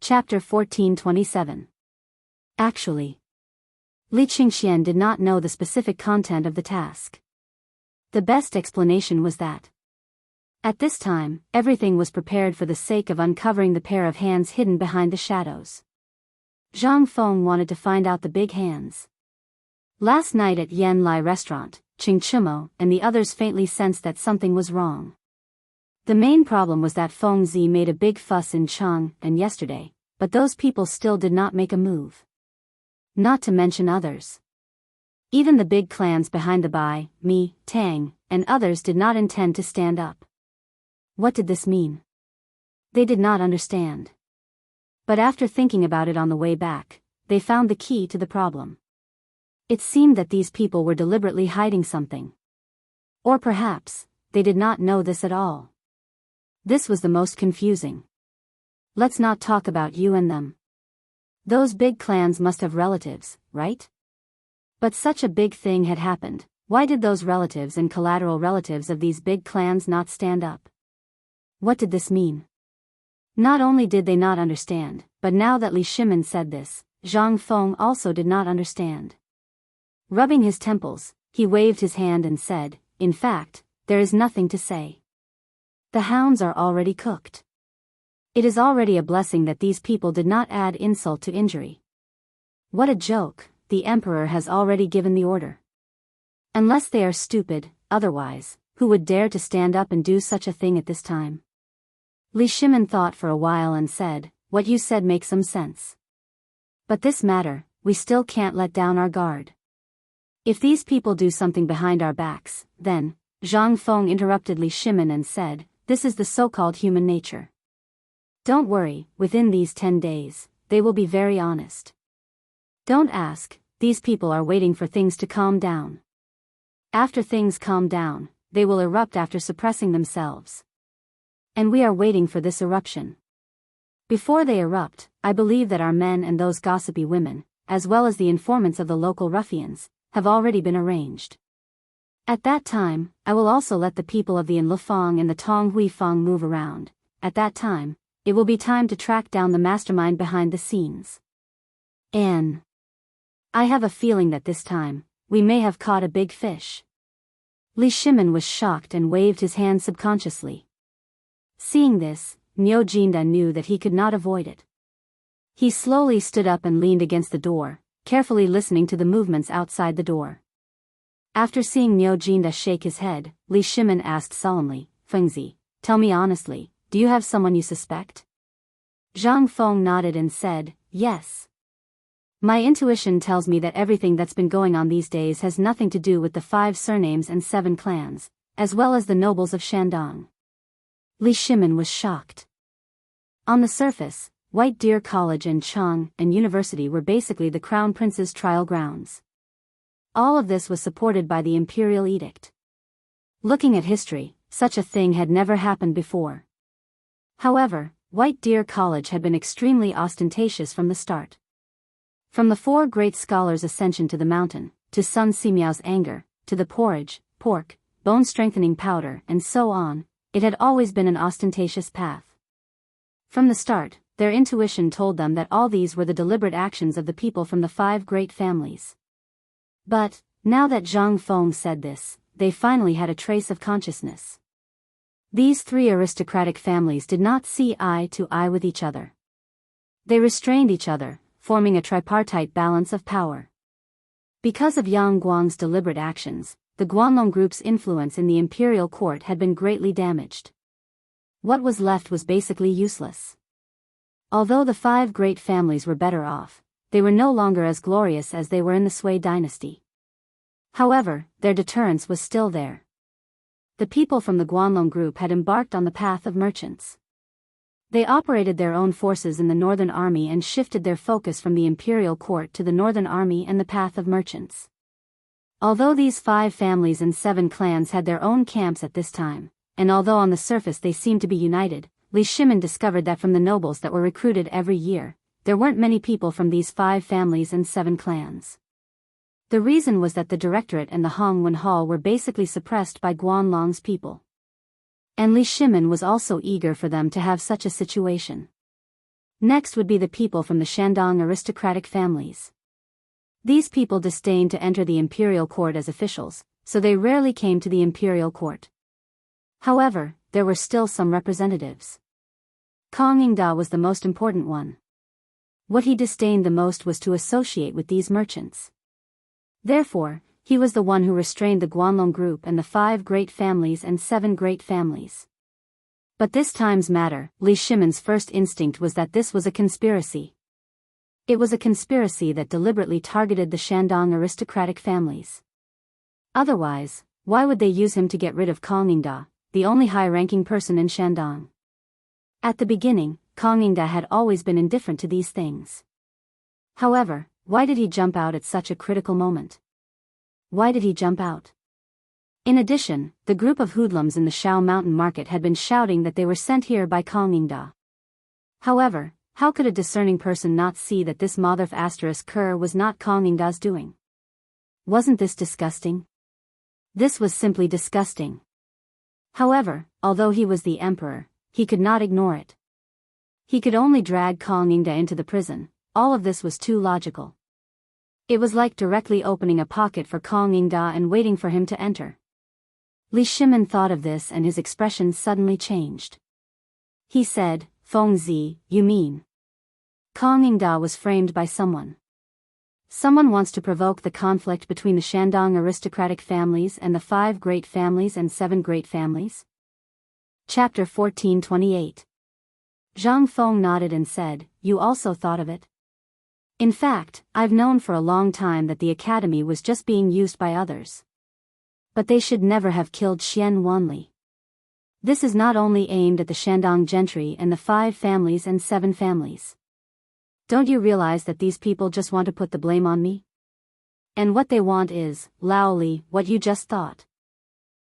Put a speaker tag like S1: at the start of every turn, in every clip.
S1: Chapter 1427. Actually, Li Qingxian did not know the specific content of the task. The best explanation was that at this time, everything was prepared for the sake of uncovering the pair of hands hidden behind the shadows. Zhang Feng wanted to find out the big hands. Last night at Yan Lai restaurant, Qing Chimo and the others faintly sensed that something was wrong. The main problem was that Feng Zi made a big fuss in Chang and yesterday, but those people still did not make a move. Not to mention others. Even the big clans behind the Bai, Mi, Tang, and others did not intend to stand up. What did this mean? They did not understand. But after thinking about it on the way back, they found the key to the problem. It seemed that these people were deliberately hiding something. Or perhaps, they did not know this at all. This was the most confusing. Let's not talk about you and them. Those big clans must have relatives, right? But such a big thing had happened. Why did those relatives and collateral relatives of these big clans not stand up? What did this mean? Not only did they not understand, but now that Li Shimin said this, Zhang Feng also did not understand. Rubbing his temples, he waved his hand and said, "In fact, there is nothing to say. The hounds are already cooked. It is already a blessing that these people did not add insult to injury. What a joke, the emperor has already given the order. Unless they are stupid, otherwise, who would dare to stand up and do such a thing at this time?" Li Shimin thought for a while and said, "What you said makes some sense. But this matter, we still can't let down our guard. If these people do something behind our backs, then," Zhang Feng interrupted Li Shimin and said, "this is the so-called human nature. Don't worry, within these 10 days, they will be very honest. Don't ask, these people are waiting for things to calm down. After things calm down, they will erupt after suppressing themselves. And we are waiting for this eruption. Before they erupt, I believe that our men and those gossipy women, as well as the informants of the local ruffians, have already been arranged. At that time, I will also let the people of the Anlifang and the Tonghuifang move around. At that time, it will be time to track down the mastermind behind the scenes. And I have a feeling that this time, we may have caught a big fish." Li Shimin was shocked and waved his hand subconsciously. Seeing this, Niu Jinda knew that he could not avoid it. He slowly stood up and leaned against the door, carefully listening to the movements outside the door. After seeing Niu Jinda shake his head, Li Shimin asked solemnly, "Fengzi, tell me honestly, do you have someone you suspect?" Zhang Feng nodded and said, "Yes. My intuition tells me that everything that's been going on these days has nothing to do with the 5 surnames and 7 clans, as well as the nobles of Shandong." Li Shimin was shocked. On the surface, White Deer College and Chang and University were basically the Crown Prince's trial grounds. All of this was supported by the imperial edict. Looking at history, such a thing had never happened before. However, White Deer College had been extremely ostentatious from the start. From the 4 great scholars' ascension to the mountain, to Sun Simiao's anger, to the porridge, pork, bone-strengthening powder and so on, it had always been an ostentatious path. From the start, their intuition told them that all these were the deliberate actions of the people from the 5 great families. But, now that Zhang Feng said this, they finally had a trace of consciousness. These 3 aristocratic families did not see eye to eye with each other. They restrained each other, forming a tripartite balance of power. Because of Yang Guang's deliberate actions, the Guanlong group's influence in the imperial court had been greatly damaged. What was left was basically useless. Although the 5 great families were better off, they were no longer as glorious as they were in the Sui dynasty. However, their deterrence was still there. The people from the Guanlong group had embarked on the path of merchants. They operated their own forces in the Northern Army and shifted their focus from the imperial court to the Northern Army and the path of merchants. Although these 5 families and 7 clans had their own camps at this time, and although on the surface they seemed to be united, Li Shimin discovered that from the nobles that were recruited every year, there weren't many people from these 5 families and 7 clans. The reason was that the Directorate and the Hongwen Hall were basically suppressed by Guanlong's people. And Li Shimin was also eager for them to have such a situation. Next would be the people from the Shandong aristocratic families. These people disdained to enter the imperial court as officials, so they rarely came to the imperial court. However, there were still some representatives. Kang Yingda was the most important one. What he disdained the most was to associate with these merchants. Therefore, he was the one who restrained the Guanlong group and the 5 great families and 7 great families. But this time's matter, Li Shimon's first instinct was that this was a conspiracy. It was a conspiracy that deliberately targeted the Shandong aristocratic families. Otherwise, why would they use him to get rid of Kang Yingda, the only high-ranking person in Shandong? At the beginning, Kang Yingda had always been indifferent to these things. However, why did he jump out at such a critical moment? Why did he jump out? In addition, the group of hoodlums in the Shao Mountain Market had been shouting that they were sent here by Kang Yingda. However, how could a discerning person not see that this Motherf Kerr was not Kang Yingda's doing? Wasn't this disgusting? This was simply disgusting. However, although he was the emperor, he could not ignore it. He could only drag Kang Yingda into the prison. All of this was too logical. It was like directly opening a pocket for Kang Yingda and waiting for him to enter. Li Shimon thought of this and his expression suddenly changed. He said, "Feng Zi, you mean?" Kang Yingda was framed by someone. Someone wants to provoke the conflict between the Shandong aristocratic families and the 5 great families and 7 great families? Chapter 1428. Zhang Feng nodded and said, "You also thought of it?" In fact, I've known for a long time that the academy was just being used by others. But they should never have killed Xian Wanli. This is not only aimed at the Shandong gentry and the 5 families and 7 families. Don't you realize that these people just want to put the blame on me? And what they want is, Lao Li, what you just thought.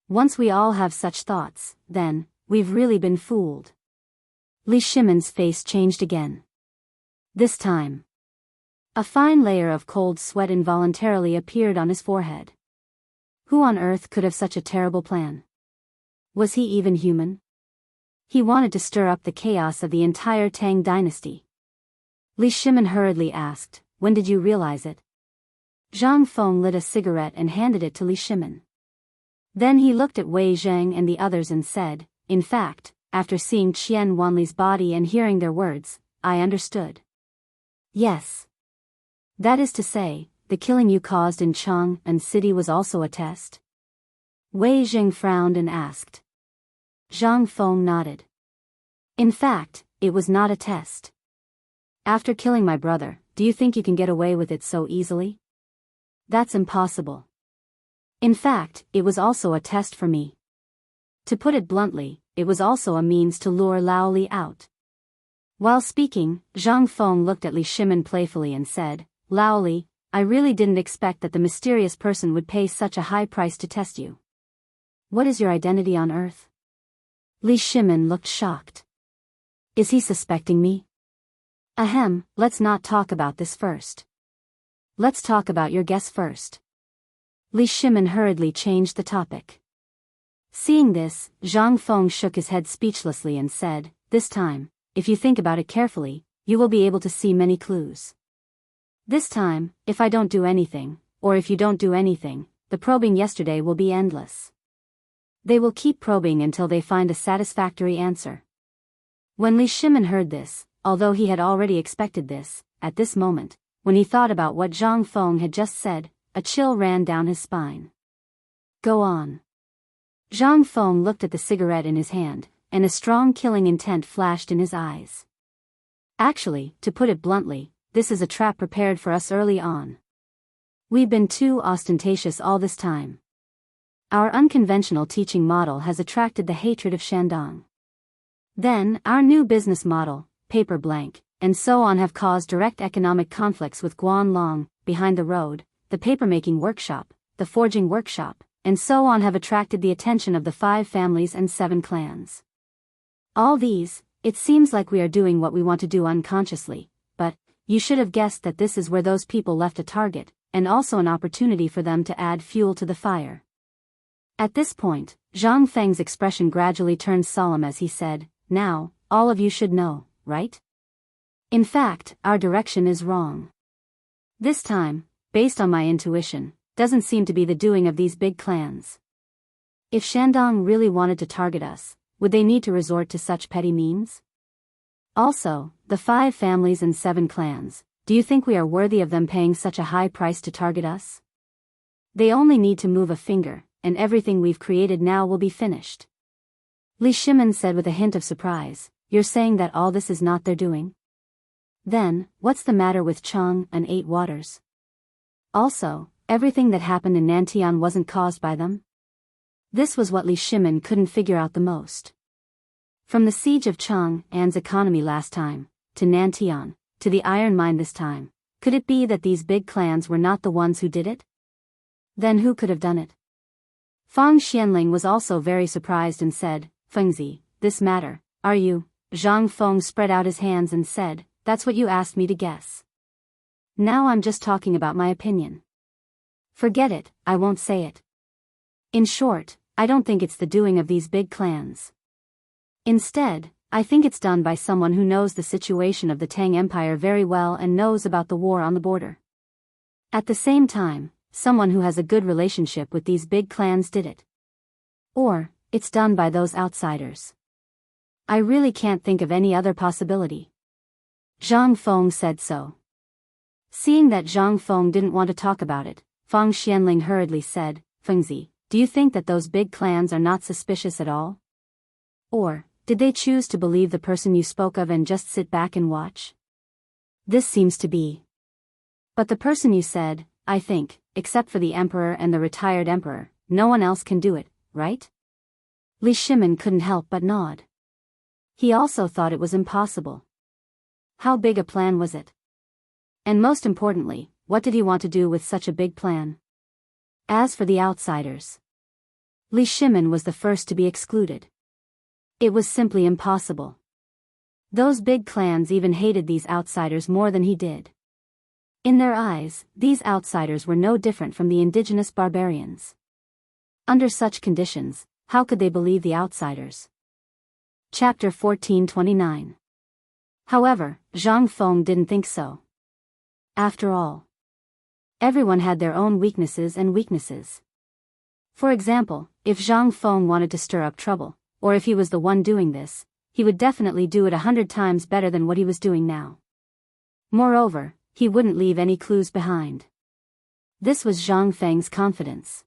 S1: Once we all have such thoughts, then, we've really been fooled. Li Shimon's face changed again. This time, a fine layer of cold sweat involuntarily appeared on his forehead. Who on earth could have such a terrible plan? Was he even human? He wanted to stir up the chaos of the entire Tang dynasty. Li Shimon hurriedly asked, "When did you realize it?" Zhang Feng lit a cigarette and handed it to Li Shimon. Then he looked at Wei Zheng and the others and said, "In fact, after seeing Qian Wanli's body and hearing their words, I understood. Yes. That is to say, the killing you caused in Chang'an City was also a test?" Wei Zheng frowned and asked. Zhang Feng nodded. "In fact, it was not a test. After killing my brother, do you think you can get away with it so easily? That's impossible. In fact, it was also a test for me. To put it bluntly, it was also a means to lure Lao Li out." While speaking, Zhang Feng looked at Li Shimon playfully and said, "Lao Li, I really didn't expect that the mysterious person would pay such a high price to test you. What is your identity on Earth?" Li Shimon looked shocked. "Is he suspecting me?" "Ahem, let's not talk about this first. Let's talk about your guess first." Li Shimon hurriedly changed the topic. Seeing this, Zhang Feng shook his head speechlessly and said, "This time, if you think about it carefully, you will be able to see many clues. This time, if I don't do anything, or if you don't do anything, the probing yesterday will be endless. They will keep probing until they find a satisfactory answer." When Li Shimon heard this, although he had already expected this, at this moment, when he thought about what Zhang Feng had just said, a chill ran down his spine. "Go on." Zhang Feng looked at the cigarette in his hand, and a strong killing intent flashed in his eyes. "Actually, to put it bluntly, this is a trap prepared for us early on. We've been too ostentatious all this time. Our unconventional teaching model has attracted the hatred of Shandong. Then, our new business model, paper blank, and so on have caused direct economic conflicts with Guanlong, behind the road, the papermaking workshop, the forging workshop, and so on have attracted the attention of the 5 families and 7 clans. All these, it seems like we are doing what we want to do unconsciously, but, you should have guessed that this is where those people left a target, and also an opportunity for them to add fuel to the fire." At this point, Zhang Feng's expression gradually turned solemn as he said, "Now, all of you should know, right? In fact, our direction is wrong. This time, based on my intuition, doesn't seem to be the doing of these big clans. If Shandong really wanted to target us, would they need to resort to such petty means? Also, the 5 families and 7 clans, do you think we are worthy of them paying such a high price to target us? They only need to move a finger, and everything we've created now will be finished. Li Shimin said with a hint of surprise, "You're saying that all this is not their doing? Then, what's the matter with Chang and 8 Waters? Also, everything that happened in Nantian wasn't caused by them?" This was what Li Shimin couldn't figure out the most. From the siege of Chang'an's economy last time, to Nantian, to the iron mine this time, could it be that these big clans were not the ones who did it? Then who could have done it? Fang Xianling was also very surprised and said, "Fengzi, this matter, are you?" Zhang Feng spread out his hands and said, "That's what you asked me to guess. Now I'm just talking about my opinion. Forget it, I won't say it. In short, I don't think it's the doing of these big clans. Instead, I think it's done by someone who knows the situation of the Tang Empire very well and knows about the war on the border. At the same time, someone who has a good relationship with these big clans did it. Or, it's done by those outsiders. I really can't think of any other possibility." Zhang Feng said so. Seeing that Zhang Feng didn't want to talk about it, Fang Xianling hurriedly said, "Fengzi, do you think that those big clans are not suspicious at all? Or, did they choose to believe the person you spoke of and just sit back and watch? This seems to be. But the person you said, I think, except for the emperor and the retired emperor, no one else can do it, right?" Li Shimin couldn't help but nod. He also thought it was impossible. How big a plan was it? And most importantly, what did he want to do with such a big plan? As for the outsiders, Li Shimin was the first to be excluded. It was simply impossible. Those big clans even hated these outsiders more than he did. In their eyes, these outsiders were no different from the indigenous barbarians. Under such conditions, how could they believe the outsiders? Chapter 1429. However, Zhang Feng didn't think so. After all, everyone had their own weaknesses and weaknesses. For example, if Zhang Feng wanted to stir up trouble, or if he was the one doing this, he would definitely do it 100 times better than what he was doing now. Moreover, he wouldn't leave any clues behind. This was Zhang Feng's confidence.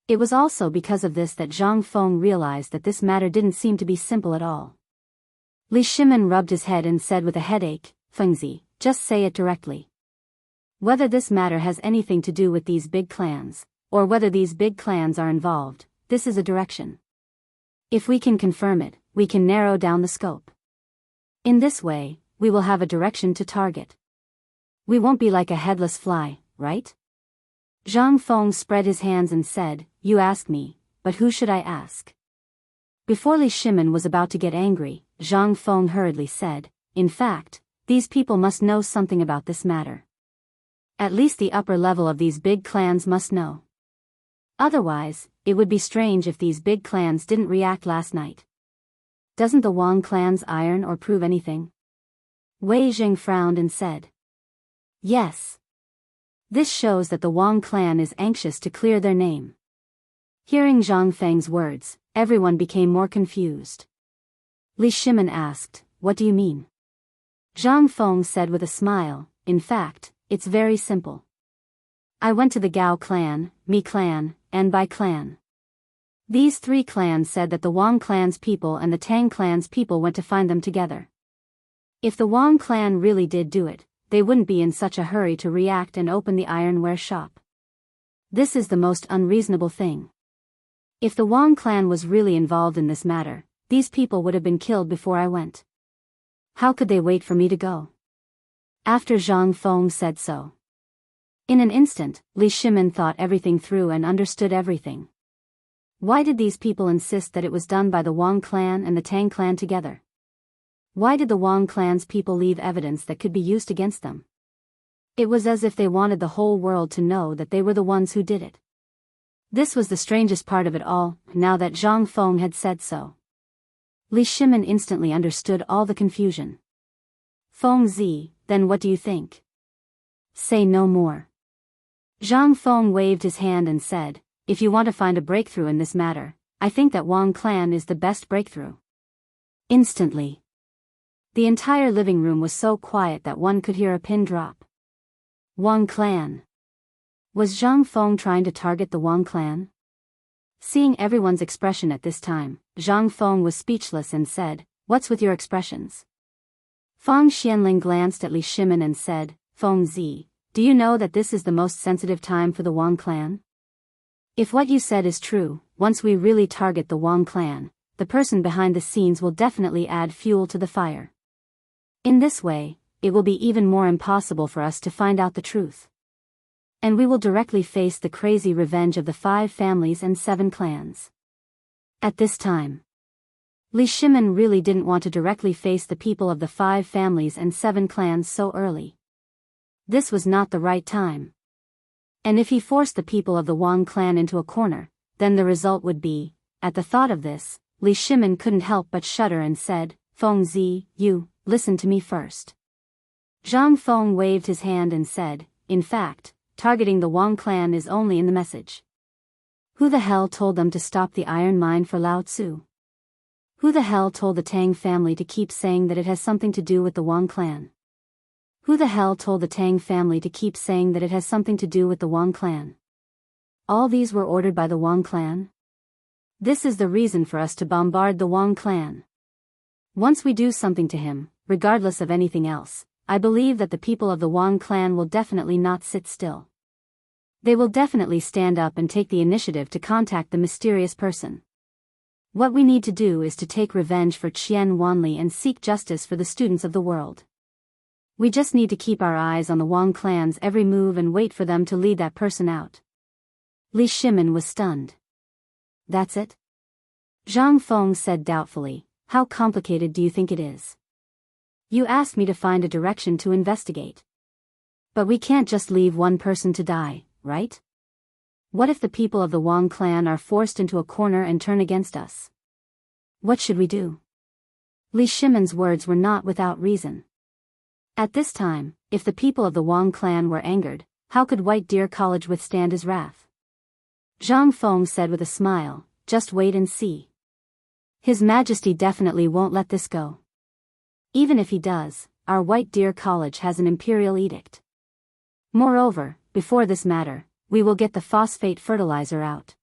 S1: It was also because of this that Zhang Feng realized that this matter didn't seem to be simple at all. Li Shimin rubbed his head and said with a headache, "Fengzi, just say it directly. Whether this matter has anything to do with these big clans, or whether these big clans are involved, this is a direction. If we can confirm it, we can narrow down the scope. In this way, we will have a direction to target. We won't be like a headless fly, right?" Zhang Feng spread his hands and said, "You ask me, but who should I ask?" Before Li Shimin was about to get angry, Zhang Feng hurriedly said, "In fact, these people must know something about this matter. At least the upper level of these big clans must know. Otherwise, it would be strange if these big clans didn't react last night. Doesn't the Wang clan's iron or prove anything?" Wei Jing frowned and said, "Yes. This shows that the Wang clan is anxious to clear their name." Hearing Zhang Feng's words, everyone became more confused. Li Shimin asked, "What do you mean?" Zhang Feng said with a smile, "In fact, it's very simple. I went to the Gao clan, Mi clan, and Bai clan. These 3 clans said that the Wang clan's people and the Tang clan's people went to find them together. If the Wang clan really did do it, they wouldn't be in such a hurry to react and open the ironware shop. This is the most unreasonable thing. If the Wang clan was really involved in this matter, these people would have been killed before I went. How could they wait for me to go?" After Zhang Feng said so, in an instant, Li Shimin thought everything through and understood everything. Why did these people insist that it was done by the Wang clan and the Tang clan together? Why did the Wang clan's people leave evidence that could be used against them? It was as if they wanted the whole world to know that they were the ones who did it. This was the strangest part of it all, now that Zhang Feng had said so. Li Shimin instantly understood all the confusion. Feng Zi, then what do you think? Say no more. Zhang Feng waved his hand and said, if you want to find a breakthrough in this matter, I think that Wang clan is the best breakthrough. Instantly, the entire living room was so quiet that one could hear a pin drop. Wang clan. Was Zhang Feng trying to target the Wang clan? Seeing everyone's expression at this time, Zhang Feng was speechless and said, what's with your expressions? Fang Xianling glanced at Li Shimin and said, Feng Zi, do you know that this is the most sensitive time for the Wang clan? If what you said is true, once we really target the Wang clan, the person behind the scenes will definitely add fuel to the fire. In this way, it will be even more impossible for us to find out the truth. And we will directly face the crazy revenge of the 5 families and 7 clans. At this time, Li Shimin really didn't want to directly face the people of the 5 families and 7 clans so early. This was not the right time. And if he forced the people of the Wang clan into a corner, then the result would be, at the thought of this, Li Shimin couldn't help but shudder and said, Feng Zi, you, listen to me first. Zhang Feng waved his hand and said, in fact, targeting the Wang clan is only in the message. Who the hell told them to stop the iron mine for Lao Tzu? Who the hell told the Tang family to keep saying that it has something to do with the Wang clan? Who the hell told the Tang family to keep saying that it has something to do with the Wang clan? All these were ordered by the Wang clan? This is the reason for us to bombard the Wang clan. Once we do something to him, regardless of anything else, I believe that the people of the Wang clan will definitely not sit still. They will definitely stand up and take the initiative to contact the mysterious person. What we need to do is to take revenge for Qian Wanli and seek justice for the students of the world. We just need to keep our eyes on the Wang clan's every move and wait for them to lead that person out. Li Shimin was stunned. That's it? Zhang Feng said doubtfully, how complicated do you think it is? You asked me to find a direction to investigate. But we can't just leave one person to die, right? What if the people of the Wang clan are forced into a corner and turn against us? What should we do? Li Shimin's words were not without reason. At this time, if the people of the Wang clan were angered, how could White Deer College withstand his wrath? Zhang Feng said with a smile, just wait and see. His Majesty definitely won't let this go. Even if he does, our White Deer College has an imperial edict. Moreover, before this matter, we will get the phosphate fertilizer out.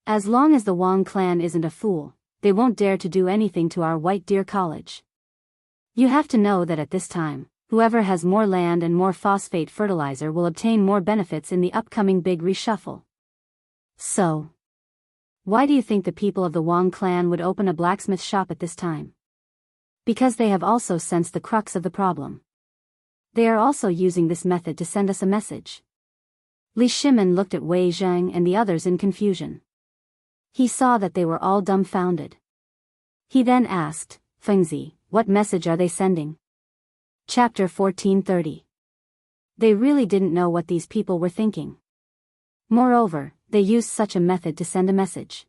S1: As long as the Wang clan isn't a fool, they won't dare to do anything to our White Deer College. You have to know that at this time, whoever has more land and more phosphate fertilizer will obtain more benefits in the upcoming big reshuffle. So, why do you think the people of the Wang clan would open a blacksmith shop at this time? Because they have also sensed the crux of the problem. They are also using this method to send us a message. Li Shimin looked at Wei Zhang and the others in confusion. He saw that they were all dumbfounded. He then asked, Feng Zi, what message are they sending? Chapter 1430. They really didn't know what these people were thinking. Moreover, they used such a method to send a message.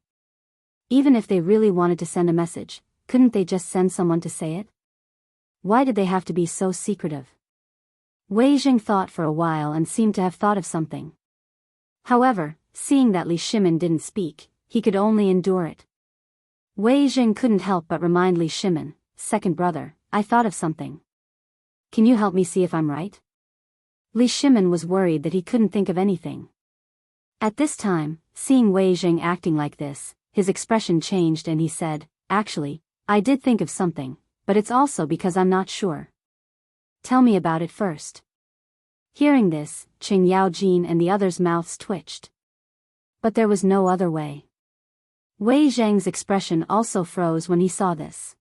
S1: Even if they really wanted to send a message, couldn't they just send someone to say it? Why did they have to be so secretive? Wei Zhang thought for a while and seemed to have thought of something. However, seeing that Li Shimin didn't speak, he could only endure it. Wei Zhang couldn't help but remind Li Shimin, second brother, I thought of something. Can you help me see if I'm right? Li Shimin was worried that he couldn't think of anything. At this time, seeing Wei Zhang acting like this, his expression changed and he said, actually, I did think of something, but it's also because I'm not sure. Tell me about it first. Hearing this, Qing Yaojin and the others' mouths twitched. But there was no other way. Wei Zhang's expression also froze when he saw this.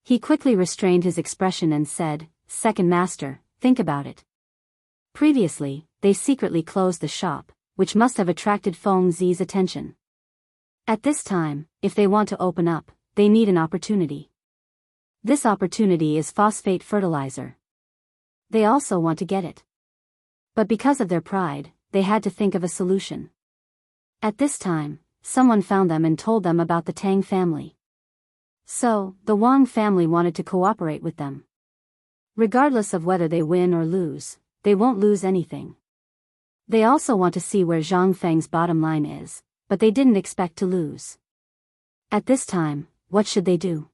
S1: He quickly restrained his expression and said, Second Master, think about it. Previously, they secretly closed the shop, which must have attracted Feng Zi's attention. At this time, if they want to open up, they need an opportunity. This opportunity is phosphate fertilizer. They also want to get it. But because of their pride, they had to think of a solution. At this time, someone found them and told them about the Tang family. So, the Wang family wanted to cooperate with them. Regardless of whether they win or lose, they won't lose anything. They also want to see where Zhang Feng's bottom line is, but they didn't expect to lose. At this time, what should they do?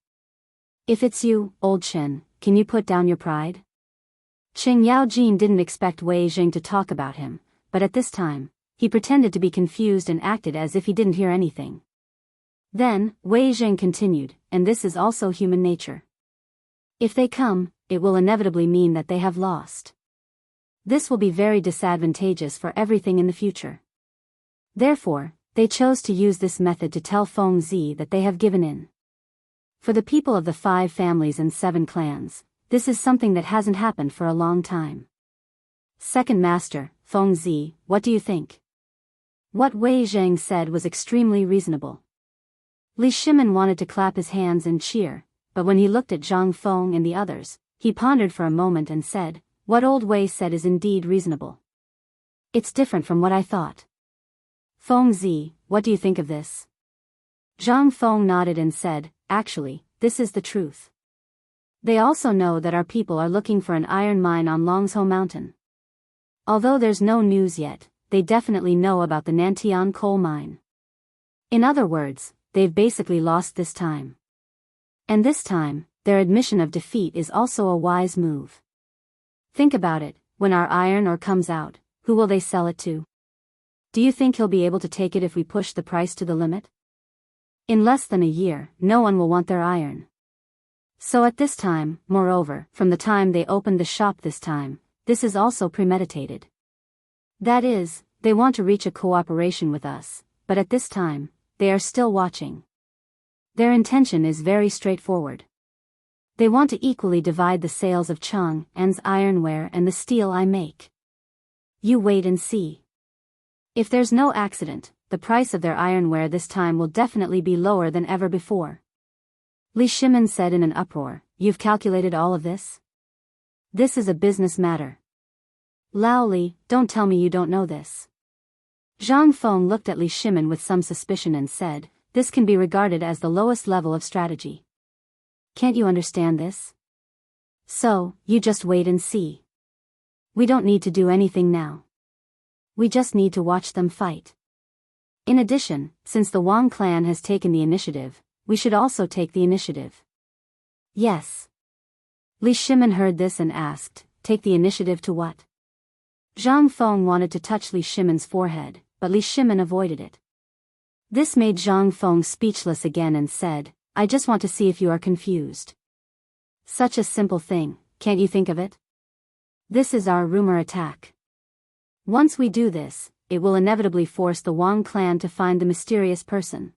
S1: If it's you, old Chen, can you put down your pride? Qing Yaojin didn't expect Wei Jing to talk about him, but at this time, he pretended to be confused and acted as if he didn't hear anything. Then, Wei Jing continued, and this is also human nature. If they come, it will inevitably mean that they have lost. This will be very disadvantageous for everything in the future. Therefore, they chose to use this method to tell Feng Zi that they have given in. For the people of the 5 families and 7 clans, this is something that hasn't happened for a long time. Second Master, Feng Zi, what do you think? What Wei Zhang said was extremely reasonable. Li Shimin wanted to clap his hands and cheer, but when he looked at Zhang Feng and the others, he pondered for a moment and said, "What old Wei said is indeed reasonable. It's different from what I thought." Feng Zi, what do you think of this? Zhang Feng nodded and said, "Actually, this is the truth. They also know that our people are looking for an iron mine on Longzhou Mountain. Although there's no news yet, they definitely know about the Nantian coal mine. In other words, they've basically lost this time. And this time, their admission of defeat is also a wise move. Think about it, when our iron ore comes out, who will they sell it to? Do you think he'll be able to take it if we push the price to the limit? In less than a year, no one will want their iron. So at this time, moreover, from the time they opened the shop this time, this is also premeditated. That is, they want to reach a cooperation with us, but at this time, they are still watching. Their intention is very straightforward. They want to equally divide the sales of Chang An's ironware and the steel I make. You wait and see. If there's no accident, the price of their ironware this time will definitely be lower than ever before. Li Shimin said in an uproar, "You've calculated all of this? This is a business matter. Lao Li, don't tell me you don't know this." Zhang Feng looked at Li Shimin with some suspicion and said, "This can be regarded as the lowest level of strategy. Can't you understand this? So, you just wait and see. We don't need to do anything now. We just need to watch them fight. In addition, since the Wang clan has taken the initiative, we should also take the initiative." "Yes." Li Shimin heard this and asked, "Take the initiative to what?" Zhang Feng wanted to touch Li Shimin's forehead, but Li Shimin avoided it. This made Zhang Feng speechless again and said, "I just want to see if you are confused. Such a simple thing, can't you think of it? This is our rumor attack. Once we do this, it will inevitably force the Wang clan to find the mysterious person.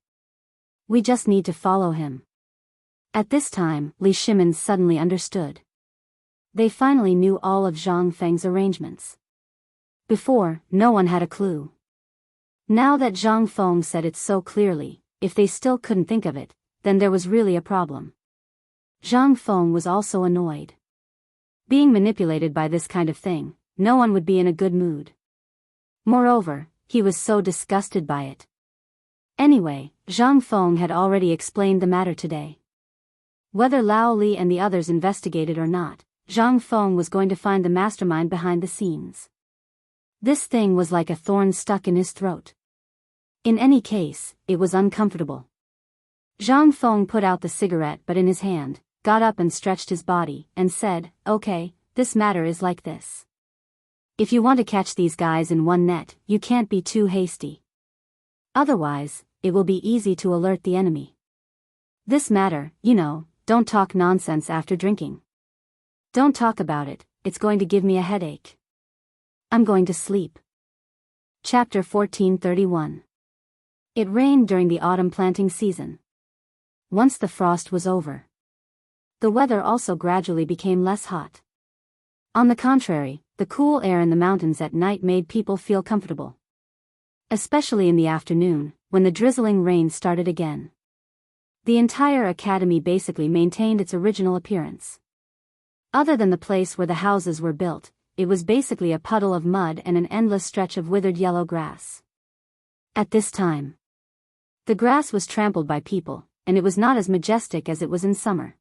S1: We just need to follow him." At this time, Li Shimin suddenly understood. They finally knew all of Zhang Feng's arrangements. Before, no one had a clue. Now that Zhang Feng said it so clearly, if they still couldn't think of it, then there was really a problem. Zhang Feng was also annoyed. Being manipulated by this kind of thing, no one would be in a good mood. Moreover, he was so disgusted by it. Anyway, Zhang Feng had already explained the matter today. Whether Lao Li and the others investigated or not, Zhang Feng was going to find the mastermind behind the scenes. This thing was like a thorn stuck in his throat. In any case, it was uncomfortable. Zhang Feng put out the cigarette but in his hand, got up and stretched his body, and said, "Okay, this matter is like this. If you want to catch these guys in one net, you can't be too hasty. Otherwise, it will be easy to alert the enemy. This matter, don't talk nonsense after drinking. Don't talk about it, it's going to give me a headache. I'm going to sleep." Chapter 1431. It rained during the autumn planting season. Once the frost was over, the weather also gradually became less hot. On the contrary, the cool air in the mountains at night made people feel comfortable. Especially in the afternoon, when the drizzling rain started again. The entire academy basically maintained its original appearance. Other than the place where the houses were built, it was basically a puddle of mud and an endless stretch of withered yellow grass. At this time, the grass was trampled by people, and it was not as majestic as it was in summer.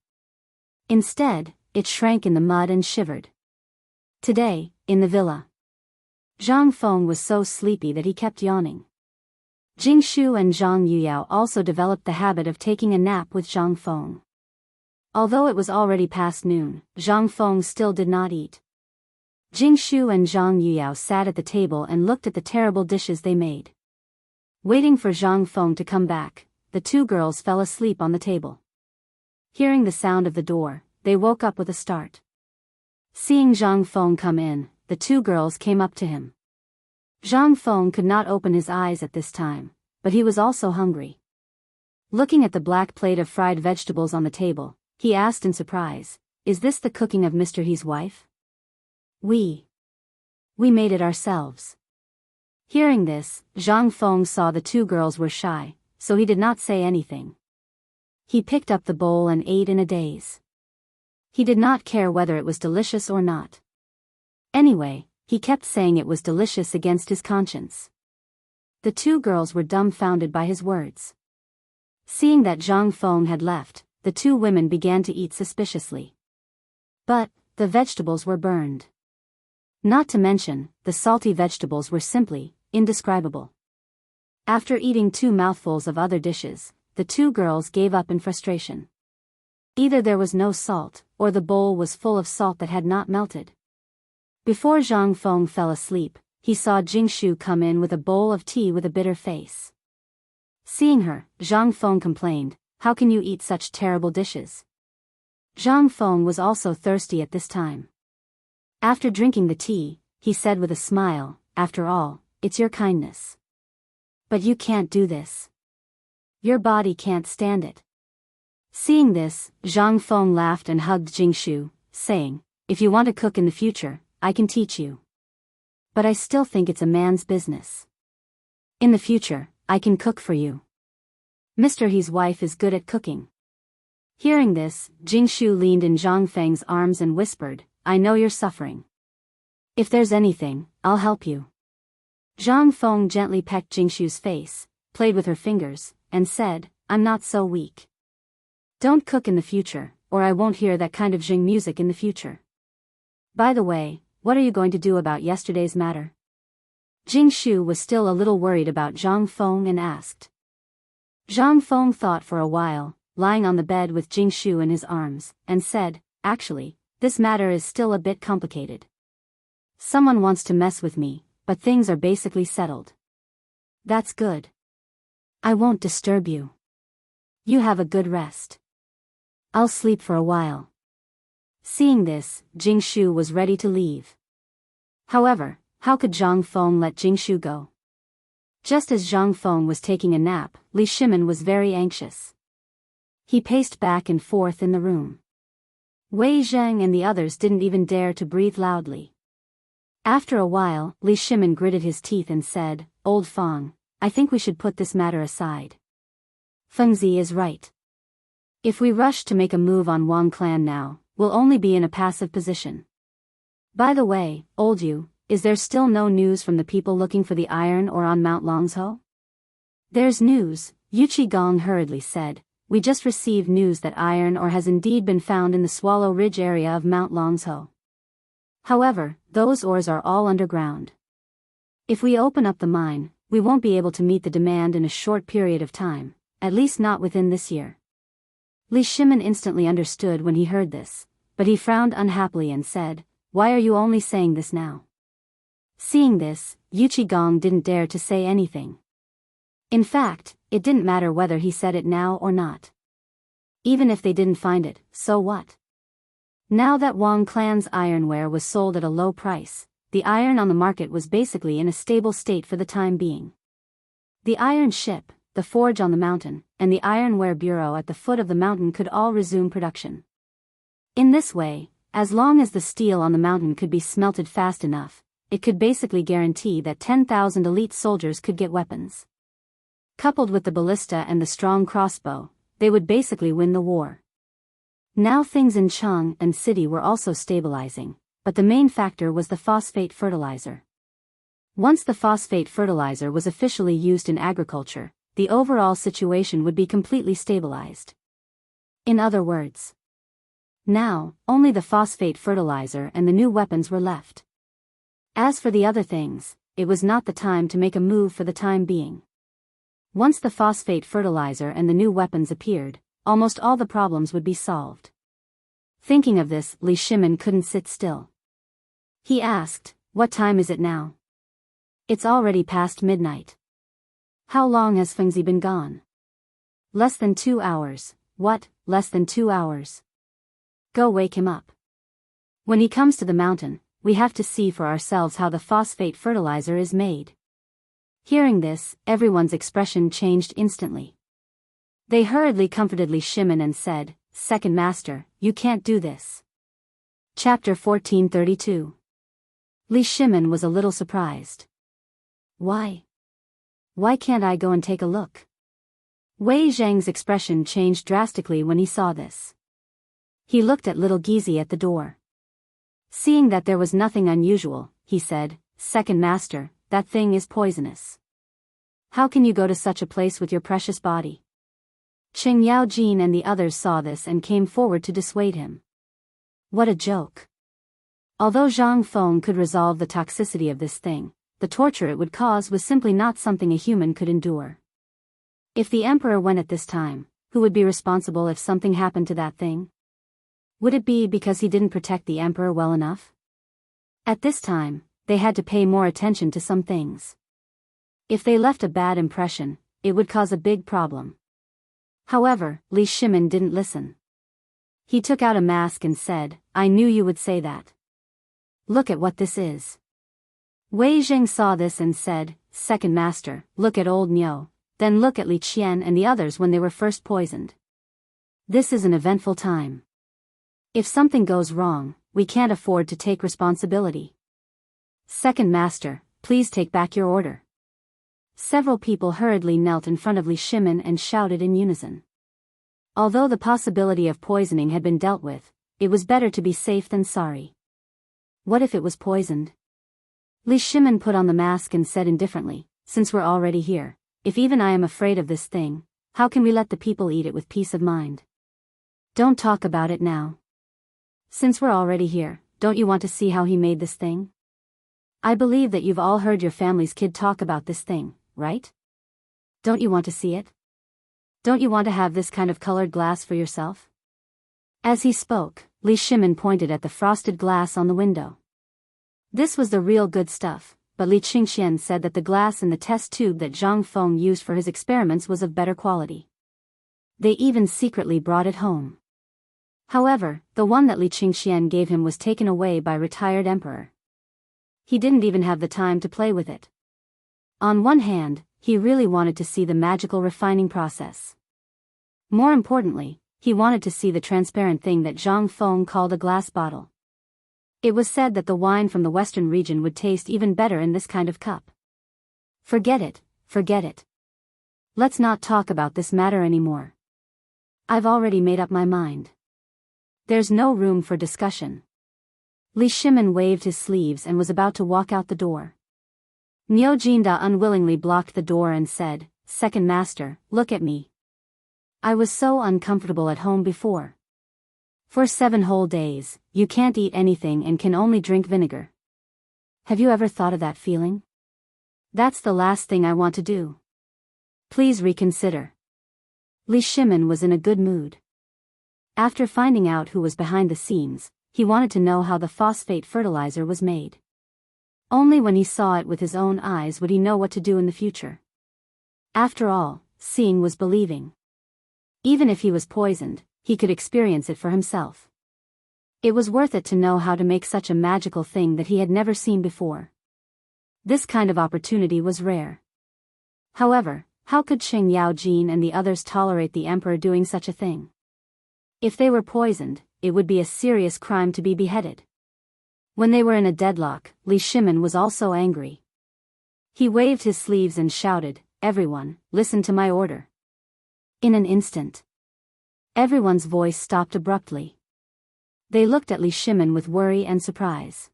S1: Instead, it shrank in the mud and shivered. Today, in the villa, Zhang Feng was so sleepy that he kept yawning. Jing Shu and Zhang Yuyao also developed the habit of taking a nap with Zhang Feng. Although it was already past noon, Zhang Feng still did not eat. Jing Shu and Zhang Yuyao sat at the table and looked at the terrible dishes they made. Waiting for Zhang Feng to come back, the two girls fell asleep on the table. Hearing the sound of the door, they woke up with a start. Seeing Zhang Feng come in, the two girls came up to him. Zhang Feng could not open his eyes at this time, but he was also hungry. Looking at the black plate of fried vegetables on the table, he asked in surprise, "Is this the cooking of Mr. He's wife?" We made it ourselves." Hearing this, Zhang Feng saw the two girls were shy, so he did not say anything. He picked up the bowl and ate in a daze. He did not care whether it was delicious or not. Anyway, he kept saying it was delicious against his conscience. The two girls were dumbfounded by his words. Seeing that Zhang Feng had left, the two women began to eat suspiciously. But the vegetables were burned. Not to mention, the salty vegetables were simply indescribable. After eating 2 mouthfuls of other dishes, the two girls gave up in frustration. Either there was no salt, or the bowl was full of salt that had not melted. Before Zhang Feng fell asleep, he saw Jing Shu come in with a bowl of tea with a bitter face. Seeing her, Zhang Feng complained, "How can you eat such terrible dishes?" Zhang Feng was also thirsty at this time. After drinking the tea, he said with a smile, "After all, it's your kindness. But you can't do this. Your body can't stand it." Seeing this, Zhang Feng laughed and hugged Jing Shu, saying, "If you want to cook in the future, I can teach you. But I still think it's a man's business. In the future, I can cook for you. Mr. He's wife is good at cooking." Hearing this, Jing Shu leaned in Zhang Feng's arms and whispered, "I know you're suffering. If there's anything, I'll help you." Zhang Feng gently pecked Jing Shu's face, played with her fingers, and said, "I'm not so weak. Don't cook in the future, or I won't hear that kind of Jing music in the future. By the way, what are you going to do about yesterday's matter?" Jing Shu was still a little worried about Zhang Feng and asked. Zhang Feng thought for a while, lying on the bed with Jing Shu in his arms, and said, "Actually, this matter is still a bit complicated. Someone wants to mess with me, but things are basically settled." "That's good. I won't disturb you. You have a good rest. I'll sleep for a while." Seeing this, Jing Shu was ready to leave. However, how could Zhang Feng let Jing Shu go? Just as Zhang Feng was taking a nap, Li Shimin was very anxious. He paced back and forth in the room. Wei Zheng and the others didn't even dare to breathe loudly. After a while, Li Shimin gritted his teeth and said, "Old Feng, I think we should put this matter aside. Fengzi is right. If we rush to make a move on Wang clan now, we'll only be in a passive position. By the way, old you, is there still no news from the people looking for the iron ore on Mount Longzhou?" "There's news," Yuchi Gong hurriedly said. "We just received news that iron ore has indeed been found in the Swallow Ridge area of Mount Longzhou. However, those ores are all underground. If we open up the mine, we won't be able to meet the demand in a short period of time, at least not within this year." Li Shimin instantly understood when he heard this, but he frowned unhappily and said, "Why are you only saying this now?" Seeing this, Yuchi Gong didn't dare to say anything. In fact, it didn't matter whether he said it now or not. Even if they didn't find it, so what? Now that Wang clan's ironware was sold at a low price, the iron on the market was basically in a stable state for the time being. The iron ship, the forge on the mountain, and the ironware bureau at the foot of the mountain could all resume production. In this way, as long as the steel on the mountain could be smelted fast enough, it could basically guarantee that 10,000 elite soldiers could get weapons. Coupled with the ballista and the strong crossbow, they would basically win the war. Now things in Cheng and city were also stabilizing, but the main factor was the phosphate fertilizer. Once the phosphate fertilizer was officially used in agriculture, the overall situation would be completely stabilized. In other words, Now, only the phosphate fertilizer and the new weapons were left. As for the other things, it was not the time to make a move for the time being. Once the phosphate fertilizer and the new weapons appeared, almost all the problems would be solved. Thinking of this, Li Shimin couldn't sit still. He asked, "What time is it now?" "It's already past midnight." "How long has Fengzi been gone?" "Less than 2 hours." "What, less than 2 hours?" "Go wake him up. When he comes to the mountain, we have to see for ourselves how the phosphate fertilizer is made." Hearing this, everyone's expression changed instantly. They hurriedly comforted Li Shimin and said, "Second master, you can't do this." Chapter 1432. Li Shimin was a little surprised. Why can't I go and take a look?" Wei Zhang's expression changed drastically when he saw this. He looked at little Gizi at the door. Seeing that there was nothing unusual, he said, "Second master, that thing is poisonous. How can you go to such a place with your precious body?" Qing Yaojin and the others saw this and came forward to dissuade him. What a joke. Although Zhang Feng could resolve the toxicity of this thing, the torture it would cause was simply not something a human could endure. If the emperor went at this time, who would be responsible if something happened to that thing? Would it be because he didn't protect the emperor well enough? At this time, they had to pay more attention to some things. If they left a bad impression, it would cause a big problem. However, Li Shimin didn't listen. He took out a mask and said, "I knew you would say that. Look at what this is." Wei Zheng saw this and said, "Second master, look at old Niu, then look at Li Qian and the others when they were first poisoned. This is an eventful time. If something goes wrong, we can't afford to take responsibility. Second master, please take back your order." Several people hurriedly knelt in front of Li Shimin and shouted in unison. Although the possibility of poisoning had been dealt with, it was better to be safe than sorry. What if it was poisoned? Li Shimin put on the mask and said indifferently, "Since we're already here, if even I am afraid of this thing, how can we let the people eat it with peace of mind? Don't talk about it now. Since we're already here, don't you want to see how he made this thing? I believe that you've all heard your family's kid talk about this thing, right? Don't you want to see it? Don't you want to have this kind of colored glass for yourself?" As he spoke, Li Shimin pointed at the frosted glass on the window. This was the real good stuff, but Li Qingxian said that the glass in the test tube that Zhang Feng used for his experiments was of better quality. They even secretly brought it home. However, the one that Li Qingxian gave him was taken away by retired emperor. He didn't even have the time to play with it. On one hand, he really wanted to see the magical refining process. More importantly, he wanted to see the transparent thing that Zhang Feng called a glass bottle. It was said that the wine from the western region would taste even better in this kind of cup. Forget it. Let's not talk about this matter anymore. I've already made up my mind. There's no room for discussion. Li Shimin waved his sleeves and was about to walk out the door. Niu Jinda unwillingly blocked the door and said, "Second master, look at me. I was so uncomfortable at home before. For 7 whole days, you can't eat anything and can only drink vinegar. Have you ever thought of that feeling? That's the last thing I want to do. Please reconsider." Li Shimin was in a good mood. After finding out who was behind the scenes, he wanted to know how the phosphate fertilizer was made. Only when he saw it with his own eyes would he know what to do in the future. After all, seeing was believing. Even if he was poisoned, he could experience it for himself. It was worth it to know how to make such a magical thing that he had never seen before. This kind of opportunity was rare. However, how could Qing Yaojin and the others tolerate the emperor doing such a thing? If they were poisoned, it would be a serious crime to be beheaded. When they were in a deadlock, Li Shimin was also angry. He waved his sleeves and shouted, "Everyone, listen to my order." In an instant, everyone's voice stopped abruptly. They looked at Li Shimin with worry and surprise.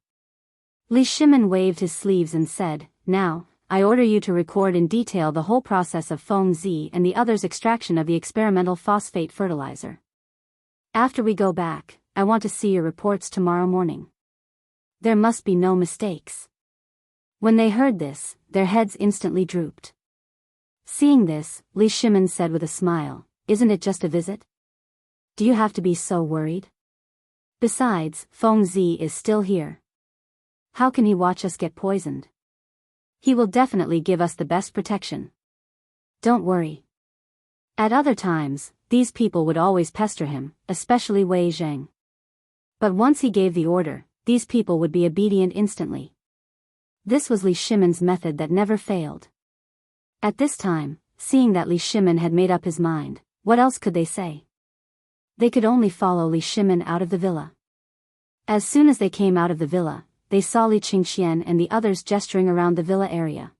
S1: Li Shimin waved his sleeves and said, "Now, I order you to record in detail the whole process of Feng Zi and the others' extraction of the experimental phosphate fertilizer. After we go back, I want to see your reports tomorrow morning. There must be no mistakes. When they heard this, their heads instantly drooped. Seeing this, Li Shimin said with a smile, "Isn't it just a visit? Do you have to be so worried? Besides, Feng Zi is still here. How can he watch us get poisoned? He will definitely give us the best protection. Don't worry." At other times, these people would always pester him, especially Wei Zheng. But once he gave the order, these people would be obedient instantly. This was Li Shimin's method that never failed. At this time, seeing that Li Shimin had made up his mind, what else could they say? They could only follow Li Shimin out of the villa. As soon as they came out of the villa, they saw Li Qingxian and the others gesturing around the villa area.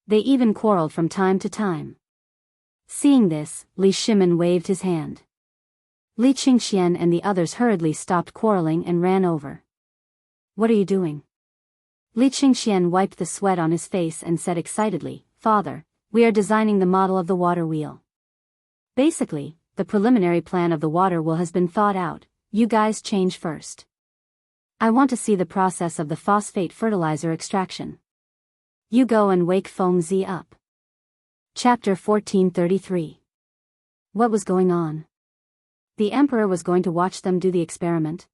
S1: They even quarreled from time to time. Seeing this, Li Shimin waved his hand. Li Qingxian and the others hurriedly stopped quarreling and ran over. "What are you doing?" Li Qingxian wiped the sweat on his face and said excitedly, "Father, we are designing the model of the water wheel. Basically, the preliminary plan of the water wheel has been thought out, you guys change first. I want to see the process of the phosphate fertilizer extraction. You go and wake Feng Zi up." Chapter 1433. What was going on? The emperor was going to watch them do the experiment.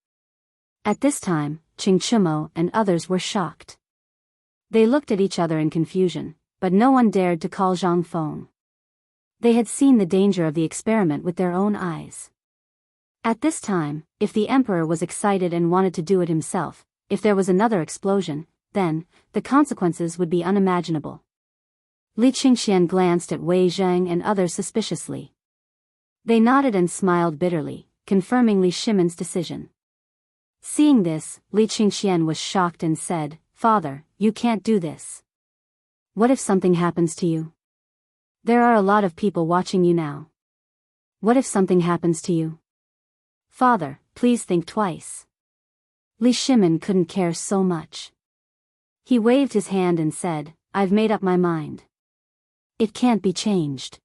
S1: At this time, Qing Chumo and others were shocked. They looked at each other in confusion, but no one dared to call Zhang Feng. They had seen the danger of the experiment with their own eyes. At this time, if the emperor was excited and wanted to do it himself, if there was another explosion, then, the consequences would be unimaginable. Li Qingxian glanced at Wei Zheng and others suspiciously. They nodded and smiled bitterly, confirming Li Shimin's decision. Seeing this, Li Qingxian was shocked and said, "Father, you can't do this. What if something happens to you? There are a lot of people watching you now. What if something happens to you? Father, please think twice." Li Shimin couldn't care so much. He waved his hand and said, "I've made up my mind. It can't be changed.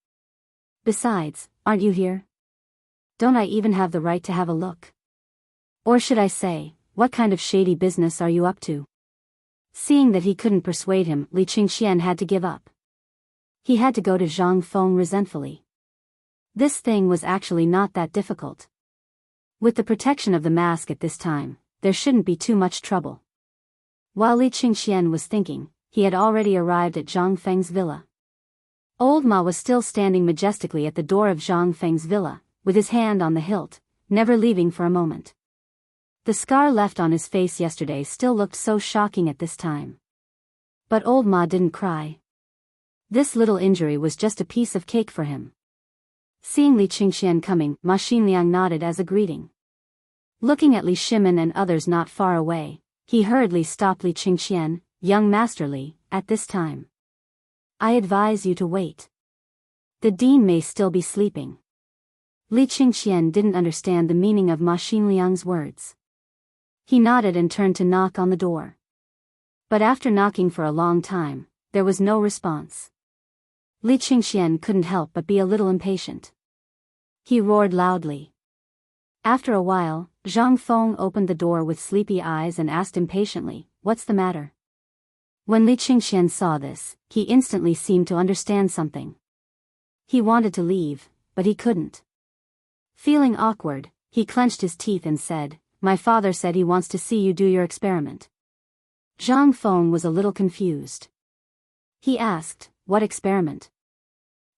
S1: Besides, aren't you here? Don't I even have the right to have a look? Or should I say, what kind of shady business are you up to?" Seeing that he couldn't persuade him, Li Qingxian had to give up. He had to go to Zhang Feng resentfully. This thing was actually not that difficult. With the protection of the mask at this time, there shouldn't be too much trouble. While Li Qingxian was thinking, he had already arrived at Zhang Feng's villa. Old Ma was still standing majestically at the door of Zhang Feng's villa, with his hand on the hilt, never leaving for a moment. The scar left on his face yesterday still looked so shocking at this time. But old Ma didn't cry. This little injury was just a piece of cake for him. Seeing Li Qingxian coming, Ma Xinliang nodded as a greeting. Looking at Li Shimin and others not far away, he hurriedly stopped Li Qingxian, "Young Master Li, at this time, I advise you to wait. The dean may still be sleeping." Li Qingxian didn't understand the meaning of Ma Xinliang's words. He nodded and turned to knock on the door. But after knocking for a long time, there was no response. Li Qingxian couldn't help but be a little impatient. He roared loudly. After a while, Zhang Feng opened the door with sleepy eyes and asked impatiently, "What's the matter?" When Li Qingxian saw this, he instantly seemed to understand something. He wanted to leave, but he couldn't. Feeling awkward, he clenched his teeth and said, "My father said he wants to see you do your experiment." Zhang Feng was a little confused. He asked, "What experiment?"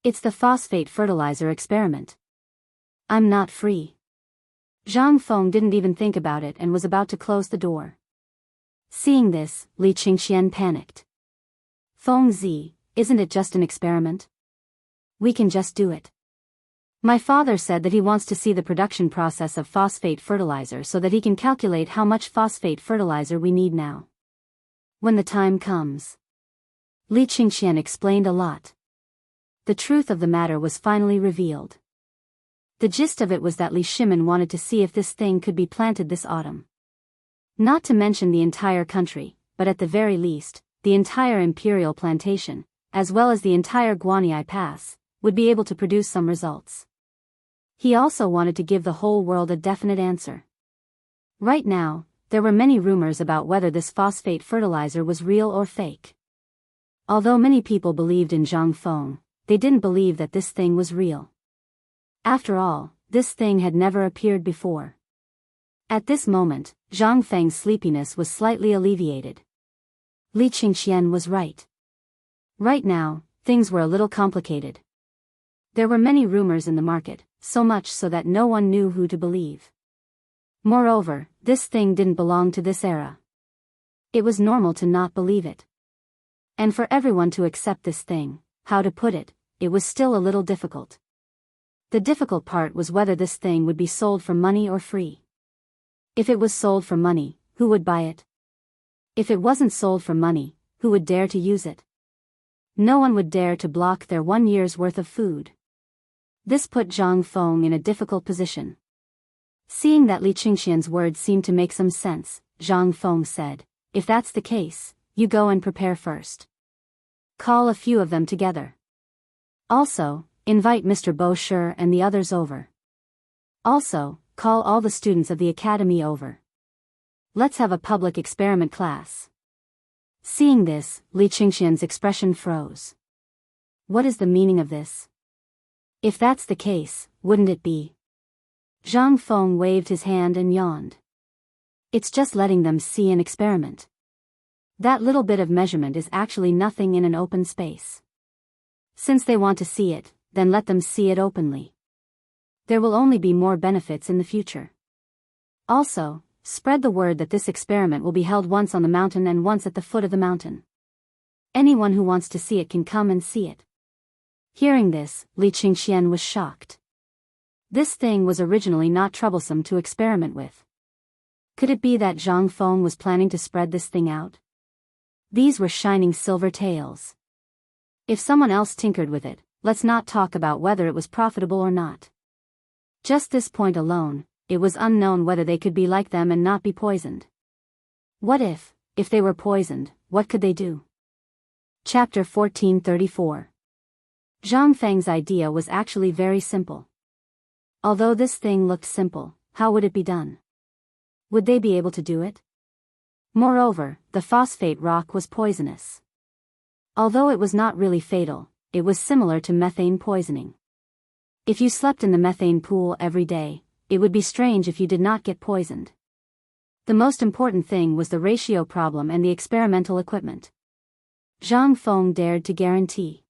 S1: "It's the phosphate fertilizer experiment." "I'm not free." Zhang Feng didn't even think about it and was about to close the door. Seeing this, Li Qingxian panicked. "Feng Zi, isn't it just an experiment? We can just do it. My father said that he wants to see the production process of phosphate fertilizer so that he can calculate how much phosphate fertilizer we need now. When the time comes." Li Qingxian explained a lot. The truth of the matter was finally revealed. The gist of it was that Li Shimin wanted to see if this thing could be planted this autumn. Not to mention the entire country, but at the very least, the entire imperial plantation, as well as the entire Guanyi Pass, would be able to produce some results. He also wanted to give the whole world a definite answer. Right now, there were many rumors about whether this phosphate fertilizer was real or fake. Although many people believed in Zhang Feng, they didn't believe that this thing was real. After all, this thing had never appeared before. At this moment, Zhang Feng's sleepiness was slightly alleviated. Li Qingxian was right. Right now, things were a little complicated. There were many rumors in the market, so much so that no one knew who to believe. Moreover, this thing didn't belong to this era. It was normal to not believe it. And for everyone to accept this thing, how to put it, it was still a little difficult. The difficult part was whether this thing would be sold for money or free. If it was sold for money, who would buy it? If it wasn't sold for money, who would dare to use it? No one would dare to block their 1 year's worth of food. This put Zhang Feng in a difficult position. Seeing that Li Qingxian's words seemed to make some sense, Zhang Feng said, "If that's the case, you go and prepare first. Call a few of them together. Also, invite Mr. Bo Shi and the others over. Also, call all the students of the academy over. Let's have a public experiment class." Seeing this, Li Qingxian's expression froze. What is the meaning of this? If that's the case, wouldn't it be? Zhang Feng waved his hand and yawned. It's just letting them see an experiment. That little bit of measurement is actually nothing in an open space. Since they want to see it, then let them see it openly. There will only be more benefits in the future. Also, spread the word that this experiment will be held once on the mountain and once at the foot of the mountain. Anyone who wants to see it can come and see it. Hearing this, Li Qingxian was shocked. This thing was originally not troublesome to experiment with. Could it be that Zhang Feng was planning to spread this thing out? These were shining silver tails. If someone else tinkered with it, let's not talk about whether it was profitable or not. Just this point alone, it was unknown whether they could be like them and not be poisoned. What if they were poisoned, what could they do? Chapter 1434. Zhang Feng's idea was actually very simple. Although this thing looked simple, how would it be done? Would they be able to do it? Moreover, the phosphate rock was poisonous. Although it was not really fatal, it was similar to methane poisoning. If you slept in the methane pool every day, it would be strange if you did not get poisoned. The most important thing was the ratio problem and the experimental equipment. Zhang Feng dared to guarantee.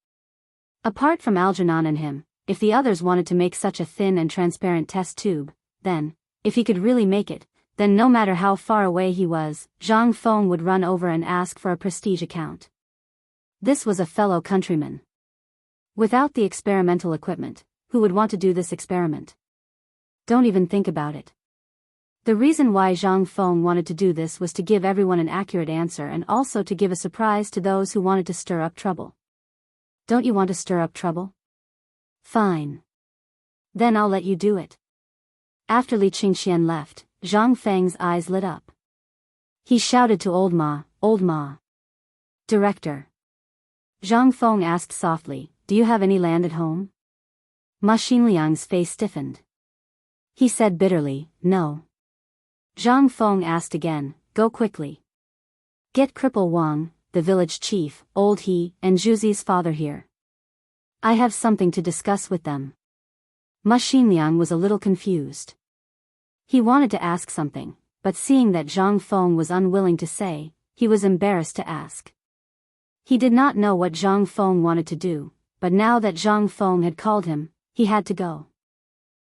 S1: Apart from Algernon and him, if the others wanted to make such a thin and transparent test tube, then, if he could really make it, then no matter how far away he was, Zhang Feng would run over and ask for a prestige account. This was a fellow countryman. Without the experimental equipment, who would want to do this experiment? Don't even think about it. The reason why Zhang Feng wanted to do this was to give everyone an accurate answer and also to give a surprise to those who wanted to stir up trouble. Don't you want to stir up trouble? Fine. Then I'll let you do it. After Li Qingxian left, Zhang Feng's eyes lit up. He shouted to Old Ma. Director. Zhang Feng asked softly, "Do you have any land at home?" Ma Xinliang's face stiffened. He said bitterly, "No." Zhang Feng asked again, "Go quickly. Get Cripple Wang, the village chief, Old He, and Zhuzi's father here. I have something to discuss with them." Ma Xinliang was a little confused. He wanted to ask something, but seeing that Zhang Feng was unwilling to say, he was embarrassed to ask. He did not know what Zhang Feng wanted to do, but now that Zhang Feng had called him, he had to go.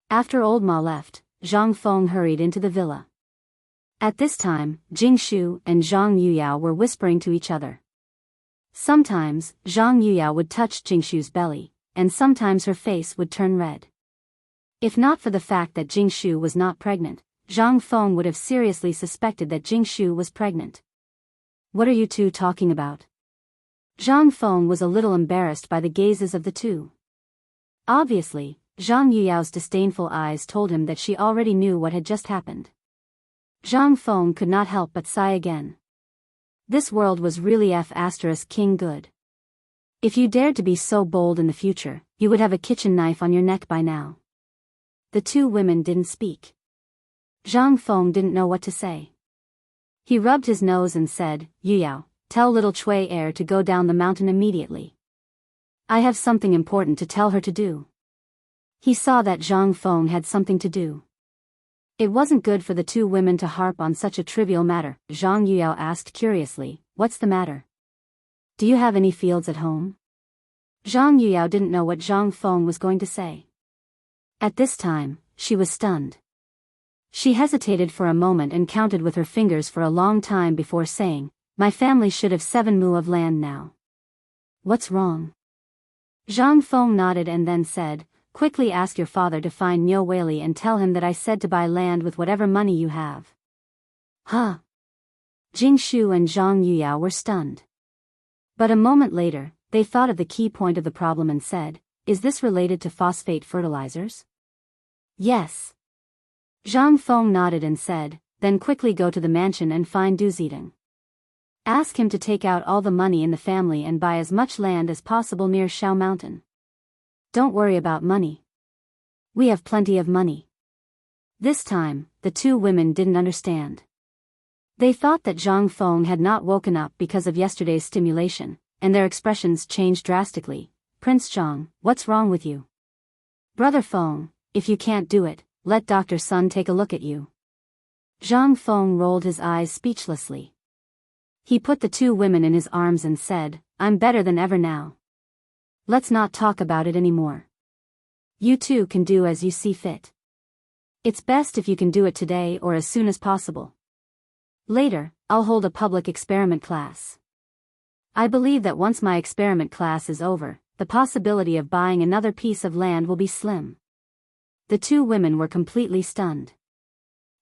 S1: After Old Ma left, Zhang Feng hurried into the villa. At this time, Jingshu and Zhang Yuyao were whispering to each other. Sometimes, Zhang Yuyao would touch Jingshu's belly, and sometimes her face would turn red. If not for the fact that Jingshu was not pregnant, Zhang Feng would have seriously suspected that Jingshu was pregnant. "What are you two talking about?" Zhang Feng was a little embarrassed by the gazes of the two. Obviously, Zhang Yuyao's disdainful eyes told him that she already knew what had just happened. Zhang Feng could not help but sigh again. This world was really King good. If you dared to be so bold in the future, you would have a kitchen knife on your neck by now. The two women didn't speak. Zhang Feng didn't know what to say. He rubbed his nose and said, Yuyao, tell little Cui heir to go down the mountain immediately. I have something important to tell her to do. He saw that Zhang Feng had something to do. It wasn't good for the two women to harp on such a trivial matter. Zhang Yuyao asked curiously, what's the matter? Do you have any fields at home? Zhang Yuyao didn't know what Zhang Feng was going to say. At this time, she was stunned. She hesitated for a moment and counted with her fingers for a long time before saying, my family should have 7 mu of land now. What's wrong? Zhang Feng nodded and then said, quickly ask your father to find Niu Weili and tell him that I said to buy land with whatever money you have. Huh? Jing Shu and Zhang Yuyao were stunned. But a moment later, they thought of the key point of the problem and said, is this related to phosphate fertilizers? Yes. Zhang Feng nodded and said, then quickly go to the mansion and find Du Zidong. Ask him to take out all the money in the family and buy as much land as possible near Shao Mountain. Don't worry about money. We have plenty of money. This time, the two women didn't understand. They thought that Zhang Feng had not woken up because of yesterday's stimulation, and their expressions changed drastically. Prince Zhang, what's wrong with you? Brother Feng, if you can't do it, let Dr. Sun take a look at you. Zhang Feng rolled his eyes speechlessly. He put the two women in his arms and said, I'm better than ever now. Let's not talk about it anymore. You two can do as you see fit. It's best if you can do it today or as soon as possible. Later, I'll hold a public experiment class. I believe that once my experiment class is over, the possibility of buying another piece of land will be slim. The two women were completely stunned.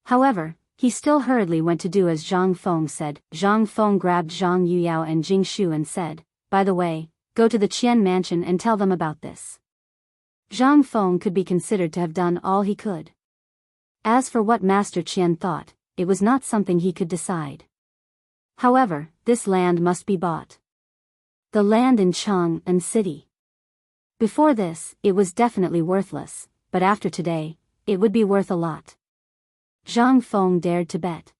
S1: However, he still hurriedly went to do as Zhang Feng said. Zhang Feng grabbed Zhang Yuyao and Jing Shu and said, by the way, go to the Qian mansion and tell them about this. Zhang Feng could be considered to have done all he could. As for what Master Qian thought, it was not something he could decide. However, this land must be bought. The land in Chang'an City. Before this, it was definitely worthless, but after today, it would be worth a lot. Zhang Feng dared to bet.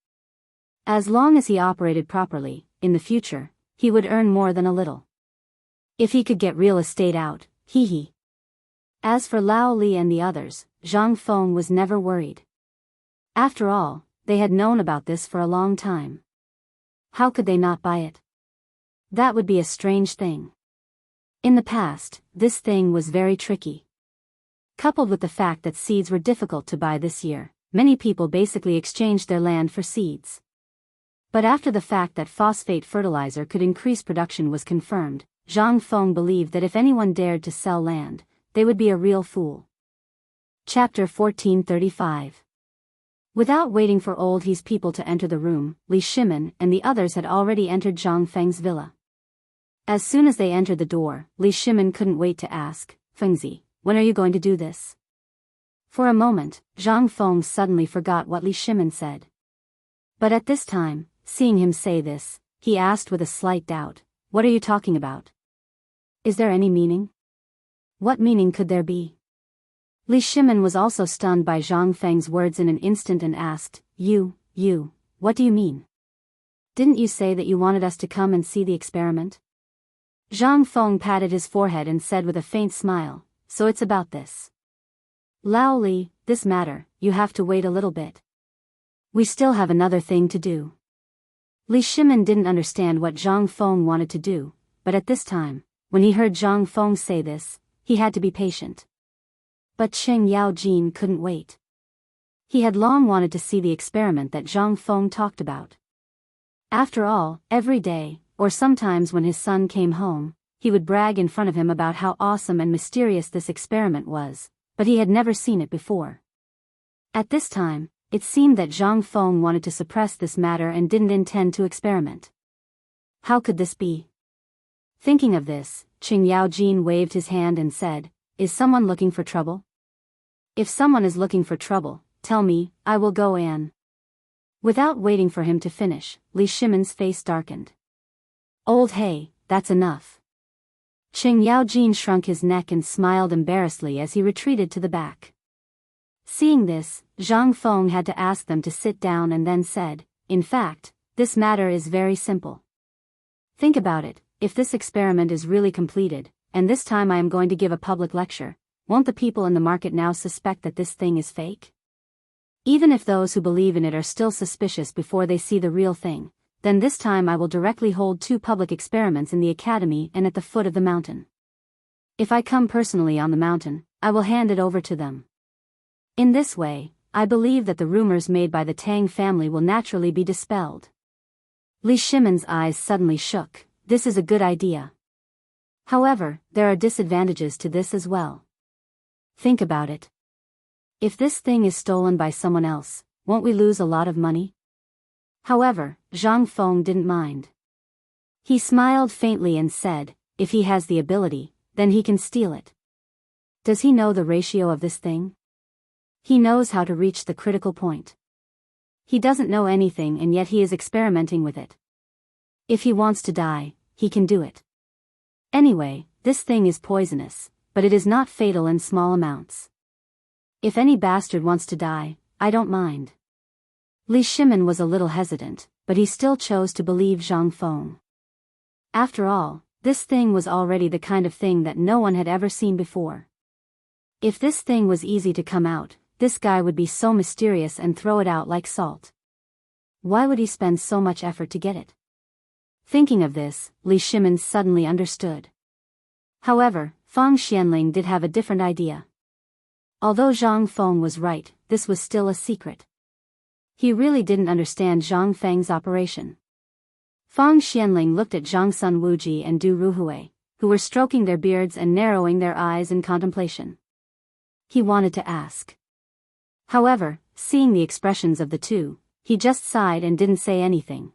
S1: As long as he operated properly, in the future, he would earn more than a little. If he could get real estate out, hee. As for Lao Li and the others, Zhang Feng was never worried. After all, they had known about this for a long time. How could they not buy it? That would be a strange thing. In the past, this thing was very tricky. Coupled with the fact that seeds were difficult to buy this year, many people basically exchanged their land for seeds. But after the fact that phosphate fertilizer could increase production was confirmed, Zhang Feng believed that if anyone dared to sell land, they would be a real fool. Chapter 1435. Without waiting for Old He's people to enter the room, Li Shimin and the others had already entered Zhang Feng's villa. As soon as they entered the door, Li Shimin couldn't wait to ask, Fengzi, when are you going to do this? For a moment, Zhang Feng suddenly forgot what Li Shimin said. But at this time, seeing him say this, he asked with a slight doubt, what are you talking about? Is there any meaning? What meaning could there be? Li Shimin was also stunned by Zhang Feng's words in an instant and asked, You, what do you mean? Didn't you say that you wanted us to come and see the experiment? Zhang Feng patted his forehead and said with a faint smile, so it's about this. Lao Li, this matter, you have to wait a little bit. We still have another thing to do. Li Shimin didn't understand what Zhang Feng wanted to do, but at this time, when he heard Zhang Feng say this, he had to be patient. But Cheng Yaojin couldn't wait. He had long wanted to see the experiment that Zhang Feng talked about. After all, every day, or sometimes when his son came home, he would brag in front of him about how awesome and mysterious this experiment was, but he had never seen it before. At this time, it seemed that Zhang Feng wanted to suppress this matter and didn't intend to experiment. How could this be? Thinking of this, Cheng Yaojin waved his hand and said, Is someone looking for trouble? If someone is looking for trouble, tell me, I will go in. Without waiting for him to finish, Li Shimin's face darkened. Old hey, that's enough. Cheng Yaojin shrunk his neck and smiled embarrassedly as he retreated to the back. Seeing this, Zhang Feng had to ask them to sit down and then said, "In fact, this matter is very simple. Think about it, if this experiment is really completed, and this time I am going to give a public lecture, won't the people in the market now suspect that this thing is fake? Even if those who believe in it are still suspicious before they see the real thing, then this time I will directly hold 2 public experiments in the academy and at the foot of the mountain. If I come personally on the mountain, I will hand it over to them. In this way, I believe that the rumors made by the Tang family will naturally be dispelled." Li Shimon's eyes suddenly shook. This is a good idea. However, there are disadvantages to this as well. Think about it. If this thing is stolen by someone else, won't we lose a lot of money? However, Zhang Feng didn't mind. He smiled faintly and said, "If he has the ability, then he can steal it. Does he know the ratio of this thing? He knows how to reach the critical point. He doesn't know anything and yet he is experimenting with it. If he wants to die, he can do it. Anyway, this thing is poisonous, but it is not fatal in small amounts. If any bastard wants to die, I don't mind." Li Shimon was a little hesitant, but he still chose to believe Zhang Feng. After all, this thing was already the kind of thing that no one had ever seen before. If this thing was easy to come out, this guy would be so mysterious and throw it out like salt. Why would he spend so much effort to get it? Thinking of this, Li Shimon suddenly understood. However, Fang Xianling did have a different idea. Although Zhang Feng was right, this was still a secret. He really didn't understand Zhang Feng's operation. Fang Xianling looked at Zhang Sun Wuji and Du Ruhui, who were stroking their beards and narrowing their eyes in contemplation. He wanted to ask. However, seeing the expressions of the two, he just sighed and didn't say anything.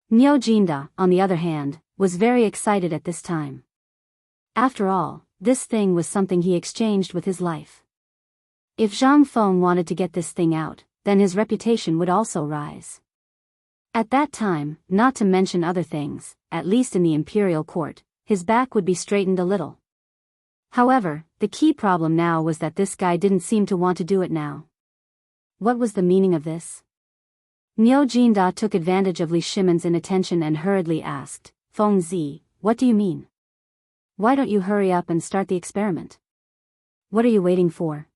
S1: Niu Jinda, on the other hand, was very excited at this time. After all, this thing was something he exchanged with his life. If Zhang Feng wanted to get this thing out, then his reputation would also rise. At that time, not to mention other things, at least in the imperial court, his back would be straightened a little. However, the key problem now was that this guy didn't seem to want to do it now. What was the meaning of this? Niu Jinda took advantage of Li Shimon's inattention and hurriedly asked, "Feng Zi, what do you mean? Why don't you hurry up and start the experiment? What are you waiting for?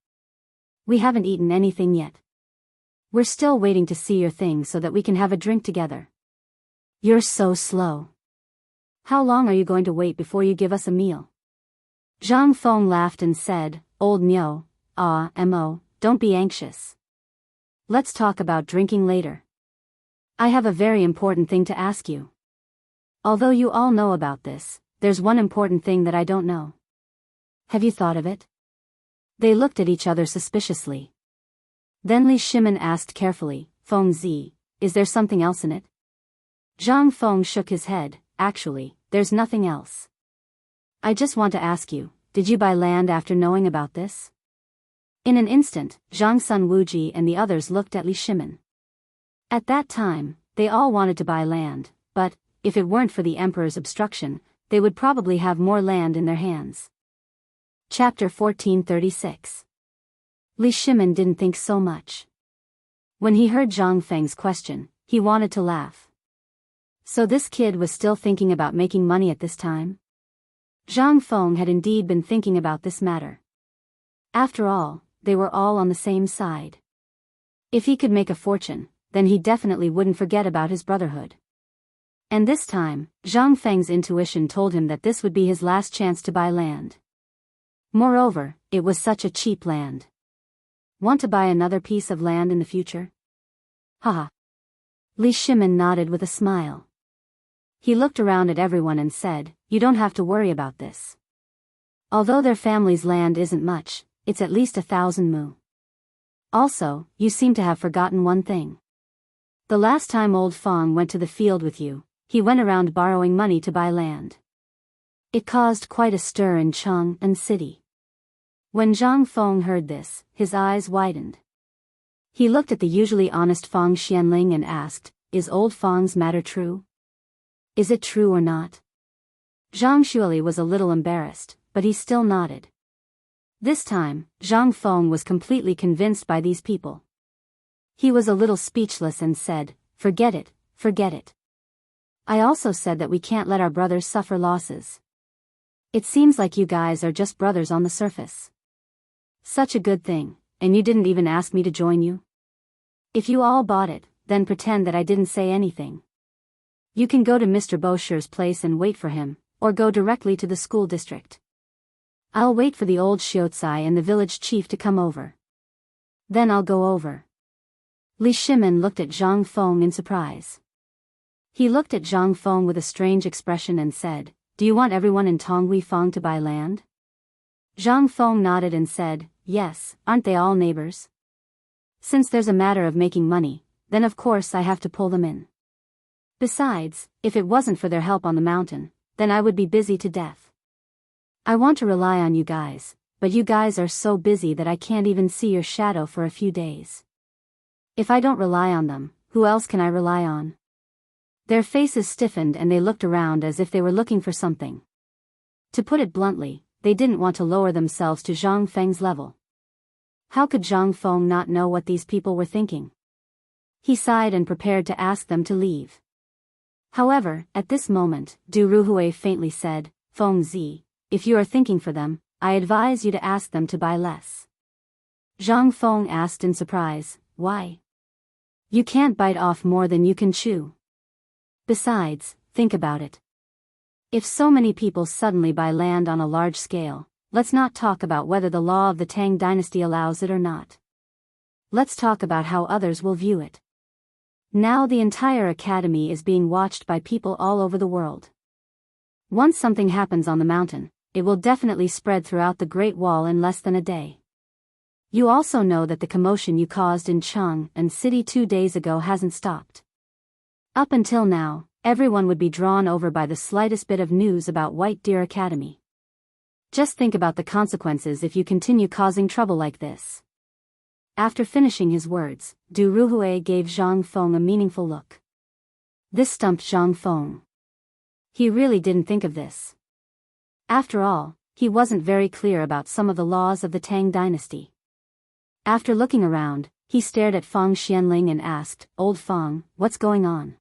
S1: We haven't eaten anything yet. We're still waiting to see your thing so that we can have a drink together. You're so slow. How long are you going to wait before you give us a meal?" Zhang Feng laughed and said, "Old Niu, don't be anxious. Let's talk about drinking later. I have a very important thing to ask you. Although you all know about this, there's one important thing that I don't know. Have you thought of it?" They looked at each other suspiciously. Then Li Shimon asked carefully, "Feng Zi, is there something else in it?" Zhang Feng shook his head. "Actually, there's nothing else. I just want to ask you, did you buy land after knowing about this?" In an instant, Zhang Sun Wuji and the others looked at Li Shimon. At that time, they all wanted to buy land, but, if it weren't for the emperor's obstruction, they would probably have more land in their hands. Chapter 1436. Li Shimon didn't think so much. When he heard Zhang Feng's question, he wanted to laugh. So this kid was still thinking about making money at this time? Zhang Feng had indeed been thinking about this matter. After all, they were all on the same side. If he could make a fortune, then he definitely wouldn't forget about his brotherhood. And this time, Zhang Feng's intuition told him that this would be his last chance to buy land. Moreover, it was such a cheap land. Want to buy another piece of land in the future? Haha. Li Shimon nodded with a smile. He looked around at everyone and said, "You don't have to worry about this. Although their family's land isn't much, it's at least 1,000 mu. Also, you seem to have forgotten one thing. The last time old Fong went to the field with you, he went around borrowing money to buy land." It caused quite a stir in Chang'an City. When Zhang Feng heard this, his eyes widened. He looked at the usually honest Fang Xianling and asked, "Is old Fang's matter true? Is it true or not?" Zhang Xueli was a little embarrassed, but he still nodded. This time, Zhang Feng was completely convinced by these people. He was a little speechless and said, "Forget it, forget it. I also said that we can't let our brothers suffer losses. It seems like you guys are just brothers on the surface. Such a good thing, and you didn't even ask me to join you? If you all bought it, then pretend that I didn't say anything. You can go to Mr. Bosher's place and wait for him, or go directly to the school district. I'll wait for the old Shiozai and the village chief to come over. Then I'll go over." Li Shimin looked at Zhang Feng in surprise. He looked at Zhang Feng with a strange expression and said, "Do you want everyone in Tonghui Feng to buy land?" Zhang Feng nodded and said, "Yes, aren't they all neighbors? Since there's a matter of making money, then of course I have to pull them in. Besides, if it wasn't for their help on the mountain, then I would be busy to death. I want to rely on you guys, but you guys are so busy that I can't even see your shadow for a few days. If I don't rely on them, who else can I rely on?" Their faces stiffened and they looked around as if they were looking for something. To put it bluntly, they didn't want to lower themselves to Zhang Feng's level. How could Zhang Feng not know what these people were thinking? He sighed and prepared to ask them to leave. However, at this moment, Du Ruhui faintly said, "Feng Zi, if you are thinking for them, I advise you to ask them to buy less." Zhang Feng asked in surprise, "Why? You can't bite off more than you can chew. Besides, think about it. If so many people suddenly buy land on a large scale, let's not talk about whether the law of the Tang dynasty allows it or not. Let's talk about how others will view it. Now the entire academy is being watched by people all over the world. Once something happens on the mountain, it will definitely spread throughout the Great Wall in less than a day. You also know that the commotion you caused in Cheng and City 2 days ago hasn't stopped. Up until now, everyone would be drawn over by the slightest bit of news about White Deer Academy. Just think about the consequences if you continue causing trouble like this." After finishing his words, Du Ruhui gave Zhang Feng a meaningful look. This stumped Zhang Feng. He really didn't think of this. After all, he wasn't very clear about some of the laws of the Tang dynasty. After looking around, he stared at Feng Xianling and asked, "Old Feng, what's going on?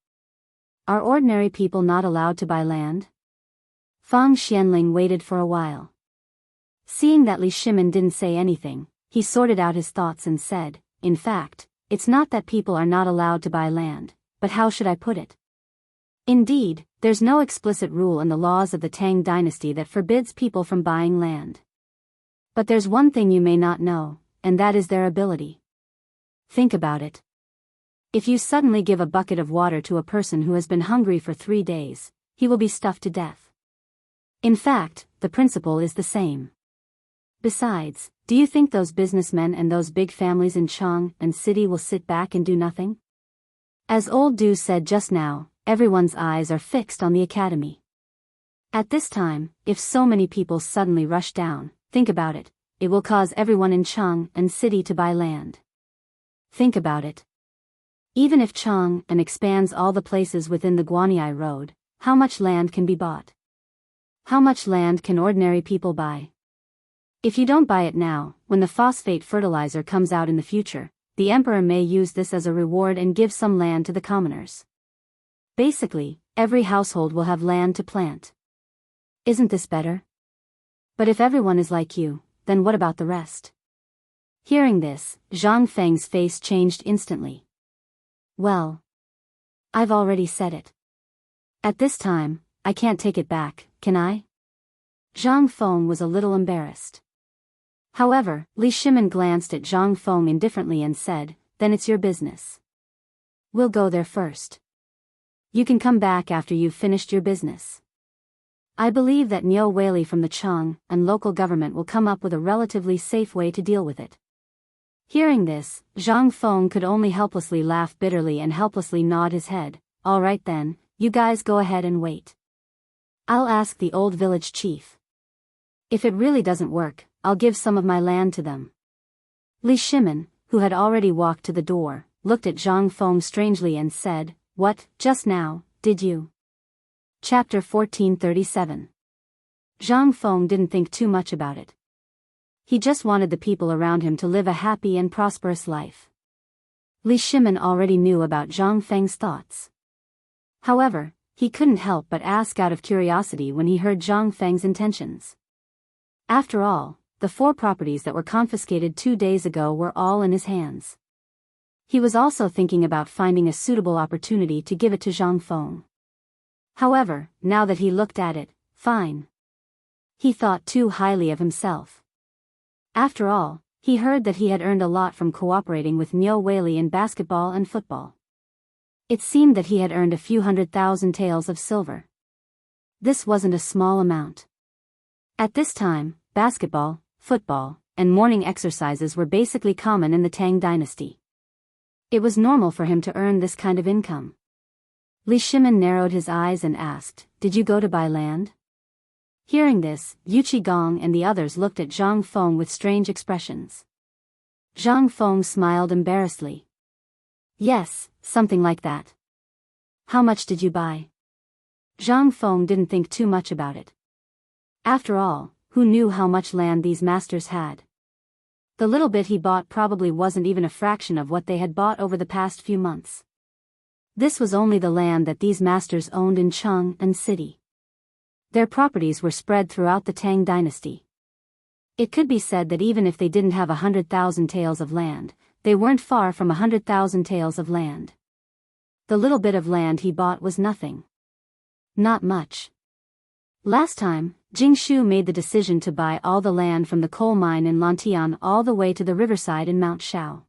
S1: Are ordinary people not allowed to buy land?" Feng Xianling waited for a while. Seeing that Li Shimin didn't say anything, he sorted out his thoughts and said, "In fact, it's not that people are not allowed to buy land, but how should I put it? Indeed, there's no explicit rule in the laws of the Tang dynasty that forbids people from buying land. But there's one thing you may not know, and that is their ability. Think about it. If you suddenly give a bucket of water to a person who has been hungry for 3 days, he will be stuffed to death. In fact, the principle is the same. Besides, do you think those businessmen and those big families in Cheng and City will sit back and do nothing? As old Du said just now, everyone's eyes are fixed on the academy. At this time, if so many people suddenly rush down, think about it, it will cause everyone in Cheng and City to buy land. Think about it. Even if Cheng and expands all the places within the Guanyi Road, how much land can be bought? How much land can ordinary people buy? If you don't buy it now, when the phosphate fertilizer comes out in the future, the emperor may use this as a reward and give some land to the commoners. Basically, every household will have land to plant. Isn't this better? But if everyone is like you, then what about the rest?" Hearing this, Zhang Feng's face changed instantly. "Well, I've already said it. At this time, I can't take it back, can I?" Zhang Feng was a little embarrassed. However, Li Shimin glanced at Zhang Feng indifferently and said, "Then it's your business. We'll go there first. You can come back after you've finished your business. I believe that Niu Weili from the Cheng and local government will come up with a relatively safe way to deal with it." Hearing this, Zhang Feng could only helplessly laugh bitterly and helplessly nod his head. "All right then, you guys go ahead and wait. I'll ask the old village chief. If it really doesn't work, I'll give some of my land to them." Li Shimin, who had already walked to the door, looked at Zhang Feng strangely and said, "What, just now, did you?" Chapter 1437. Zhang Feng didn't think too much about it. He just wanted the people around him to live a happy and prosperous life. Li Shimin already knew about Zhang Feng's thoughts. However, he couldn't help but ask out of curiosity when he heard Zhang Feng's intentions. After all, the 4 properties that were confiscated 2 days ago were all in his hands. He was also thinking about finding a suitable opportunity to give it to Zhang Feng. However, now that he looked at it, fine. He thought too highly of himself. After all, he heard that he had earned a lot from cooperating with Niu Weili in basketball and football. It seemed that he had earned a few 100,000 taels of silver. This wasn't a small amount. At this time, basketball, football, and morning exercises were basically common in the Tang dynasty. It was normal for him to earn this kind of income. Li Shimin narrowed his eyes and asked, "Did you go to buy land?" Hearing this, Yu Qigong and the others looked at Zhang Feng with strange expressions. Zhang Feng smiled embarrassedly. "Yes, something like that." "How much did you buy?" Zhang Feng didn't think too much about it. After all, who knew how much land these masters had? The little bit he bought probably wasn't even a fraction of what they had bought over the past few months. This was only the land that these masters owned in Cheng'an City. Their properties were spread throughout the Tang dynasty. It could be said that even if they didn't have 100,000 taels of land, they weren't far from 100,000 taels of land. The little bit of land he bought was nothing. Not much. Last time, Jing Shu made the decision to buy all the land from the coal mine in Lantian all the way to the riverside in Mount Shao.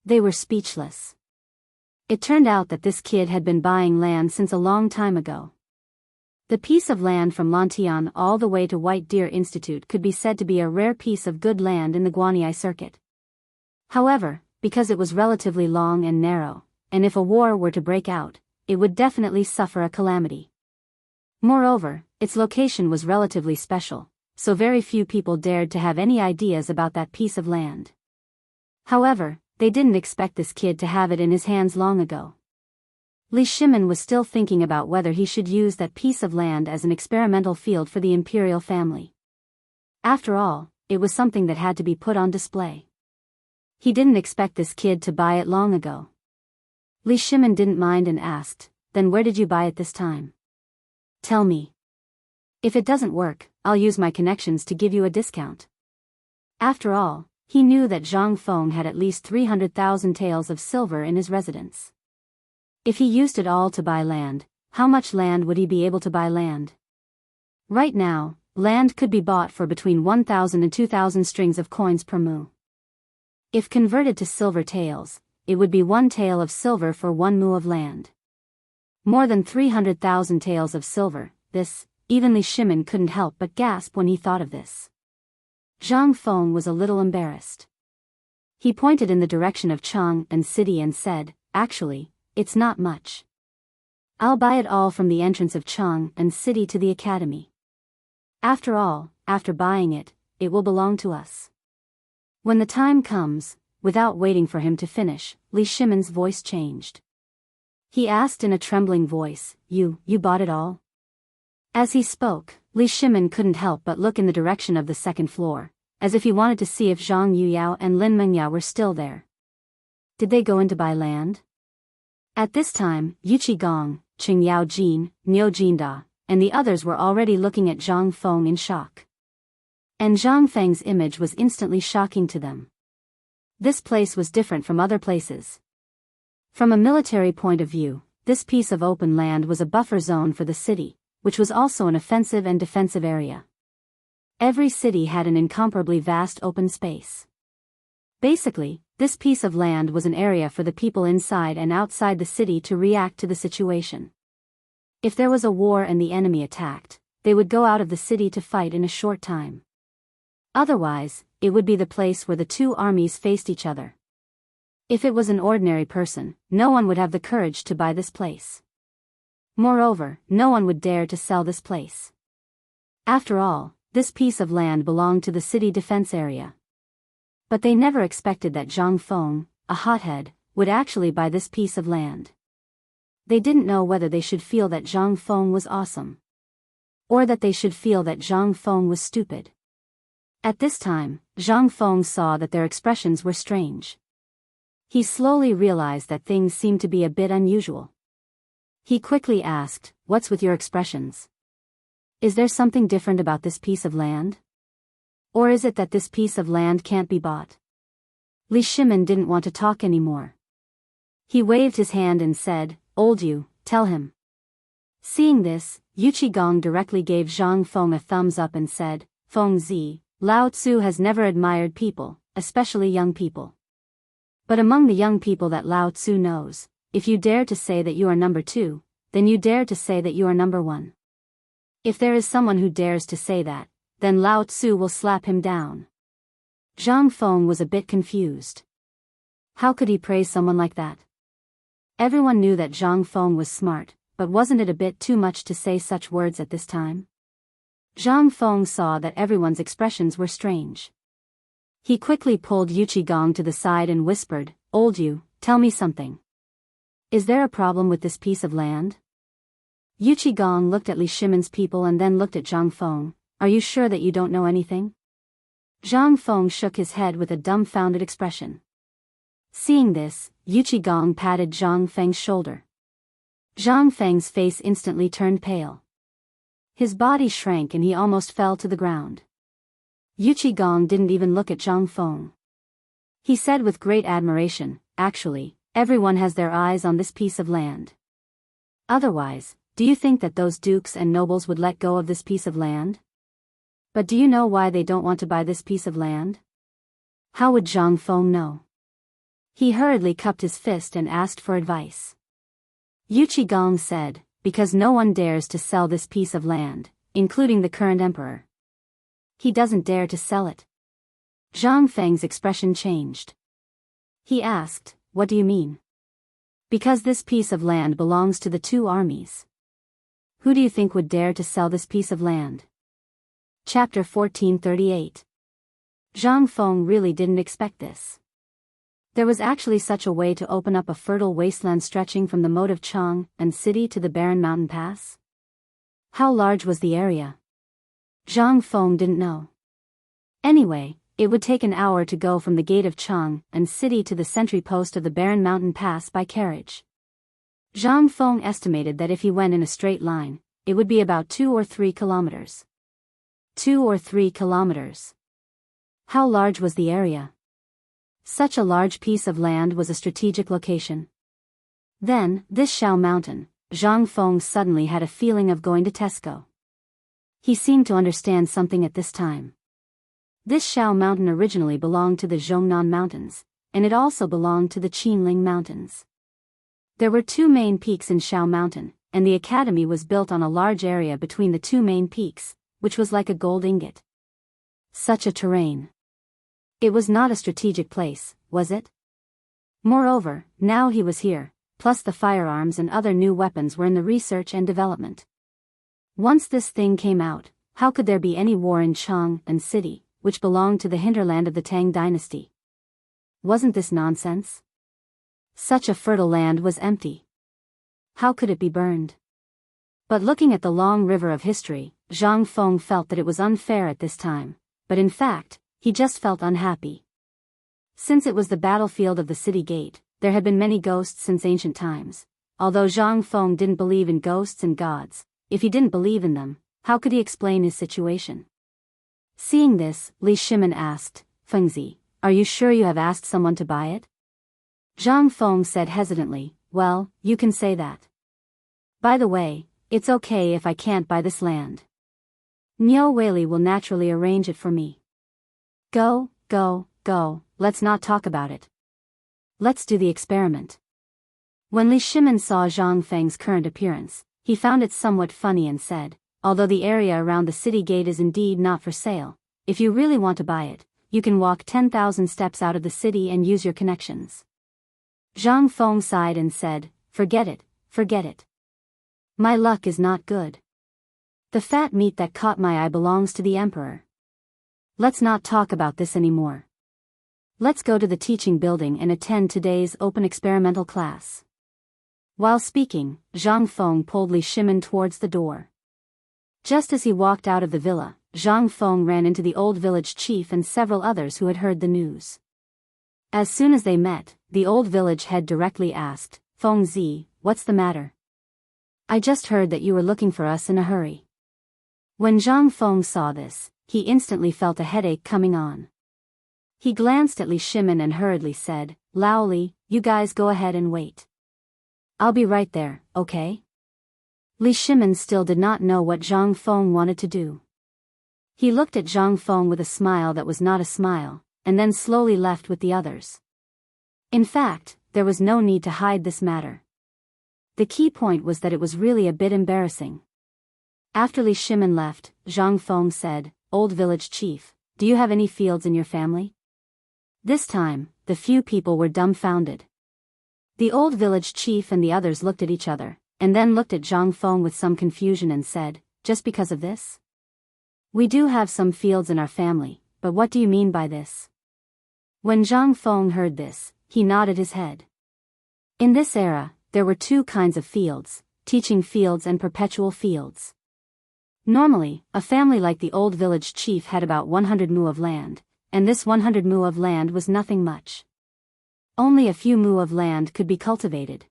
S1: They were speechless. It turned out that this kid had been buying land since a long time ago. The piece of land from Lantian all the way to White Deer Institute could be said to be a rare piece of good land in the Guanyi circuit. However, because it was relatively long and narrow, and if a war were to break out, it would definitely suffer a calamity. Moreover, its location was relatively special, so very few people dared to have any ideas about that piece of land. However, they didn't expect this kid to have it in his hands long ago. Li Shimin was still thinking about whether he should use that piece of land as an experimental field for the imperial family. After all, it was something that had to be put on display. He didn't expect this kid to buy it long ago. Li Shimin didn't mind and asked, "Then where did you buy it this time? Tell me. If it doesn't work, I'll use my connections to give you a discount." After all, he knew that Zhang Feng had at least 300,000 taels of silver in his residence. If he used it all to buy land, how much land would he be able to buy land? Right now, land could be bought for between 1,000 and 2,000 strings of coins per mu. If converted to silver taels, it would be 1 tael of silver for 1 mu of land. More than 300,000 taels of silver, this, even Li Shimin couldn't help but gasp when he thought of this. Zhang Feng was a little embarrassed. He pointed in the direction of Cheng'an City and said, "Actually, it's not much. I'll buy it all from the entrance of Cheng'an City to the academy. After all, after buying it, it will belong to us." When the time comes, without waiting for him to finish, Li Shimin's voice changed. He asked in a trembling voice, You bought it all?" As he spoke, Li Shimin couldn't help but look in the direction of the second floor, as if he wanted to see if Zhang Yuyao and Lin Mengyao were still there. Did they go in to buy land? At this time, Yu Qigong, Qing Yao Jin, Niu Jinda, and the others were already looking at Zhang Feng in shock. And Zhang Feng's image was instantly shocking to them. This place was different from other places. From a military point of view, this piece of open land was a buffer zone for the city, which was also an offensive and defensive area. Every city had an incomparably vast open space. Basically, this piece of land was an area for the people inside and outside the city to react to the situation. If there was a war and the enemy attacked, they would go out of the city to fight in a short time. Otherwise, it would be the place where the two armies faced each other. If it was an ordinary person, no one would have the courage to buy this place. Moreover, no one would dare to sell this place. After all, this piece of land belonged to the city defense area. But they never expected that Zhang Feng, a hothead, would actually buy this piece of land. They didn't know whether they should feel that Zhang Feng was awesome, or that they should feel that Zhang Feng was stupid. At this time, Zhang Feng saw that their expressions were strange. He slowly realized that things seemed to be a bit unusual. He quickly asked, "What's with your expressions? Is there something different about this piece of land? Or is it that this piece of land can't be bought?" Li Shimin didn't want to talk anymore. He waved his hand and said, "Old Yu, tell him." Seeing this, Yu Qigong directly gave Zhang Feng a thumbs up and said, "Feng Zi, Lao Tzu has never admired people, especially young people. But among the young people that Lao Tzu knows, if you dare to say that you are number 2, then you dare to say that you are number 1. If there is someone who dares to say that, then Lao Tzu will slap him down." Zhang Feng was a bit confused. How could he praise someone like that? Everyone knew that Zhang Feng was smart, but wasn't it a bit too much to say such words at this time? Zhang Feng saw that everyone's expressions were strange. He quickly pulled Yu Qigong to the side and whispered, "Old Yu, tell me something. Is there a problem with this piece of land?" Yu Qigong looked at Li Shimin's people and then looked at Zhang Feng. "Are you sure that you don't know anything?" Zhang Feng shook his head with a dumbfounded expression. Seeing this, Yu Qigong patted Zhang Feng's shoulder. Zhang Feng's face instantly turned pale. His body shrank and he almost fell to the ground. Yu Qigong didn't even look at Zhang Feng. He said with great admiration, "Actually, everyone has their eyes on this piece of land. Otherwise, do you think that those dukes and nobles would let go of this piece of land? But do you know why they don't want to buy this piece of land?" How would Zhang Feng know? He hurriedly cupped his fist and asked for advice. Yu Qigong said, "Because no one dares to sell this piece of land, including the current emperor. He doesn't dare to sell it." Zhang Feng's expression changed. He asked, "What do you mean?" "Because this piece of land belongs to the 2 armies. Who do you think would dare to sell this piece of land?" Chapter 1438. Zhang Feng really didn't expect this. There was actually such a way to open up a fertile wasteland stretching from the moat of Chang and city to the barren mountain pass? How large was the area? Zhang Feng didn't know. Anyway, it would take an hour to go from the gate of Chang and city to the sentry post of the barren mountain pass by carriage. Zhang Feng estimated that if he went in a straight line, it would be about 2 or 3 kilometers. 2 or 3 kilometers. How large was the area? Such a large piece of land was a strategic location. Then, this Shao Mountain, Zhang Feng suddenly had a feeling of going to Tesco. He seemed to understand something at this time. This Shao Mountain originally belonged to the Zhongnan Mountains, and it also belonged to the Qinling Mountains. There were 2 main peaks in Shao Mountain, and the academy was built on a large area between the 2 main peaks, which was like a gold ingot. Such a terrain. It was not a strategic place, was it? Moreover, now he was here, plus the firearms and other new weapons were in the research and development. Once this thing came out, how could there be any war in Chang and city, which belonged to the hinterland of the Tang dynasty? Wasn't this nonsense? Such a fertile land was empty. How could it be burned? But looking at the long river of history, Zhang Feng felt that it was unfair at this time, but in fact, he just felt unhappy. Since it was the battlefield of the city gate, there had been many ghosts since ancient times. Although Zhang Feng didn't believe in ghosts and gods, if he didn't believe in them, how could he explain his situation? Seeing this, Li Shimin asked, "Fengzi, are you sure you have asked someone to buy it?" Zhang Feng said hesitantly, "Well, you can say that. By the way, it's okay if I can't buy this land. Niu Weili will naturally arrange it for me. Go, let's not talk about it. Let's do the experiment." When Li Shimin saw Zhang Feng's current appearance, he found it somewhat funny and said, "Although the area around the city gate is indeed not for sale, if you really want to buy it, you can walk 10,000 steps out of the city and use your connections." Zhang Feng sighed and said, forget it. My luck is not good. The fat meat that caught my eye belongs to the emperor. Let's not talk about this anymore. Let's go to the teaching building and attend today's open experimental class." While speaking, Zhang Feng pulled Li Shimin towards the door. Just as he walked out of the villa, Zhang Feng ran into the old village chief and several others who had heard the news. As soon as they met, the old village head directly asked, "Feng Zi, what's the matter? I just heard that you were looking for us in a hurry." When Zhang Feng saw this, he instantly felt a headache coming on. He glanced at Li Shimin and hurriedly said, "Lao Li, you guys go ahead and wait. I'll be right there, okay?" Li Shimin still did not know what Zhang Feng wanted to do. He looked at Zhang Feng with a smile that was not a smile, and then slowly left with the others. In fact, there was no need to hide this matter. The key point was that it was really a bit embarrassing. After Li Shimin left, Zhang Feng said, "Old village chief, do you have any fields in your family?" This time, the few people were dumbfounded. The old village chief and the others looked at each other, and then looked at Zhang Feng with some confusion and said, "Just because of this? We do have some fields in our family, but what do you mean by this?" When Zhang Feng heard this, he nodded his head. In this era, there were two kinds of fields, teaching fields and perpetual fields. Normally, a family like the old village chief had about 100 mu of land, and this 100 mu of land was nothing much. Only a few mu of land could be cultivated.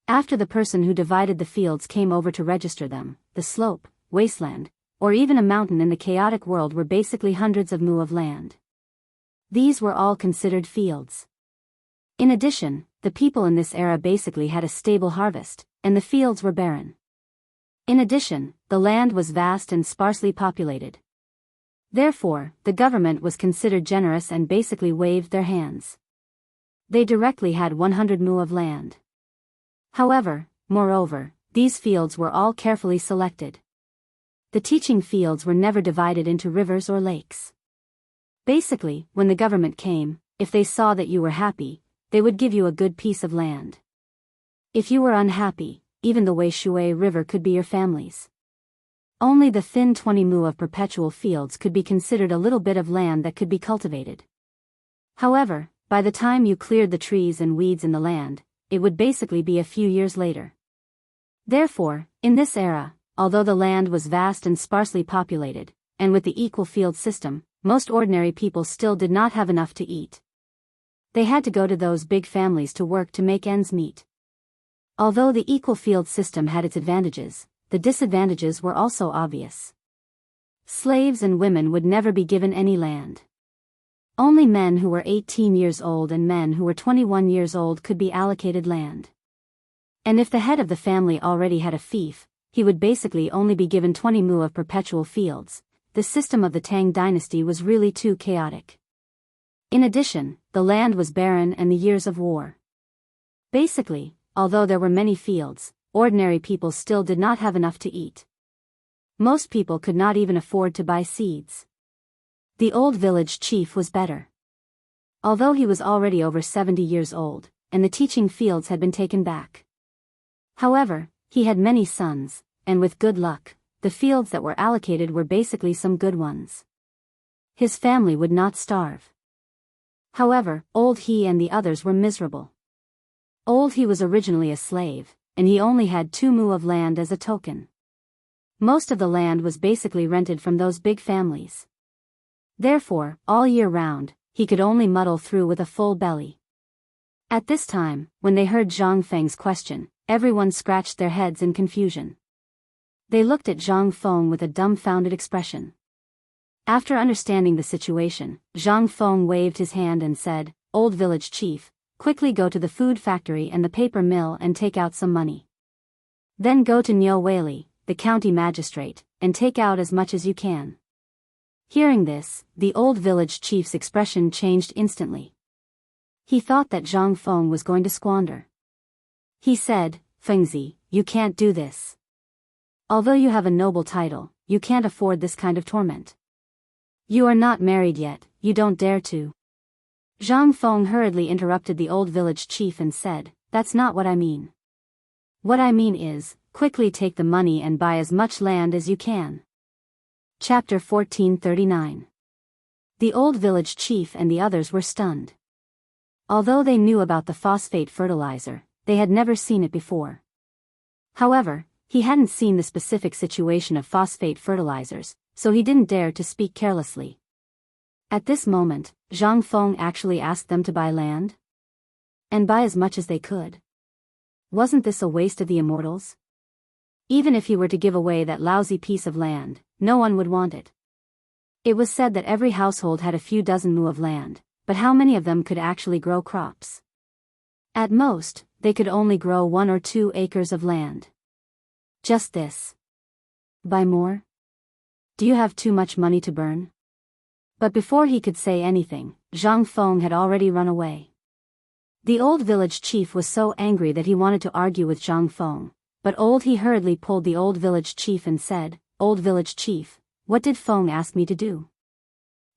S1: After the person who divided the fields came over to register them, the slope, wasteland, or even a mountain in the chaotic world were basically hundreds of mu of land. These were all considered fields. In addition, the people in this era basically had a stable harvest, and the fields were barren. In addition, the land was vast and sparsely populated. Therefore, the government was considered generous and basically waved their hands. They directly had 100 mu of land. However, moreover, these fields were all carefully selected. The teaching fields were never divided into rivers or lakes. Basically, when the government came, if they saw that you were happy, they would give you a good piece of land. If you were unhappy, even the Weishui River could be your family's. Only the thin 20 mu of perpetual fields could be considered a little bit of land that could be cultivated. However, by the time you cleared the trees and weeds in the land, it would basically be a few years later. Therefore, in this era, although the land was vast and sparsely populated, and with the equal field system, most ordinary people still did not have enough to eat. They had to go to those big families to work to make ends meet. Although the equal field system had its advantages, the disadvantages were also obvious. Slaves and women would never be given any land. Only men who were 18 years old and men who were 21 years old could be allocated land. And if the head of the family already had a fief, he would basically only be given 20 mu of perpetual fields. The system of the Tang dynasty was really too chaotic. In addition, the land was barren and the years of war. Basically, although there were many fields, ordinary people still did not have enough to eat. Most people could not even afford to buy seeds. The old village chief was better. Although he was already over 70 years old, and the teaching fields had been taken back. However, he had many sons, and with good luck, the fields that were allocated were basically some good ones. His family would not starve. However, Old He and the others were miserable. Old He was originally a slave, and he only had 2 mu of land as a token. Most of the land was basically rented from those big families. Therefore, all year round, he could only muddle through with a full belly. At this time, when they heard Zhang Feng's question, everyone scratched their heads in confusion. They looked at Zhang Feng with a dumbfounded expression. After understanding the situation, Zhang Feng waved his hand and said, "Old village chief, quickly go to the food factory and the paper mill and take out some money. Then go to Niu Weili, the county magistrate, and take out as much as you can." Hearing this, the old village chief's expression changed instantly. He thought that Zhang Feng was going to squander. He said, "Fengzi, you can't do this. Although you have a noble title, you can't afford this kind of torment. You are not married yet, you don't dare to." Zhang Feng hurriedly interrupted the old village chief and said, "That's not what I mean. What I mean is, quickly take the money and buy as much land as you can." Chapter 1439. The old village chief and the others were stunned. Although they knew about the phosphate fertilizer, they had never seen it before. However, he hadn't seen the specific situation of phosphate fertilizers, so he didn't dare to speak carelessly. At this moment, Zhang Feng actually asked them to buy land? And buy as much as they could. Wasn't this a waste of the immortals? Even if he were to give away that lousy piece of land, no one would want it. It was said that every household had a few dozen mu of land, but how many of them could actually grow crops? At most, they could only grow 1 or 2 acres of land. Just this. Buy more? Do you have too much money to burn? But before he could say anything, Zhang Feng had already run away. The old village chief was so angry that he wanted to argue with Zhang Feng, but he hurriedly pulled the old village chief and said, "Old village chief, what did Feng ask me to do?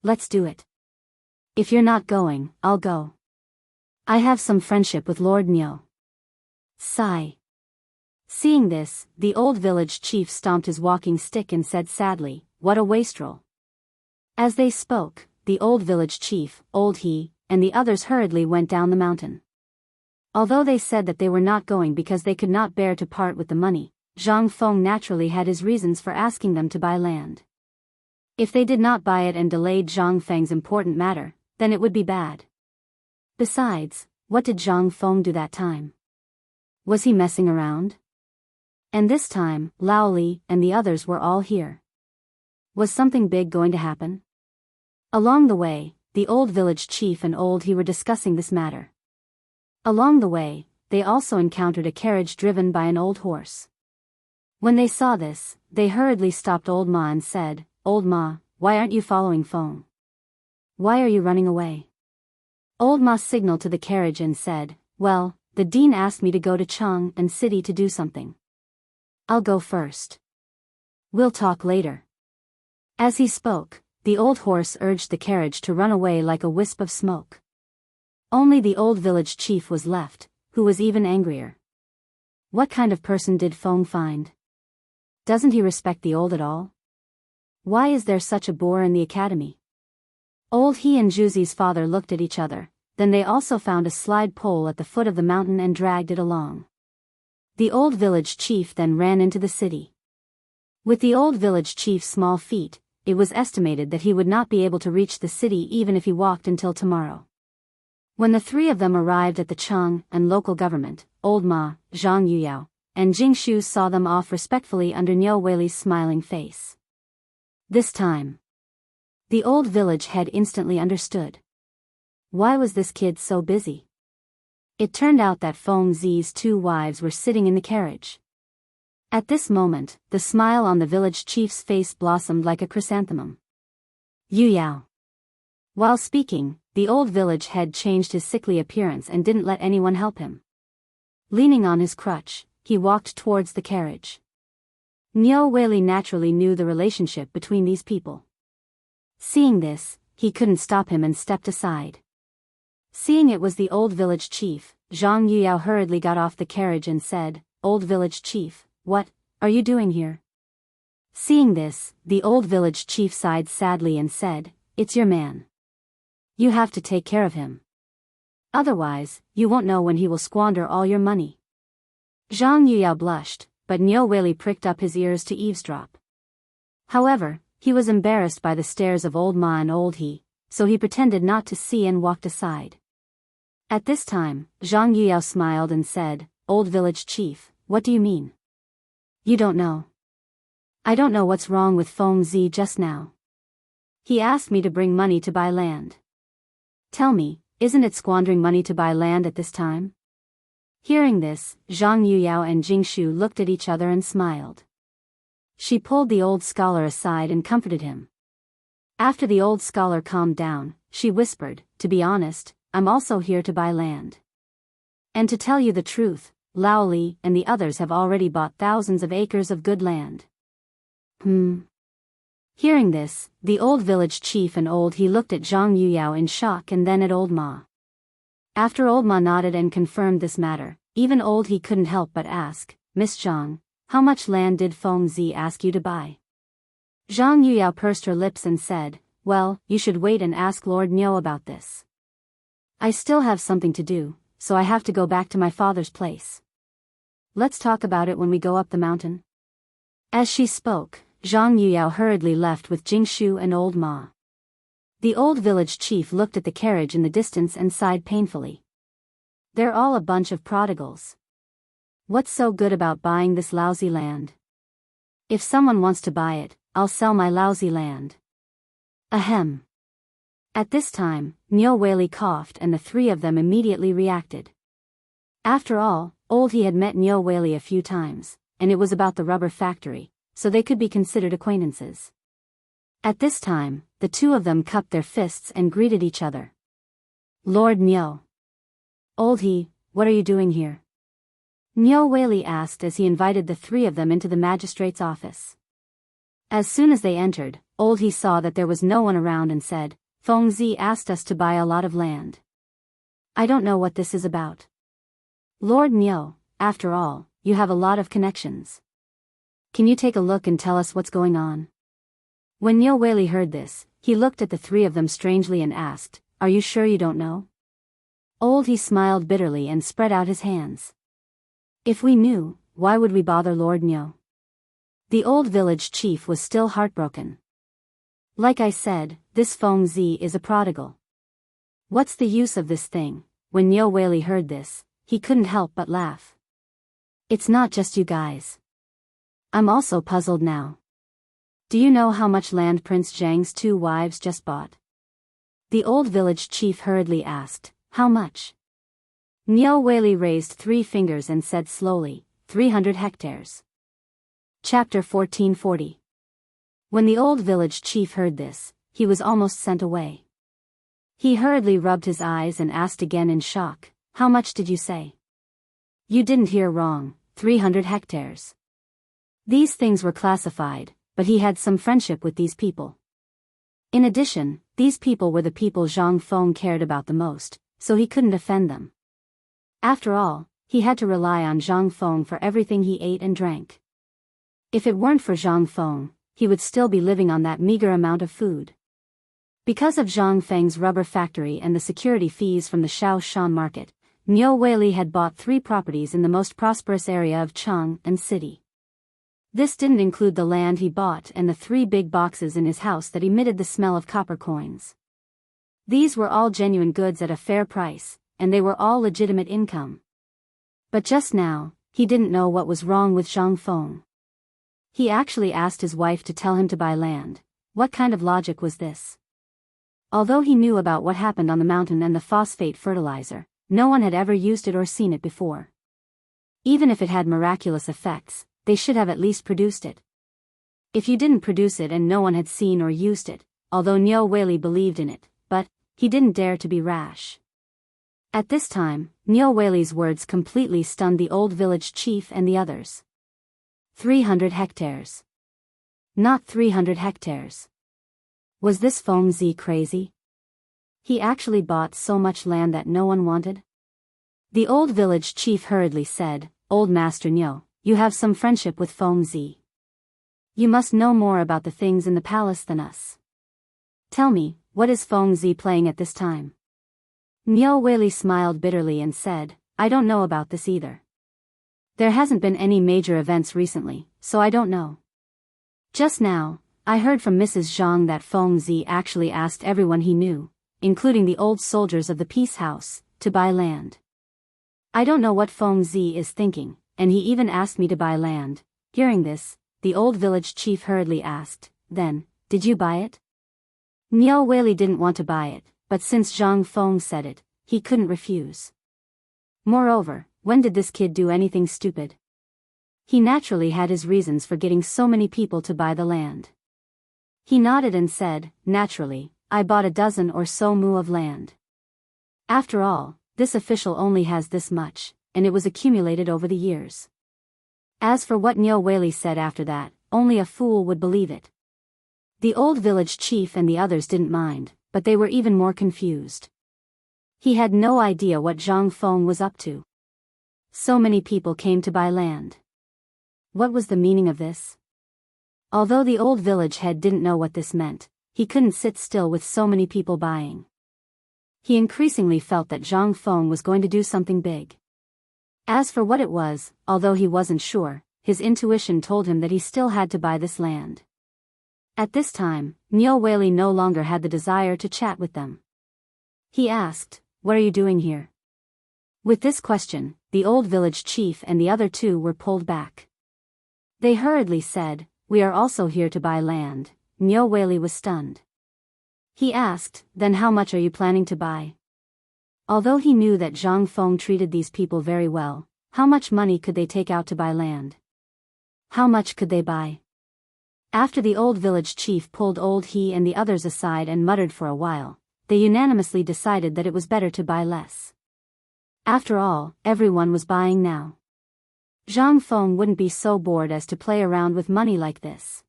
S1: Let's do it. If you're not going, I'll go. I have some friendship with Lord Niu." Sigh. Seeing this, the old village chief stomped his walking stick and said sadly, "What a wastrel." As they spoke, the old village chief, old he, and the others hurriedly went down the mountain. Although they said that they were not going because they could not bear to part with the money, Zhang Feng naturally had his reasons for asking them to buy land. If they did not buy it and delayed Zhang Feng's important matter, then it would be bad. Besides, what did Zhang Feng do that time? Was he messing around? And this time, Lao Li and the others were all here. Was something big going to happen? Along the way, the old village chief and old he were discussing this matter. Along the way, they also encountered a carriage driven by an old horse. When they saw this, they hurriedly stopped old Ma and said, "Old Ma, why aren't you following Feng? Why are you running away?" Old Ma signaled to the carriage and said, "Well, the dean asked me to go to Cheng and city to do something. I'll go first. We'll talk later." As he spoke, the old horse urged the carriage to run away like a wisp of smoke. Only the old village chief was left, who was even angrier. What kind of person did Feng find? Doesn't he respect the old at all? Why is there such a bore in the academy? Old he and Juzi's father looked at each other, then they also found a slide pole at the foot of the mountain and dragged it along. The old village chief then ran into the city. With the old village chief's small feet, it was estimated that he would not be able to reach the city even if he walked until tomorrow. When the 3 of them arrived at the Cheng and local government, old Ma, Zhang Yuyao, and Jing Shu saw them off respectfully under Niu Weili's smiling face. This time, the old village head instantly understood. Why was this kid so busy? It turned out that Feng Zi's 2 wives were sitting in the carriage. At this moment, the smile on the village chief's face blossomed like a chrysanthemum. Yuyao. While speaking, the old village head changed his sickly appearance and didn't let anyone help him. Leaning on his crutch, he walked towards the carriage. Niu Weili naturally knew the relationship between these people. Seeing this, he couldn't stop him and stepped aside. Seeing it was the old village chief, Zhang Yuyao hurriedly got off the carriage and said, "Old village chief, what are you doing here?" Seeing this, the old village chief sighed sadly and said, "It's your man. You have to take care of him. Otherwise, you won't know when he will squander all your money." Zhang Yuyao blushed, but Niu Weili pricked up his ears to eavesdrop. However, he was embarrassed by the stares of old Ma and old he, so he pretended not to see and walked aside. At this time, Zhang Yuyao smiled and said, "Old village chief, what do you mean? You don't know. I don't know what's wrong with Feng Zi just now. He asked me to bring money to buy land. Tell me, isn't it squandering money to buy land at this time?" Hearing this, Zhang Yuyao and Jing Shu looked at each other and smiled. She pulled the old scholar aside and comforted him. After the old scholar calmed down, she whispered, "To be honest, I'm also here to buy land. And to tell you the truth, Lao Li and the others have already bought thousands of acres of good land." Hearing this, the old village chief and old he looked at Zhang Yuyao in shock and then at old Ma. After old Ma nodded and confirmed this matter, even old he couldn't help but ask, "Miss Zhang, how much land did Feng Zi ask you to buy?" Zhang Yuyao pursed her lips and said, "Well, you should wait and ask Lord Niu about this. I still have something to do, so I have to go back to my father's place. Let's talk about it when we go up the mountain." As she spoke, Zhang Yuyao hurriedly left with Jingshu and old Ma. The old village chief looked at the carriage in the distance and sighed painfully. They're all a bunch of prodigals. What's so good about buying this lousy land? If someone wants to buy it, I'll sell my lousy land. Ahem. At this time, Niu Weili coughed and the three of them immediately reacted. After all, he had met Niu Weili a few times, and it was about the rubber factory, so they could be considered acquaintances. At this time, the two of them cupped their fists and greeted each other. Lord Niu. He, what are you doing here? Niu Weili asked as he invited the three of them into the magistrate's office. As soon as they entered, he saw that there was no one around and said, Feng Zi asked us to buy a lot of land. I don't know what this is about. Lord Niu, after all, you have a lot of connections. Can you take a look and tell us what's going on? When Niu Weili heard this, he looked at the three of them strangely and asked, Are you sure you don't know? He smiled bitterly and spread out his hands. If we knew, why would we bother Lord Niu? The old village chief was still heartbroken. Like I said, this Feng Zi is a prodigal. What's the use of this thing? When Niu Weili heard this, he couldn't help but laugh. It's not just you guys. I'm also puzzled now. Do you know how much land Prince Zhang's two wives just bought? The old village chief hurriedly asked, How much? Niu Weili raised 3 fingers and said slowly, 300 hectares. Chapter 1440. When the old village chief heard this, he was almost sent away. He hurriedly rubbed his eyes and asked again in shock, How much did you say? You didn't hear wrong, 300 hectares. These things were classified, but he had some friendship with these people. In addition, these people were the people Zhang Feng cared about the most, so he couldn't offend them. After all, he had to rely on Zhang Feng for everything he ate and drank. If it weren't for Zhang Feng, he would still be living on that meager amount of food. Because of Zhang Feng's rubber factory and the security fees from the Shaoshan market, Niu Weili had bought 3 properties in the most prosperous area of Cheng and city. This didn't include the land he bought and the 3 big boxes in his house that emitted the smell of copper coins. These were all genuine goods at a fair price, and they were all legitimate income. But just now, he didn't know what was wrong with Zhang Feng. He actually asked his wife to tell him to buy land. What kind of logic was this? Although he knew about what happened on the mountain and the phosphate fertilizer, no one had ever used it or seen it before. Even if it had miraculous effects, they should have at least produced it. If you didn't produce it and no one had seen or used it, although Niu Weili believed in it, but he didn't dare to be rash. At this time, Niu Weili's words completely stunned the old village chief and the others. 300 hectares. Not 300 hectares. Was this Feng Zi crazy? He actually bought so much land that no one wanted? The old village chief hurriedly said, Old Master Niu, you have some friendship with Feng Zi. You must know more about the things in the palace than us. Tell me, what is Feng Zi playing at this time? Niu Weili smiled bitterly and said, I don't know about this either. There hasn't been any major events recently, so I don't know. Just now, I heard from Mrs. Zhang that Feng Zi actually asked everyone he knew, including the old soldiers of the Peace House, to buy land. I don't know what Feng Zi is thinking, and he even asked me to buy land. Hearing this, the old village chief hurriedly asked, Then, did you buy it? Niu Weili didn't want to buy it, but since Zhang Feng said it, he couldn't refuse. Moreover, when did this kid do anything stupid? He naturally had his reasons for getting so many people to buy the land. He nodded and said, Naturally, I bought a dozen or so mu of land. After all, this official only has this much, and it was accumulated over the years. As for what Niu Weili said after that, only a fool would believe it. The old village chief and the others didn't mind, but they were even more confused. He had no idea what Zhang Feng was up to. So many people came to buy land. What was the meaning of this? Although the old village head didn't know what this meant, he couldn't sit still with so many people buying. He increasingly felt that Zhang Feng was going to do something big. As for what it was, although he wasn't sure, his intuition told him that he still had to buy this land. At this time, Nyo Whaley no longer had the desire to chat with them. He asked, "What are you doing here?" With this question, the old village chief and the other two were pulled back. They hurriedly said, "We are also here to buy land." Nyo Whaley was stunned. He asked, "Then how much are you planning to buy?" Although he knew that Zhang Feng treated these people very well, how much money could they take out to buy land? How much could they buy? After the old village chief pulled old he and the others aside and muttered for a while, they unanimously decided that it was better to buy less. After all, everyone was buying now. Zhang Feng wouldn't be so bored as to play around with money like this.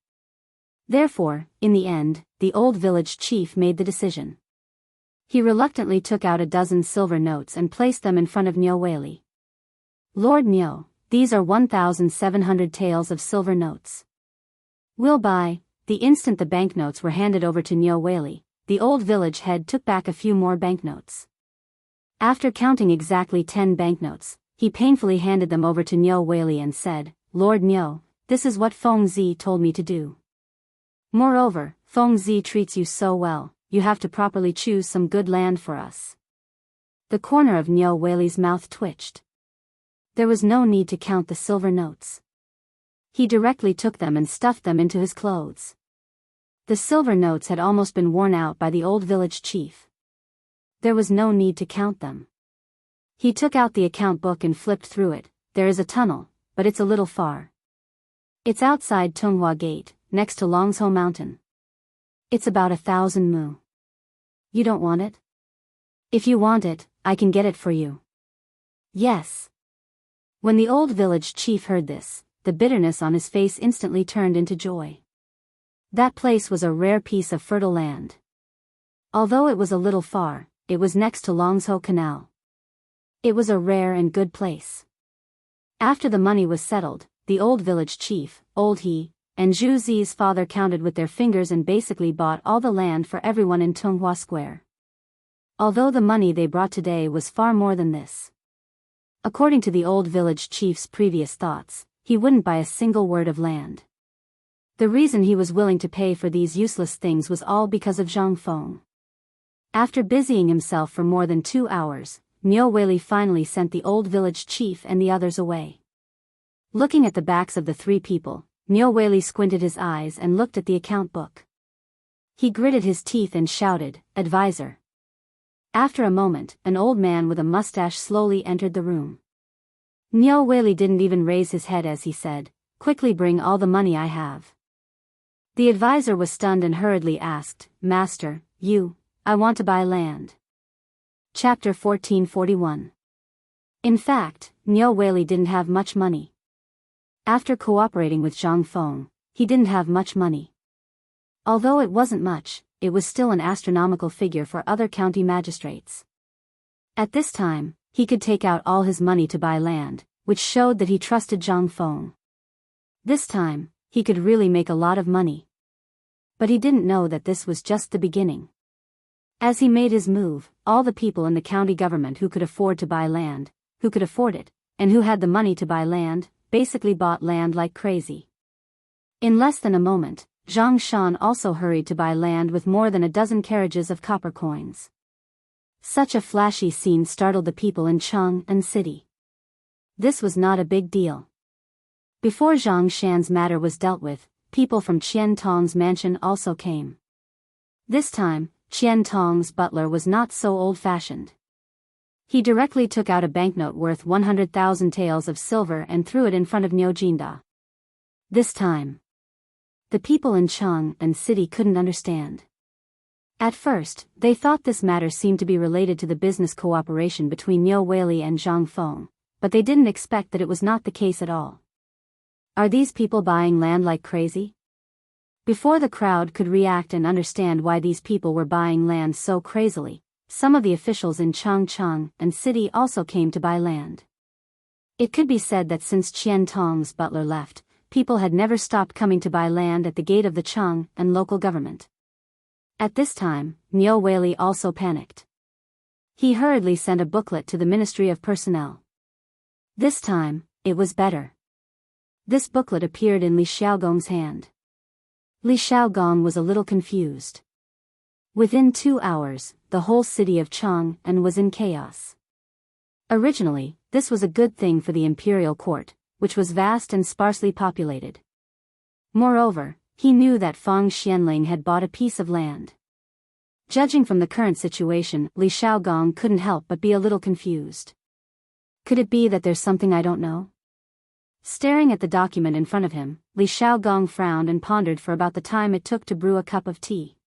S1: Therefore, in the end, the old village chief made the decision. He reluctantly took out a dozen silver notes and placed them in front of Nyo Whaley. "Lord Nyo, these are 1,700 taels of silver notes. We'll buy." The instant the banknotes were handed over to Nyo Whaley, the old village head took back a few more banknotes. After counting exactly 10 banknotes, he painfully handed them over to Nyo Whaley and said, "Lord Nyo, this is what Feng Zi told me to do. Moreover, Feng Zi treats you so well, you have to properly choose some good land for us." The corner of Nyo Whaley's mouth twitched. There was no need to count the silver notes. He directly took them and stuffed them into his clothes. The silver notes had almost been worn out by the old village chief. There was no need to count them. He took out the account book and flipped through it. "There is a tunnel, but it's a little far. It's outside Tunghua Gate, next to Longzhou Mountain. It's about 1,000 mu. You don't want it? If you want it, I can get it for you." "Yes." When the old village chief heard this, the bitterness on his face instantly turned into joy. That place was a rare piece of fertile land. Although it was a little far, it was next to Longzhou Canal. It was a rare and good place. After the money was settled, the old village chief, Old He, and Zhu Zi's father counted with their fingers and basically bought all the land for everyone in Tunghua Square. Although the money they brought today was far more than this. According to the old village chief's previous thoughts, he wouldn't buy a single word of land. The reason he was willing to pay for these useless things was all because of Zhang Feng. After busying himself for more than 2 hours, Nyo Whaley finally sent the old village chief and the others away. Looking at the backs of the 3 people, Nyo Whaley squinted his eyes and looked at the account book. He gritted his teeth and shouted, "Advisor." After a moment, an old man with a mustache slowly entered the room. Nyo Whaley didn't even raise his head as he said, "Quickly bring all the money I have." The advisor was stunned and hurriedly asked, "Master, I want to buy land." Chapter 1441. In fact, Nyo Whaley didn't have much money. After cooperating with Zhang Feng, he didn't have much money. Although it wasn't much, it was still an astronomical figure for other county magistrates. At this time, he could take out all his money to buy land, which showed that he trusted Zhang Feng. This time, he could really make a lot of money. But he didn't know that this was just the beginning. As he made his move, all the people in the county government who could afford to buy land, who could afford it, and who had the money to buy land, basically bought land like crazy. In less than a moment, Zhang Shan also hurried to buy land with more than a dozen carriages of copper coins. Such a flashy scene startled the people in Cheng and city. This was not a big deal. Before Zhang Shan's matter was dealt with, people from Qian Tong's mansion also came. This time, Qian Tong's butler was not so old-fashioned. He directly took out a banknote worth 100,000 taels of silver and threw it in front of Niu Jinda. This time, the people in Cheng and city couldn't understand. At first, they thought this matter seemed to be related to the business cooperation between Nyo Whaley and Zhang Feng, but they didn't expect that it was not the case at all. Are these people buying land like crazy? Before the crowd could react and understand why these people were buying land so crazily, some of the officials in Cheng and city also came to buy land. It could be said that since Qian Tong's butler left, people had never stopped coming to buy land at the gate of the Cheng and local government. At this time, Nyo Whaley also panicked. He hurriedly sent a booklet to the Ministry of Personnel. This time, it was better. This booklet appeared in Li Xiaogong's hand. Li Xiaogong was a little confused. Within 2 hours, the whole city of Chang'an was in chaos. Originally, this was a good thing for the imperial court, which was vast and sparsely populated. Moreover, he knew that Feng Xianling had bought a piece of land. Judging from the current situation, Li Xiaogong couldn't help but be a little confused. Could it be that there's something I don't know? Staring at the document in front of him, Li Xiaogong frowned and pondered for about the time it took to brew a cup of tea.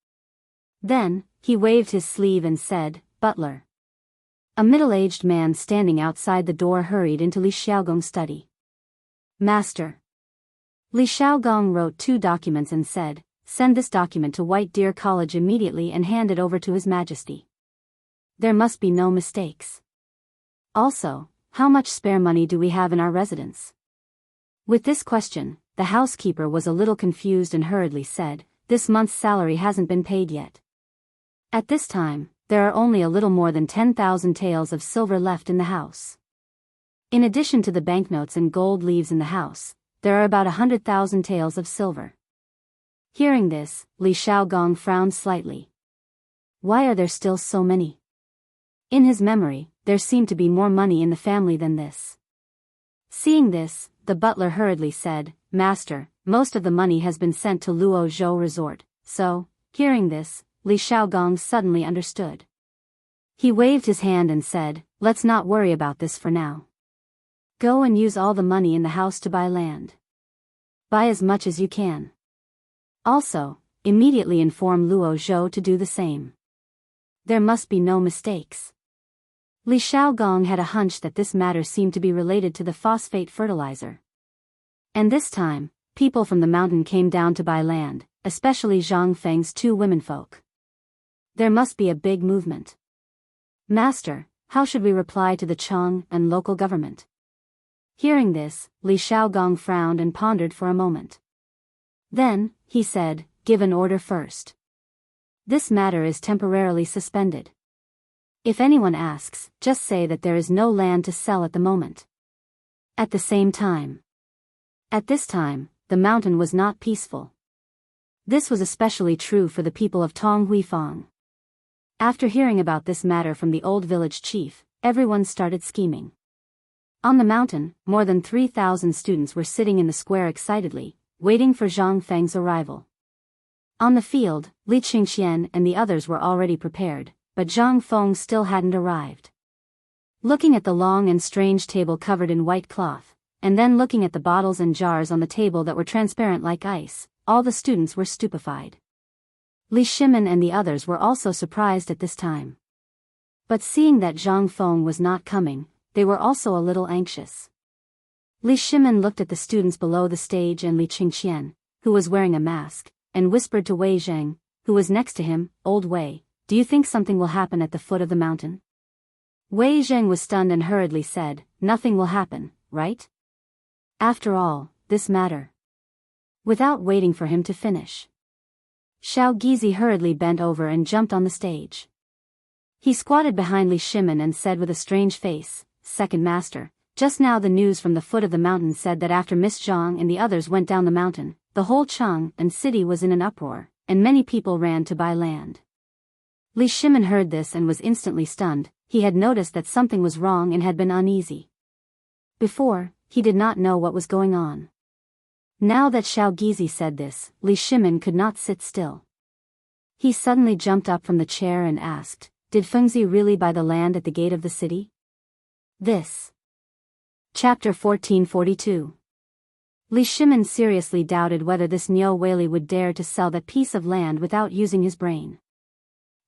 S1: Then, he waved his sleeve and said, "Butler." A middle-aged man standing outside the door hurried into Li Xiaogong's study. "Master." Li Xiaogong wrote 2 documents and said, "Send this document to White Deer College immediately and hand it over to His Majesty. There must be no mistakes. Also, how much spare money do we have in our residence?" With this question, the housekeeper was a little confused and hurriedly said, "This month's salary hasn't been paid yet. At this time, there are only a little more than 10,000 taels of silver left in the house. In addition to the banknotes and gold leaves in the house, there are about 100,000 taels of silver." Hearing this, Li Xiaogong frowned slightly. Why are there still so many? In his memory, there seemed to be more money in the family than this. Seeing this, the butler hurriedly said, "Master, most of the money has been sent to Luo Zhou Resort." So, hearing this, Li Xiaogong suddenly understood. He waved his hand and said, "Let's not worry about this for now. Go and use all the money in the house to buy land. Buy as much as you can. Also, immediately inform Luo Zhou to do the same. There must be no mistakes." Li Xiaogong had a hunch that this matter seemed to be related to the phosphate fertilizer. And this time, people from the mountain came down to buy land, especially Zhang Feng's 2 womenfolk. There must be a big movement. "Master, how should we reply to the Chang'an local government?" Hearing this, Li Xiaogong frowned and pondered for a moment. Then, he said, "Give an order first. This matter is temporarily suspended. If anyone asks, just say that there is no land to sell at the moment." At the same time. At this time, the mountain was not peaceful. This was especially true for the people of Tonghuifang. After hearing about this matter from the old village chief, everyone started scheming. On the mountain, more than 3,000 students were sitting in the square excitedly, waiting for Zhang Feng's arrival. On the field, Li Qingxian and the others were already prepared, but Zhang Feng still hadn't arrived. Looking at the long and strange table covered in white cloth, and then looking at the bottles and jars on the table that were transparent like ice, all the students were stupefied. Li Shimin and the others were also surprised at this time. But seeing that Zhang Feng was not coming, they were also a little anxious. Li Shimin looked at the students below the stage and Li Qingxian, who was wearing a mask, and whispered to Wei Zheng, who was next to him, "Old Wei, do you think something will happen at the foot of the mountain?" Wei Zheng was stunned and hurriedly said, "Nothing will happen, right? After all, this matter." Without waiting for him to finish, Xiao Gizi hurriedly bent over and jumped on the stage. He squatted behind Li Shimin and said with a strange face, "Second Master, just now the news from the foot of the mountain said that after Miss Zhang and the others went down the mountain, the whole Chang'an city was in an uproar, and many people ran to buy land." Li Shimin heard this and was instantly stunned. He had noticed that something was wrong and had been uneasy. Before, he did not know what was going on. Now that Xiao Gizi said this, Li Shimin could not sit still. He suddenly jumped up from the chair and asked, "Did Fengzi really buy the land at the gate of the city?" This. Chapter 1442. Li Shimin seriously doubted whether this Niu Weili would dare to sell that piece of land without using his brain.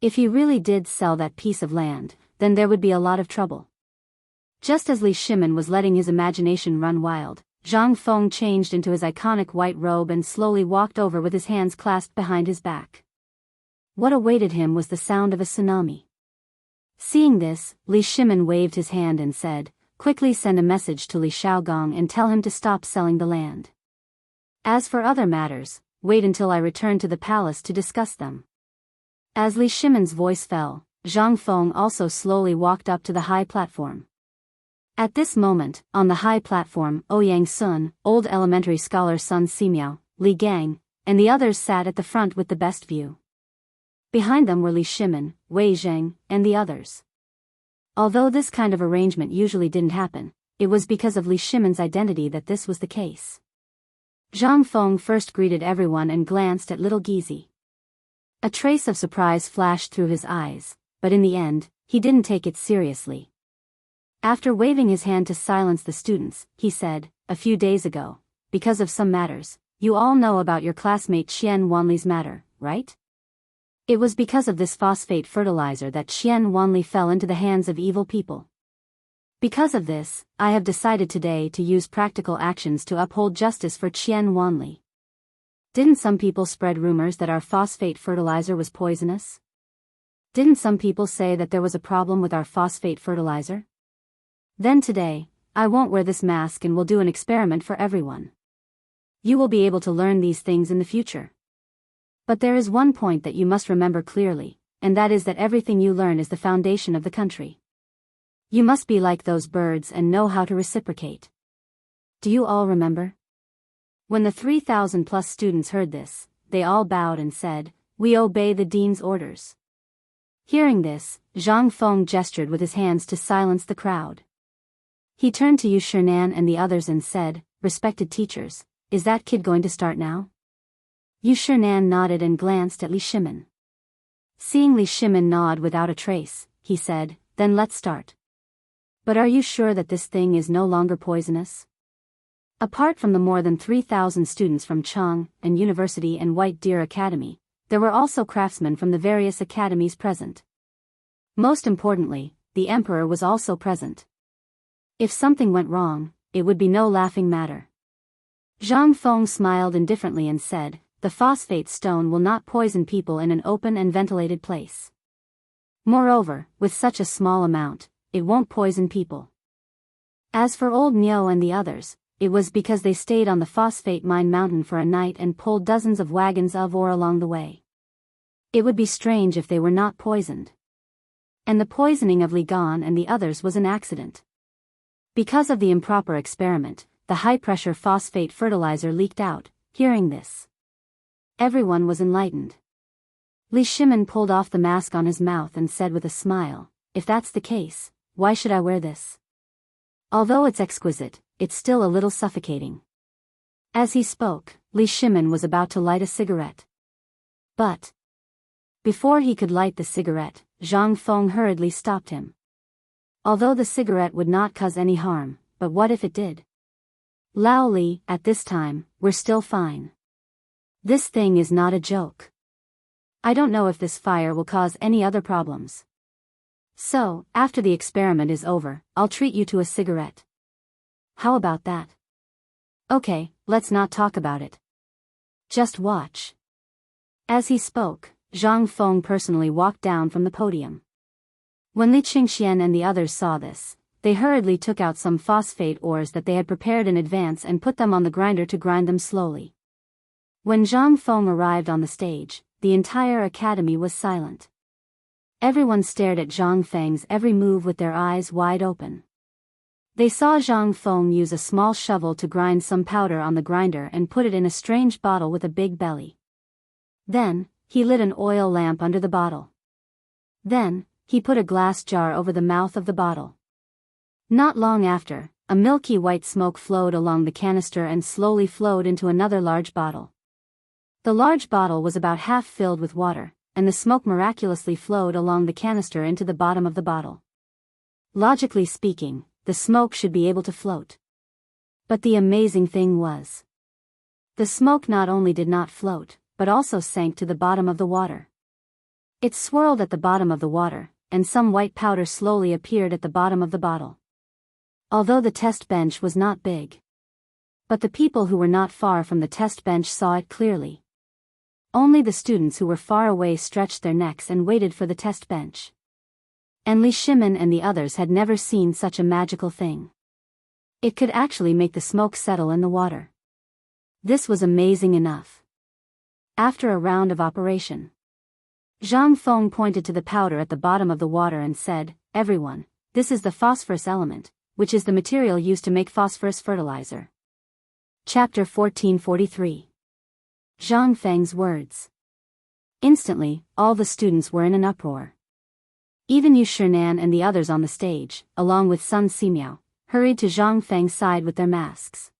S1: If he really did sell that piece of land, then there would be a lot of trouble. Just as Li Shimin was letting his imagination run wild, Zhang Feng changed into his iconic white robe and slowly walked over with his hands clasped behind his back. What awaited him was the sound of a tsunami. Seeing this, Li Shimin waved his hand and said, "Quickly send a message to Li Xiaogong and tell him to stop selling the land. As for other matters, wait until I return to the palace to discuss them." As Li Shimin's voice fell, Zhang Feng also slowly walked up to the high platform. At this moment, on the high platform, Ouyang Sun, old elementary scholar Sun Simiao, Li Gang, and the others sat at the front with the best view. Behind them were Li Shimin, Wei Zheng, and the others. Although this kind of arrangement usually didn't happen, it was because of Li Shimin's identity that this was the case. Zhang Feng first greeted everyone and glanced at little Gizi. A trace of surprise flashed through his eyes, but in the end, he didn't take it seriously. After waving his hand to silence the students, he said, "A few days ago, because of some matters, you all know about your classmate Qian Wanli's matter, right? It was because of this phosphate fertilizer that Qian Wanli fell into the hands of evil people. Because of this, I have decided today to use practical actions to uphold justice for Qian Wanli. Didn't some people spread rumors that our phosphate fertilizer was poisonous? Didn't some people say that there was a problem with our phosphate fertilizer? Then today, I won't wear this mask and will do an experiment for everyone. You will be able to learn these things in the future. But there is one point that you must remember clearly, and that is that everything you learn is the foundation of the country. You must be like those birds and know how to reciprocate. Do you all remember?" When the 3,000 plus students heard this, they all bowed and said, "We obey the dean's orders." Hearing this, Zhang Feng gestured with his hands to silence the crowd. He turned to Yu Shinan and the others and said, "Respected teachers, is that kid going to start now?" Yu Shinan nodded and glanced at Li Shimin. Seeing Li Shimin nod without a trace, he said, "Then let's start. But are you sure that this thing is no longer poisonous?" Apart from the more than 3,000 students from Chang and University and White Deer Academy, there were also craftsmen from the various academies present. Most importantly, the emperor was also present. If something went wrong, it would be no laughing matter. Zhang Feng smiled indifferently and said, "The phosphate stone will not poison people in an open and ventilated place. Moreover, with such a small amount, it won't poison people." As for old Niu and the others, it was because they stayed on the phosphate mine mountain for a night and pulled dozens of wagons of ore along the way. It would be strange if they were not poisoned. And the poisoning of Li Gan and the others was an accident. Because of the improper experiment, the high-pressure phosphate fertilizer leaked out. Hearing this, everyone was enlightened. Li Shimin pulled off the mask on his mouth and said with a smile, "If that's the case, why should I wear this? Although it's exquisite, it's still a little suffocating." As he spoke, Li Shimin was about to light a cigarette. But before he could light the cigarette, Zhang Feng hurriedly stopped him. Although the cigarette would not cause any harm, but what if it did? "Lao Li, at this time, we're still fine. This thing is not a joke. I don't know if this fire will cause any other problems. So, after the experiment is over, I'll treat you to a cigarette. How about that?" "Okay, let's not talk about it. Just watch." As he spoke, Zhang Feng personally walked down from the podium. When Li Qingxian and the others saw this, they hurriedly took out some phosphate ores that they had prepared in advance and put them on the grinder to grind them slowly. When Zhang Feng arrived on the stage, the entire academy was silent. Everyone stared at Zhang Feng's every move with their eyes wide open. They saw Zhang Feng use a small shovel to grind some powder on the grinder and put it in a strange bottle with a big belly. Then, he lit an oil lamp under the bottle. Then, he put a glass jar over the mouth of the bottle. Not long after, a milky white smoke flowed along the canister and slowly flowed into another large bottle. The large bottle was about half filled with water, and the smoke miraculously flowed along the canister into the bottom of the bottle. Logically speaking, the smoke should be able to float. But the amazing thing was, the smoke not only did not float, but also sank to the bottom of the water. It swirled at the bottom of the water, and some white powder slowly appeared at the bottom of the bottle. Although the test bench was not big, but the people who were not far from the test bench saw it clearly. Only the students who were far away stretched their necks and waited for the test bench. And Li Shimin and the others had never seen such a magical thing. It could actually make the smoke settle in the water. This was amazing enough. After a round of operation, Zhang Feng pointed to the powder at the bottom of the water and said, "Everyone, this is the phosphorus element, which is the material used to make phosphorus fertilizer." Chapter 1443. Zhang Feng's words. Instantly, all the students were in an uproar. Even Yu Shinan and the others on the stage, along with Sun Simiao, hurried to Zhang Feng's side with their masks.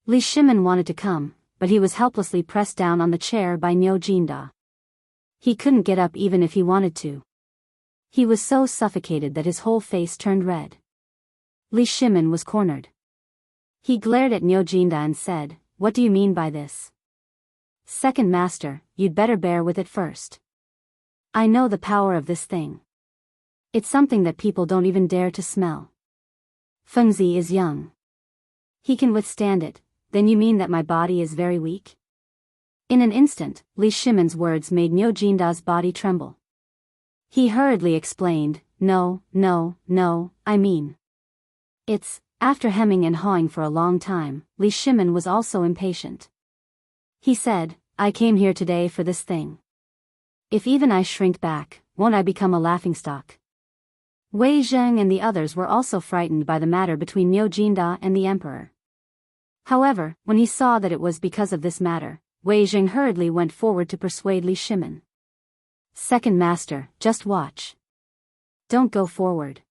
S1: Li Shimin wanted to come, but he was helplessly pressed down on the chair by Niu Jinda. He couldn't get up even if he wanted to. He was so suffocated that his whole face turned red. Li Shimin was cornered. He glared at Niu Jinda and said, "What do you mean by this? Second master, you'd better bear with it first. I know the power of this thing. It's something that people don't even dare to smell. Fengzi is young. He can withstand it, then you mean that my body is very weak?" In an instant, Li Shimin's words made Niu Jinda's body tremble. He hurriedly explained, No, I mean. It's, after hemming and hawing for a long time, Li Shimin was also impatient. He said, "I came here today for this thing. If even I shrink back, won't I become a laughingstock?" Wei Zheng and the others were also frightened by the matter between Niu Jinda and the emperor. However, when he saw that it was because of this matter, Wei Zheng hurriedly went forward to persuade Li Shimin. "Second master, just watch. Don't go forward."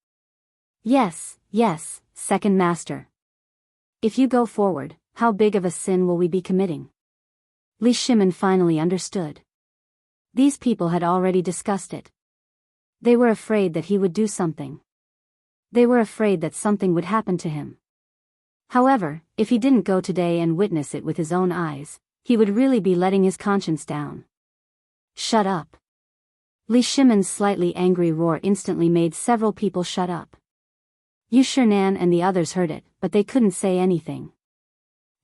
S1: Yes, second master. If you go forward, how big of a sin will we be committing?" Li Shimin finally understood. These people had already discussed it. They were afraid that he would do something. They were afraid that something would happen to him. However, if he didn't go today and witness it with his own eyes, he would really be letting his conscience down. "Shut up." Li Shimin's slightly angry roar instantly made several people shut up. Yu Shinan and the others heard it, but they couldn't say anything.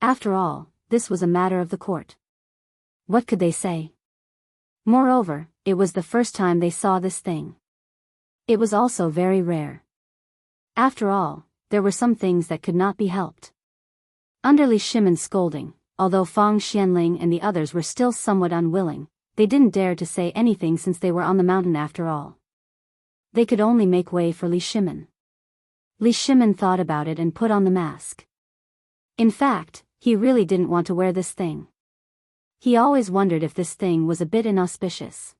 S1: After all, this was a matter of the court. What could they say? Moreover, it was the first time they saw this thing. It was also very rare. After all, there were some things that could not be helped. Under Li Shimin's scolding, although Fang Xianling and the others were still somewhat unwilling, they didn't dare to say anything since they were on the mountain after all. They could only make way for Li Shimin. Li Shimin thought about it and put on the mask. In fact, he really didn't want to wear this thing. He always wondered if this thing was a bit inauspicious.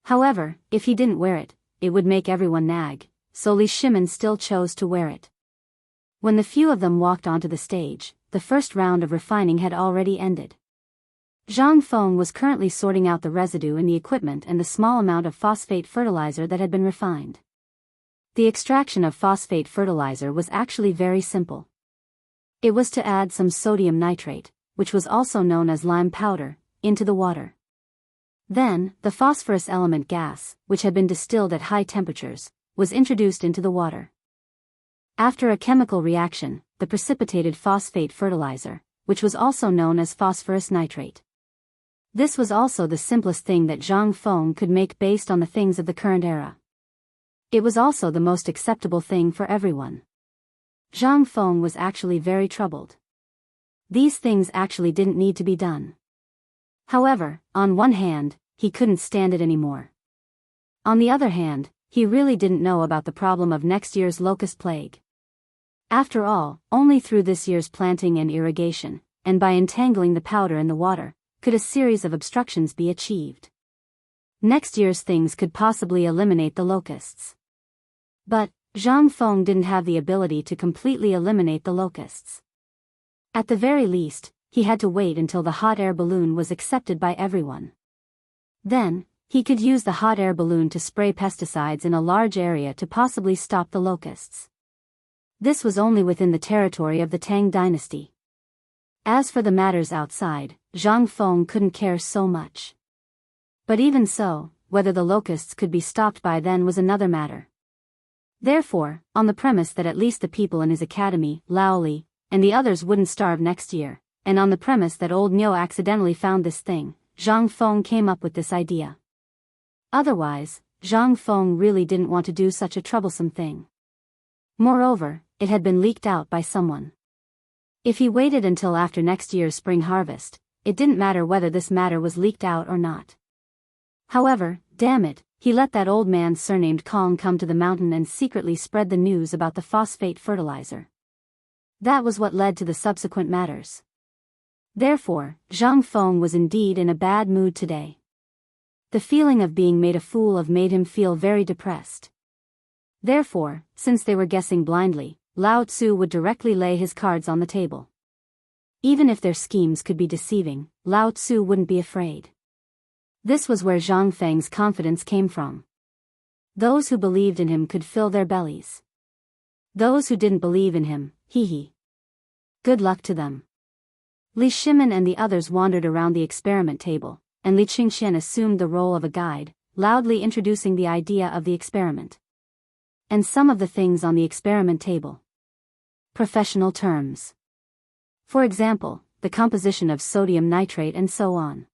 S1: However, if he didn't wear it, it would make everyone nag, so Li Shimin still chose to wear it. When the few of them walked onto the stage, the first round of refining had already ended. Zhang Feng was currently sorting out the residue in the equipment and the small amount of phosphate fertilizer that had been refined. The extraction of phosphate fertilizer was actually very simple. It was to add some sodium nitrate, which was also known as lime powder, into the water. Then, the phosphorus element gas, which had been distilled at high temperatures, was introduced into the water. After a chemical reaction, the precipitated phosphate fertilizer, which was also known as phosphorus nitrate. This was also the simplest thing that Zhang Feng could make based on the things of the current era. It was also the most acceptable thing for everyone. Zhang Feng was actually very troubled. These things actually didn't need to be done. However, on one hand, he couldn't stand it anymore. On the other hand, he really didn't know about the problem of next year's locust plague. After all, only through this year's planting and irrigation, and by entangling the powder in the water, could a series of obstructions be achieved. Next year's things could possibly eliminate the locusts. But, Zhang Feng didn't have the ability to completely eliminate the locusts. At the very least, he had to wait until the hot air balloon was accepted by everyone. Then, he could use the hot air balloon to spray pesticides in a large area to possibly stop the locusts. This was only within the territory of the Tang dynasty. As for the matters outside, Zhang Feng couldn't care so much. But even so, whether the locusts could be stopped by then was another matter. Therefore, on the premise that at least the people in his academy, Laoli, and the others wouldn't starve next year, and on the premise that old Niu accidentally found this thing, Zhang Feng came up with this idea. Otherwise, Zhang Feng really didn't want to do such a troublesome thing. Moreover, it had been leaked out by someone. If he waited until after next year's spring harvest, it didn't matter whether this matter was leaked out or not. However, damn it, he let that old man surnamed Kong come to the mountain and secretly spread the news about the phosphate fertilizer. That was what led to the subsequent matters. Therefore, Zhang Feng was indeed in a bad mood today. The feeling of being made a fool of made him feel very depressed. Therefore, since they were guessing blindly, Lao Tzu would directly lay his cards on the table. Even if their schemes could be deceiving, Lao Tzu wouldn't be afraid. This was where Zhang Feng's confidence came from. Those who believed in him could fill their bellies. Those who didn't believe in him, good luck to them. Li Shimin and the others wandered around the experiment table, and Li Qingxian assumed the role of a guide, loudly introducing the idea of the experiment. And some of the things on the experiment table. Professional terms. For example, the composition of sodium nitrate and so on.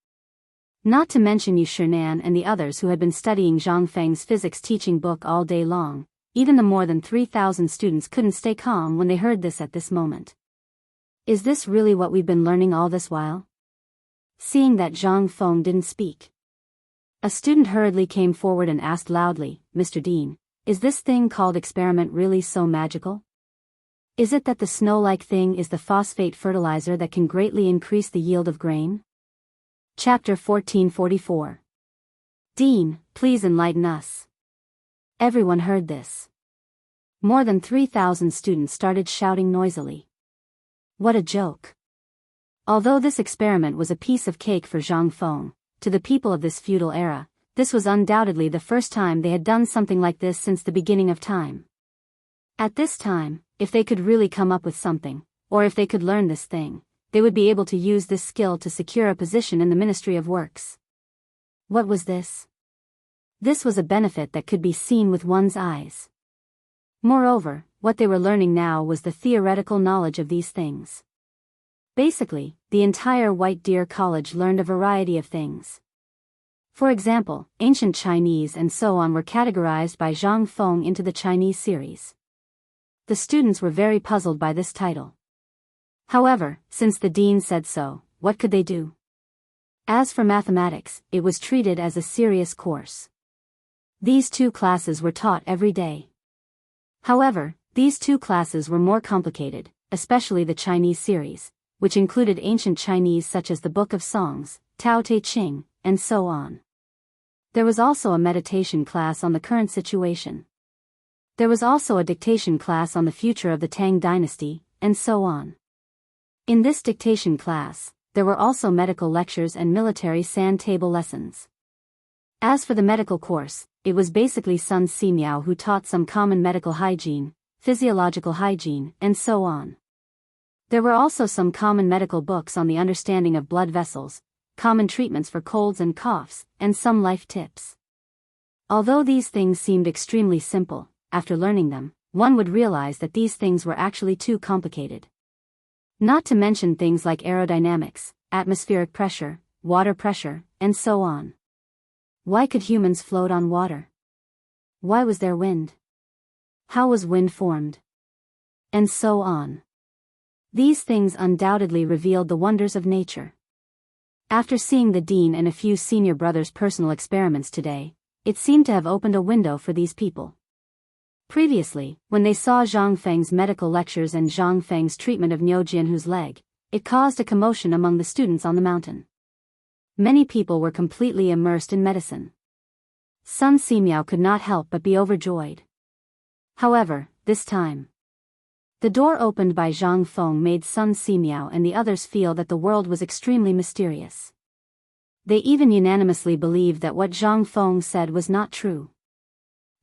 S1: Not to mention Yu Shinan and the others who had been studying Zhang Feng's physics teaching book all day long. Even the more than 3,000 students couldn't stay calm when they heard this at this moment. Is this really what we've been learning all this while? Seeing that Zhang Feng didn't speak, a student hurriedly came forward and asked loudly, "Mr. Dean, is this thing called experiment really so magical? Is it that the snow-like thing is the phosphate fertilizer that can greatly increase the yield of grain?" Chapter 1444. Dean, please enlighten us. Everyone heard this. More than 3,000 students started shouting noisily. What a joke. Although this experiment was a piece of cake for Zhang Feng, to the people of this feudal era, this was undoubtedly the first time they had done something like this since the beginning of time. At this time, if they could really come up with something, or if they could learn this thing, they would be able to use this skill to secure a position in the Ministry of Works. What was this? This was a benefit that could be seen with one's eyes. Moreover, what they were learning now was the theoretical knowledge of these things. Basically, the entire White Deer College learned a variety of things. For example, ancient Chinese and so on were categorized by Zhang Feng into the Chinese series. The students were very puzzled by this title. However, since the dean said so, what could they do? As for mathematics, it was treated as a serious course. These two classes were taught every day. However, these two classes were more complicated, especially the Chinese series, which included ancient Chinese such as the Book of Songs, Tao Te Ching, and so on. There was also a meditation class on the current situation. There was also a dictation class on the future of the Tang dynasty, and so on. In this dictation class, there were also medical lectures and military sand table lessons. As for the medical course, it was basically Sun Simiao who taught some common medical hygiene, physiological hygiene, and so on. There were also some common medical books on the understanding of blood vessels, common treatments for colds and coughs, and some life tips. Although these things seemed extremely simple, after learning them, one would realize that these things were actually too complicated. Not to mention things like aerodynamics, atmospheric pressure, water pressure, and so on. Why could humans float on water? Why was there wind? How was wind formed? And so on. These things undoubtedly revealed the wonders of nature. After seeing the dean and a few senior brothers' personal experiments today, it seemed to have opened a window for these people. Previously, when they saw Zhang Feng's medical lectures and Zhang Feng's treatment of Niu Jianhu's leg, it caused a commotion among the students on the mountain. Many people were completely immersed in medicine. Sun Simiao could not help but be overjoyed. However, this time, the door opened by Zhang Feng made Sun Simiao and the others feel that the world was extremely mysterious. They even unanimously believed that what Zhang Feng said was not true.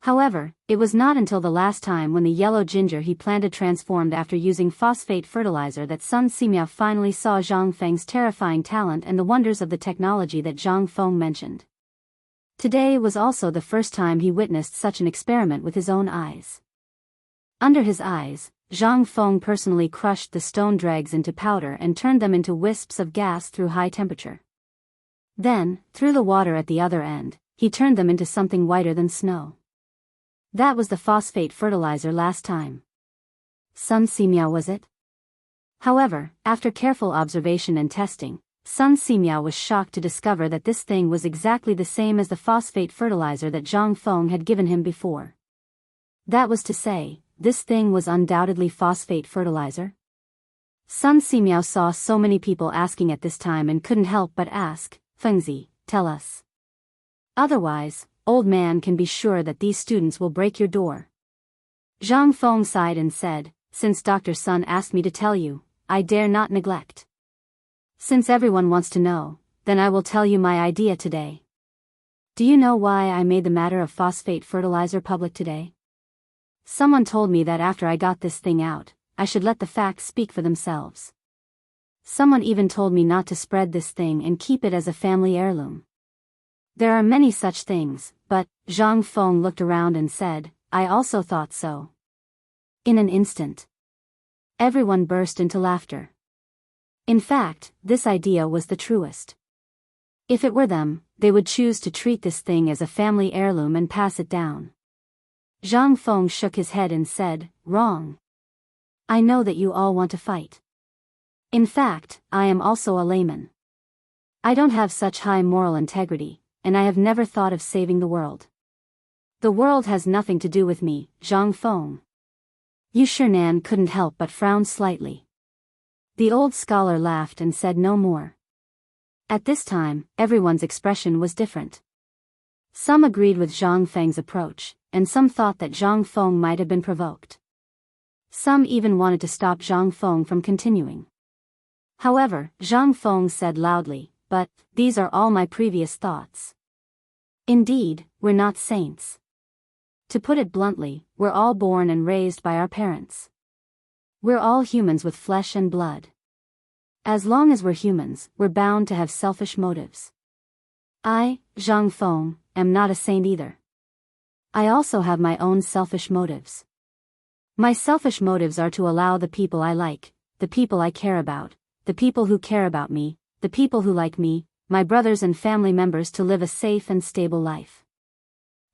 S1: However, it was not until the last time when the yellow ginger he planted transformed after using phosphate fertilizer that Sun Simiao finally saw Zhang Feng's terrifying talent and the wonders of the technology that Zhang Feng mentioned. Today was also the first time he witnessed such an experiment with his own eyes. Under his eyes, Zhang Feng personally crushed the stone dregs into powder and turned them into wisps of gas through high temperature. Then, through the water at the other end, he turned them into something whiter than snow. That was the phosphate fertilizer last time. Sun Simiao was it? However, after careful observation and testing, Sun Simiao was shocked to discover that this thing was exactly the same as the phosphate fertilizer that Zhang Feng had given him before. That was to say, this thing was undoubtedly phosphate fertilizer? Sun Simiao saw so many people asking at this time and couldn't help but ask, Fengzi, tell us. Otherwise, old man can be sure that these students will break your door. Zhang Feng sighed and said, since Dr. Sun asked me to tell you, I dare not neglect. Since everyone wants to know, then I will tell you my idea today. Do you know why I made the matter of phosphate fertilizer public today? Someone told me that after I got this thing out, I should let the facts speak for themselves. Someone even told me not to spread this thing and keep it as a family heirloom. There are many such things, but, Zhang Feng looked around and said, I also thought so. In an instant, everyone burst into laughter. In fact, this idea was the truest. If it were them, they would choose to treat this thing as a family heirloom and pass it down. Zhang Feng shook his head and said, wrong. I know that you all want to fight. In fact, I am also a layman. I don't have such high moral integrity, and I have never thought of saving the world. The world has nothing to do with me, Zhang Feng. Yu Shernan couldn't help but frown slightly. The old scholar laughed and said no more. At this time, everyone's expression was different. Some agreed with Zhang Feng's approach, and some thought that Zhang Feng might have been provoked. Some even wanted to stop Zhang Feng from continuing. However, Zhang Feng said loudly, but, these are all my previous thoughts. Indeed, we're not saints. To put it bluntly, we're all born and raised by our parents. We're all humans with flesh and blood. As long as we're humans, we're bound to have selfish motives. I, Zhang Feng, am not a saint either. I also have my own selfish motives. My selfish motives are to allow the people I like, the people I care about, the people who care about me, the people who like me, my brothers and family members to live a safe and stable life.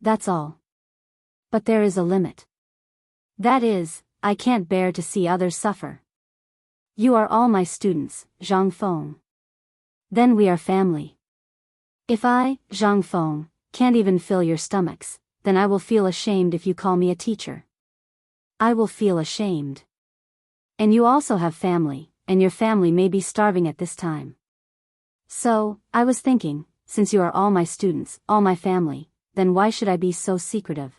S1: That's all. But there is a limit. That is, I can't bear to see others suffer. You are all my students, Zhang Feng. Then we are family. If I, Zhang Feng, can't even fill your stomachs, then I will feel ashamed if you call me a teacher. I will feel ashamed. And you also have family, and your family may be starving at this time. So, I was thinking, since you are all my students, all my family, then why should I be so secretive?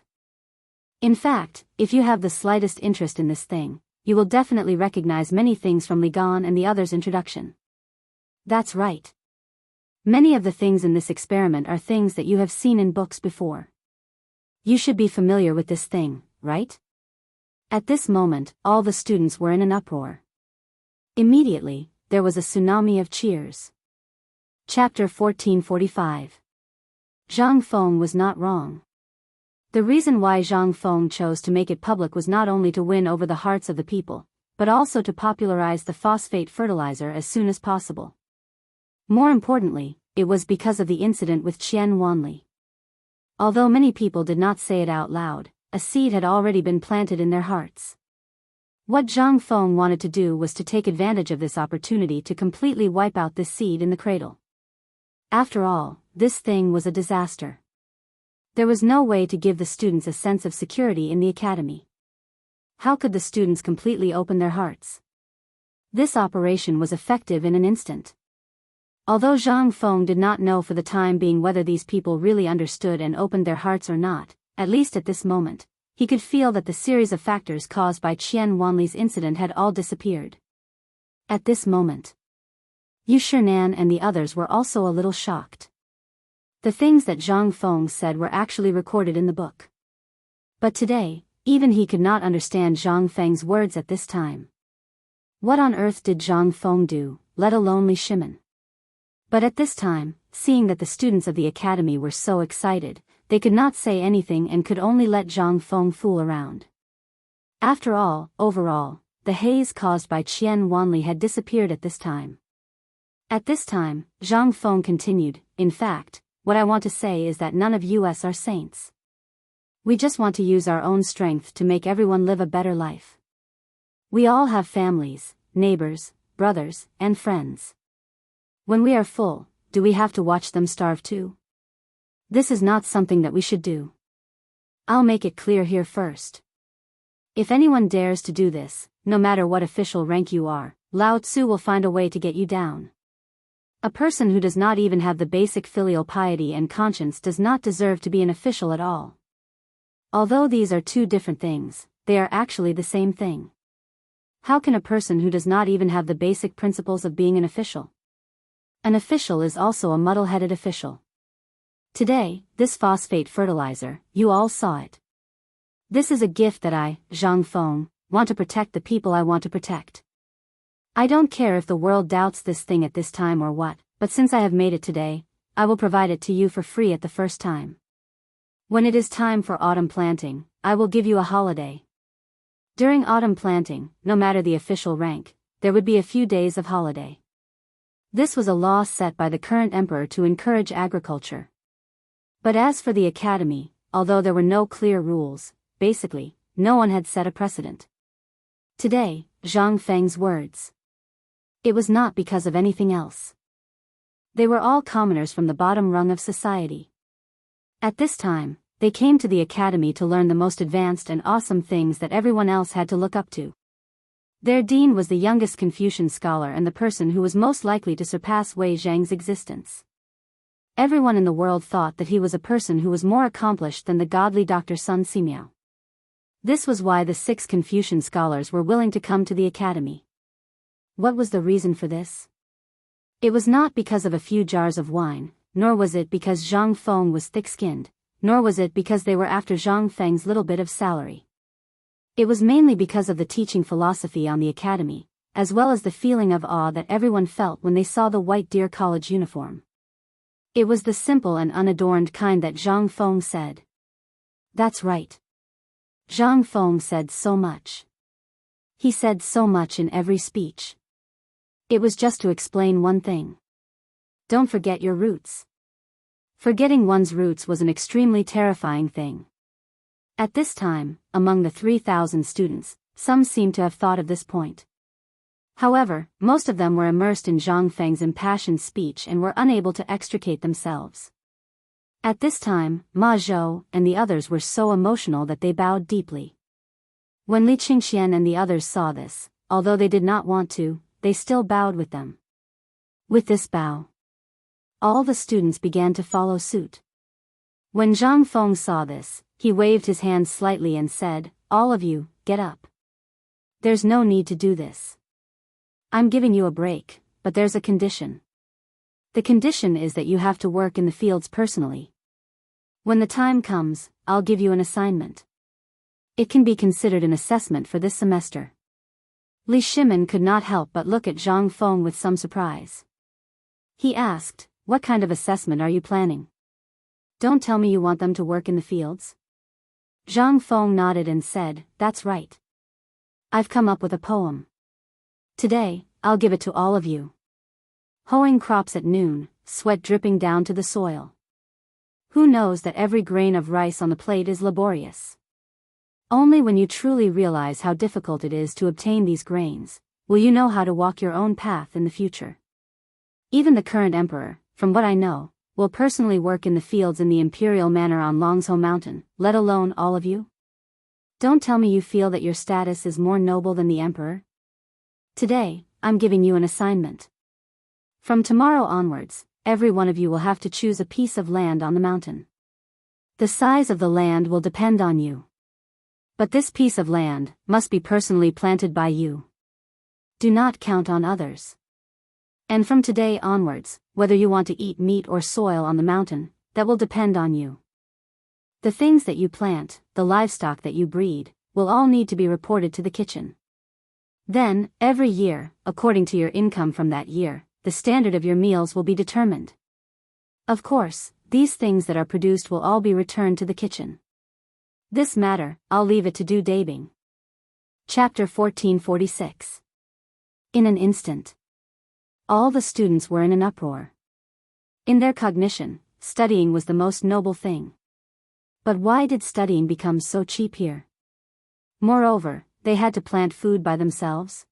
S1: In fact, if you have the slightest interest in this thing, you will definitely recognize many things from Li Gan and the others' introduction. That's right. Many of the things in this experiment are things that you have seen in books before. You should be familiar with this thing, right? At this moment, all the students were in an uproar. Immediately, there was a tsunami of cheers. Chapter 1445. Zhang Feng was not wrong. The reason why Zhang Feng chose to make it public was not only to win over the hearts of the people, but also to popularize the phosphate fertilizer as soon as possible. More importantly, it was because of the incident with Qian Wanli. Although many people did not say it out loud, a seed had already been planted in their hearts. What Zhang Feng wanted to do was to take advantage of this opportunity to completely wipe out this seed in the cradle. After all, this thing was a disaster. There was no way to give the students a sense of security in the academy. How could the students completely open their hearts? This operation was effective in an instant. Although Zhang Feng did not know for the time being whether these people really understood and opened their hearts or not, at least at this moment, he could feel that the series of factors caused by Qian Wanli's incident had all disappeared. At this moment, Yu Shernan and the others were also a little shocked. The things that Zhang Feng said were actually recorded in the book. But today, even he could not understand Zhang Feng's words at this time. What on earth did Zhang Feng do, let alone Li Shimin? But at this time, seeing that the students of the academy were so excited, they could not say anything and could only let Zhang Feng fool around. After all, overall, the haze caused by Qian Wanli had disappeared at this time. At this time, Zhang Feng continued, in fact, what I want to say is that none of us are saints. We just want to use our own strength to make everyone live a better life. We all have families, neighbors, brothers, and friends. When we are full, do we have to watch them starve too? This is not something that we should do. I'll make it clear here first. If anyone dares to do this, no matter what official rank you are, Lao Tzu will find a way to get you down. A person who does not even have the basic filial piety and conscience does not deserve to be an official at all. Although these are two different things, they are actually the same thing. How can a person who does not even have the basic principles of being an official? An official is also a muddle-headed official. Today, this phosphate fertilizer, you all saw it. This is a gift that I, Zhang Feng, want to protect the people I want to protect. I don't care if the world doubts this thing at this time or what, but since I have made it today, I will provide it to you for free at the first time. When it is time for autumn planting, I will give you a holiday. During autumn planting, no matter the official rank, there would be a few days of holiday. This was a law set by the current emperor to encourage agriculture. But as for the academy, although there were no clear rules, basically, no one had set a precedent. Today, Zhang Feng's words. It was not because of anything else. They were all commoners from the bottom rung of society. At this time, they came to the academy to learn the most advanced and awesome things that everyone else had to look up to. Their dean was the youngest Confucian scholar and the person who was most likely to surpass Wei Zhang's existence. Everyone in the world thought that he was a person who was more accomplished than the godly Dr. Sun Simiao. This was why the 6 Confucian scholars were willing to come to the academy. What was the reason for this? It was not because of a few jars of wine, nor was it because Zhang Feng was thick-skinned, nor was it because they were after Zhang Feng's little bit of salary. It was mainly because of the teaching philosophy on the academy, as well as the feeling of awe that everyone felt when they saw the white deer college uniform. It was the simple and unadorned kind that Zhang Feng said. That's right. Zhang Feng said so much. He said so much in every speech. It was just to explain one thing. Don't forget your roots. Forgetting one's roots was an extremely terrifying thing. At this time, among the 3,000 students, some seemed to have thought of this point. However, most of them were immersed in Zhang Feng's impassioned speech and were unable to extricate themselves. At this time, Ma Zhou and the others were so emotional that they bowed deeply. When Li Qingxian and the others saw this, although they did not want to, they still bowed with them. With this bow, all the students began to follow suit. When Zhang Feng saw this, he waved his hand slightly and said, "All of you, get up. There's no need to do this. I'm giving you a break, but there's a condition. The condition is that you have to work in the fields personally. When the time comes, I'll give you an assignment. It can be considered an assessment for this semester." Li Shimin could not help but look at Zhang Feng with some surprise. He asked, "What kind of assessment are you planning? Don't tell me you want them to work in the fields?" Zhang Feng nodded and said, "That's right. I've come up with a poem. Today, I'll give it to all of you. Hoeing crops at noon, sweat dripping down to the soil. Who knows that every grain of rice on the plate is laborious? Only when you truly realize how difficult it is to obtain these grains, will you know how to walk your own path in the future. Even the current emperor, from what I know, will personally work in the fields in the imperial manor on Longzhou Mountain, let alone all of you? Don't tell me you feel that your status is more noble than the emperor. Today, I'm giving you an assignment. From tomorrow onwards, every one of you will have to choose a piece of land on the mountain. The size of the land will depend on you. But this piece of land must be personally planted by you. Do not count on others. And from today onwards, whether you want to eat meat or soil on the mountain, that will depend on you. The things that you plant, the livestock that you breed, will all need to be reported to the kitchen. Then, every year, according to your income from that year, the standard of your meals will be determined. Of course, these things that are produced will all be returned to the kitchen. This matter, I'll leave it to Du Dabing." Chapter 1446. In an instant, all the students were in an uproar. In their cognition, studying was the most noble thing. But why did studying become so cheap here? Moreover, they had to plant food by themselves.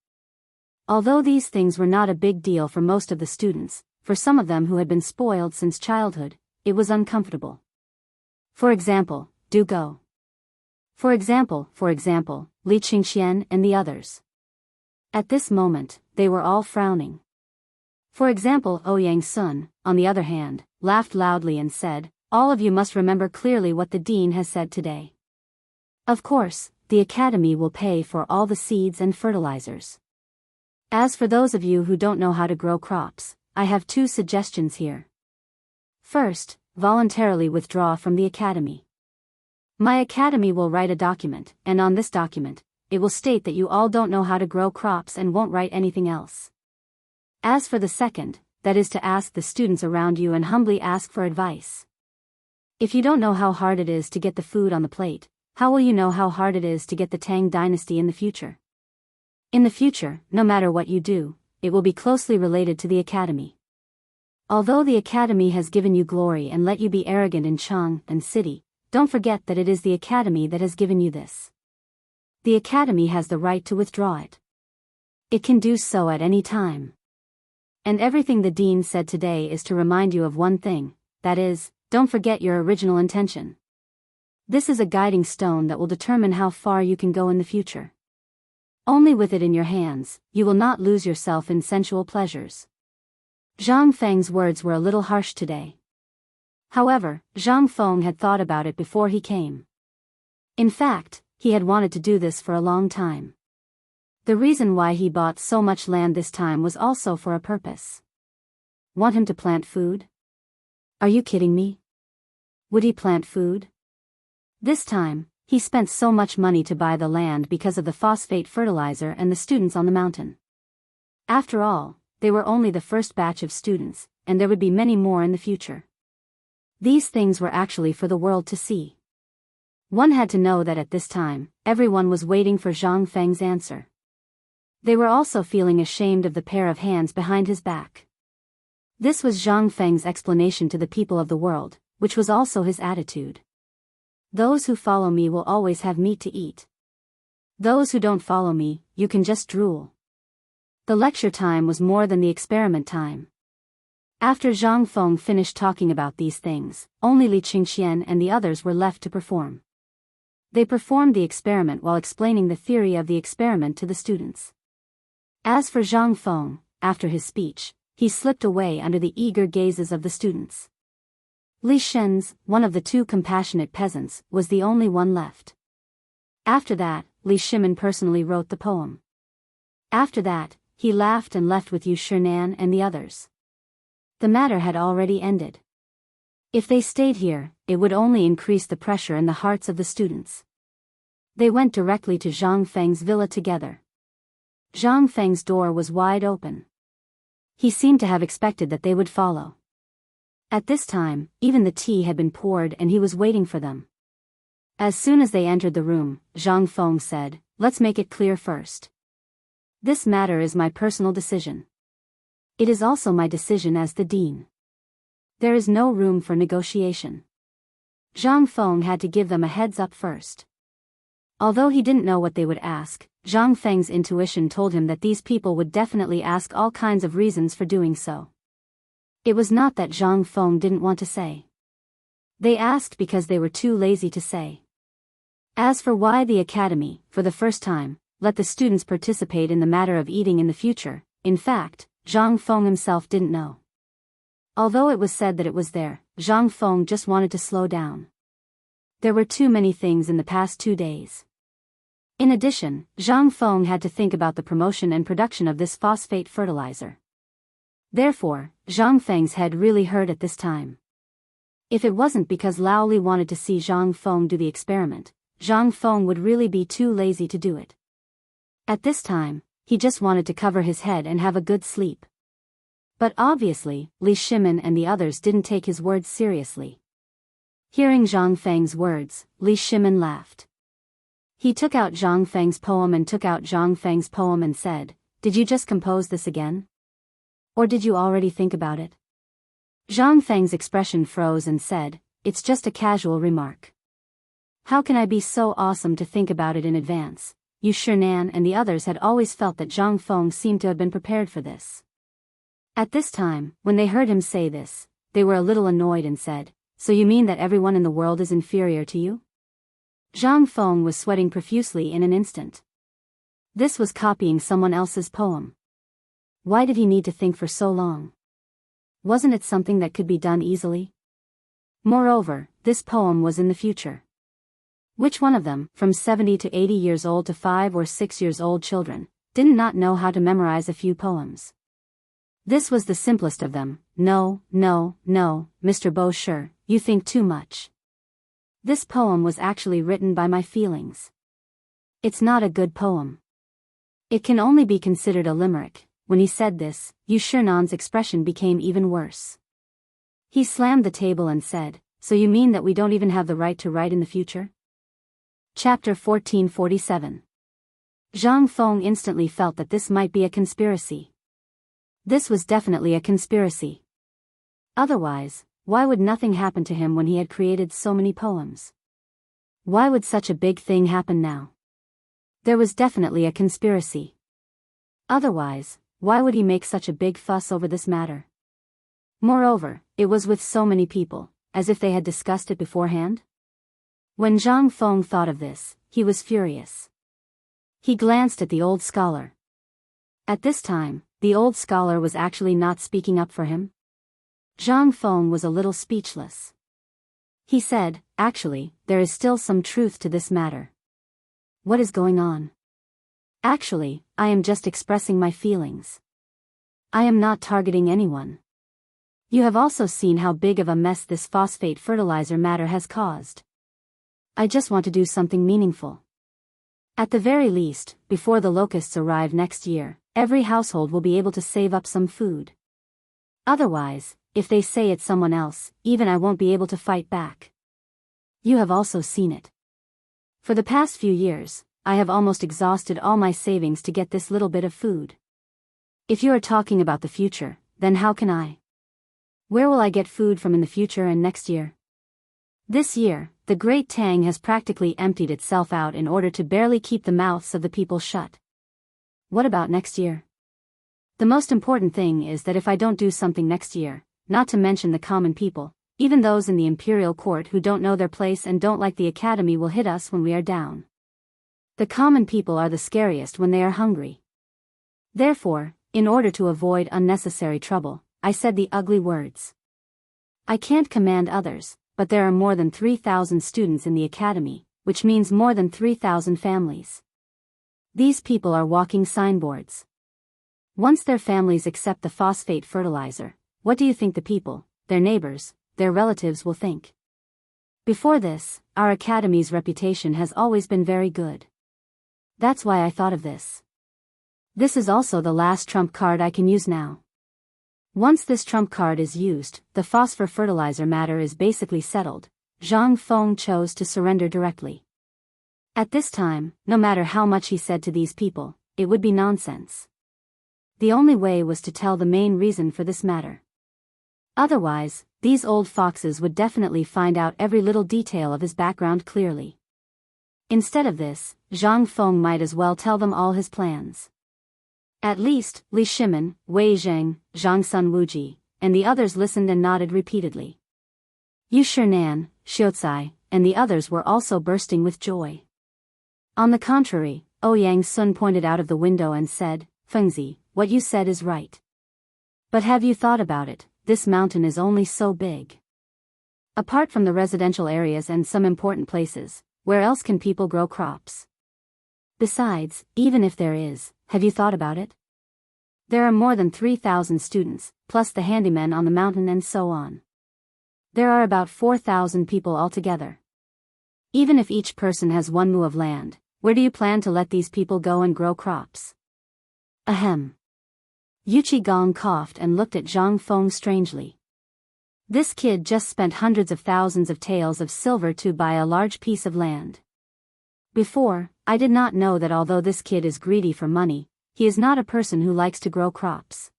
S1: Although these things were not a big deal for most of the students, for some of them who had been spoiled since childhood, it was uncomfortable. For example, Du Go. For example, Li Qingxian and the others. At this moment, they were all frowning. For example, Ouyang Sun, on the other hand, laughed loudly and said, "All of you must remember clearly what the dean has said today. Of course, the academy will pay for all the seeds and fertilizers. As for those of you who don't know how to grow crops, I have 2 suggestions here. First, voluntarily withdraw from the academy. My academy will write a document, and on this document, it will state that you all don't know how to grow crops and won't write anything else. As for the second, that is to ask the students around you and humbly ask for advice. If you don't know how hard it is to get the food on the plate, how will you know how hard it is to get the Tang dynasty in the future? In the future, no matter what you do, it will be closely related to the academy. Although the academy has given you glory and let you be arrogant in Chang and city, don't forget that it is the academy that has given you this. The academy has the right to withdraw it. It can do so at any time. And everything the dean said today is to remind you of one thing, that is, don't forget your original intention. This is a guiding stone that will determine how far you can go in the future. Only with it in your hands, you will not lose yourself in sensual pleasures." Zhang Feng's words were a little harsh today. However, Zhang Feng had thought about it before he came. In fact, he had wanted to do this for a long time. The reason why he bought so much land this time was also for a purpose. Want him to plant food? Are you kidding me? Would he plant food? This time, he spent so much money to buy the land because of the phosphate fertilizer and the students on the mountain. After all, they were only the first batch of students, and there would be many more in the future. These things were actually for the world to see. One had to know that at this time, everyone was waiting for Zhang Feng's answer. They were also feeling ashamed of the pair of hands behind his back. This was Zhang Feng's explanation to the people of the world, which was also his attitude. Those who follow me will always have meat to eat. Those who don't follow me, you can just drool. The lecture time was more than the experiment time. After Zhang Feng finished talking about these things, only Li Qingxian and the others were left to perform. They performed the experiment while explaining the theory of the experiment to the students. As for Zhang Feng, after his speech, he slipped away under the eager gazes of the students. Li Shen's, one of the 2 compassionate peasants, was the only one left. After that, Li Shimin personally wrote the poem. After that, he laughed and left with Yu Shinan and the others. The matter had already ended. If they stayed here, it would only increase the pressure in the hearts of the students. They went directly to Zhang Feng's villa together. Zhang Feng's door was wide open. He seemed to have expected that they would follow. At this time, even the tea had been poured and he was waiting for them. As soon as they entered the room, Zhang Feng said, "Let's make it clear first. This matter is my personal decision. It is also my decision as the dean. There is no room for negotiation." Zhang Feng had to give them a heads up first. Although he didn't know what they would ask, Zhang Feng's intuition told him that these people would definitely ask all kinds of reasons for doing so. It was not that Zhang Feng didn't want to say. They asked because they were too lazy to say. As for why the academy, for the first time, let the students participate in the matter of eating in the future, in fact, Zhang Feng himself didn't know. Although it was said that it was there, Zhang Feng just wanted to slow down. There were too many things in the past 2 days. In addition, Zhang Feng had to think about the promotion and production of this phosphate fertilizer. Therefore, Zhang Feng's head really hurt at this time. If it wasn't because Lao Li wanted to see Zhang Feng do the experiment, Zhang Feng would really be too lazy to do it. At this time, he just wanted to cover his head and have a good sleep. But obviously, Li Shimin and the others didn't take his words seriously. Hearing Zhang Feng's words, Li Shimin laughed. He took out Zhang Feng's poem and said, "Did you just compose this again? Or did you already think about it?" Zhang Feng's expression froze and said, "It's just a casual remark. How can I be so awesome to think about it in advance?" Yu Shinan and the others had always felt that Zhang Feng seemed to have been prepared for this. At this time, when they heard him say this, they were a little annoyed and said, "So you mean that everyone in the world is inferior to you?" Zhang Feng was sweating profusely in an instant. This was copying someone else's poem. Why did he need to think for so long? Wasn't it something that could be done easily? Moreover, this poem was in the future. Which one of them, from 70 to 80 years old to 5 or 6 years old children, did not know how to memorize a few poems? This was the simplest of them. No, no, no, Mr. Bosher, you think too much. This poem was actually written by my feelings. It's not a good poem. It can only be considered a limerick. When he said this, Yu Shernan's expression became even worse. He slammed the table and said, "So you mean that we don't even have the right to write in the future?" Chapter 1447. Zhang Feng instantly felt that this might be a conspiracy. This was definitely a conspiracy. Otherwise, why would nothing happen to him when he had created so many poems? Why would such a big thing happen now? There was definitely a conspiracy. Otherwise, why would he make such a big fuss over this matter? Moreover, it was with so many people, as if they had discussed it beforehand. When Zhang Feng thought of this, he was furious. He glanced at the old scholar. At this time, the old scholar was actually not speaking up for him. Zhang Feng was a little speechless. He said, "Actually, there is still some truth to this matter." "What is going on?" "Actually, I am just expressing my feelings. I am not targeting anyone. You have also seen how big of a mess this phosphate fertilizer matter has caused. I just want to do something meaningful. At the very least, before the locusts arrive next year, every household will be able to save up some food. Otherwise, if they say it's someone else, even I won't be able to fight back. You have also seen it. For the past few years, I have almost exhausted all my savings to get this little bit of food. If you are talking about the future, then how can I? Where will I get food from in the future and next year? This year, the Great Tang has practically emptied itself out in order to barely keep the mouths of the people shut. What about next year? The most important thing is that if I don't do something next year, not to mention the common people, even those in the imperial court who don't know their place and don't like the academy will hit us when we are down. The common people are the scariest when they are hungry. Therefore, in order to avoid unnecessary trouble, I said the ugly words. I can't command others, but there are more than 3,000 students in the academy, which means more than 3,000 families. These people are walking signboards. Once their families accept the phosphate fertilizer, what do you think the people, their neighbors, their relatives will think? Before this, our academy's reputation has always been very good. That's why I thought of this. This is also the last trump card I can use now. Once this trump card is used, the phosphor fertilizer matter is basically settled. Zhang Feng chose to surrender directly. At this time, no matter how much he said to these people, it would be nonsense. The only way was to tell the main reason for this matter. Otherwise, these old foxes would definitely find out every little detail of his background clearly. Instead of this, Zhang Feng might as well tell them all his plans. At least, Li Shimin, Wei Zheng, Zhang Sun Wuji, and the others listened and nodded repeatedly. Yu Shernan, Xiaocai, and the others were also bursting with joy. On the contrary, Ouyang Sun pointed out of the window and said, "Fengzi, what you said is right. But have you thought about it? This mountain is only so big. Apart from the residential areas and some important places, where else can people grow crops? Besides, even if there is, have you thought about it? There are more than 3,000 students, plus the handymen on the mountain and so on. There are about 4,000 people altogether. Even if each person has 1 mu of land, where do you plan to let these people go and grow crops?" Ahem. Yu Qigong coughed and looked at Zhang Feng strangely. This kid just spent hundreds of thousands of taels of silver to buy a large piece of land. Before, I did not know that although this kid is greedy for money, he is not a person who likes to grow crops.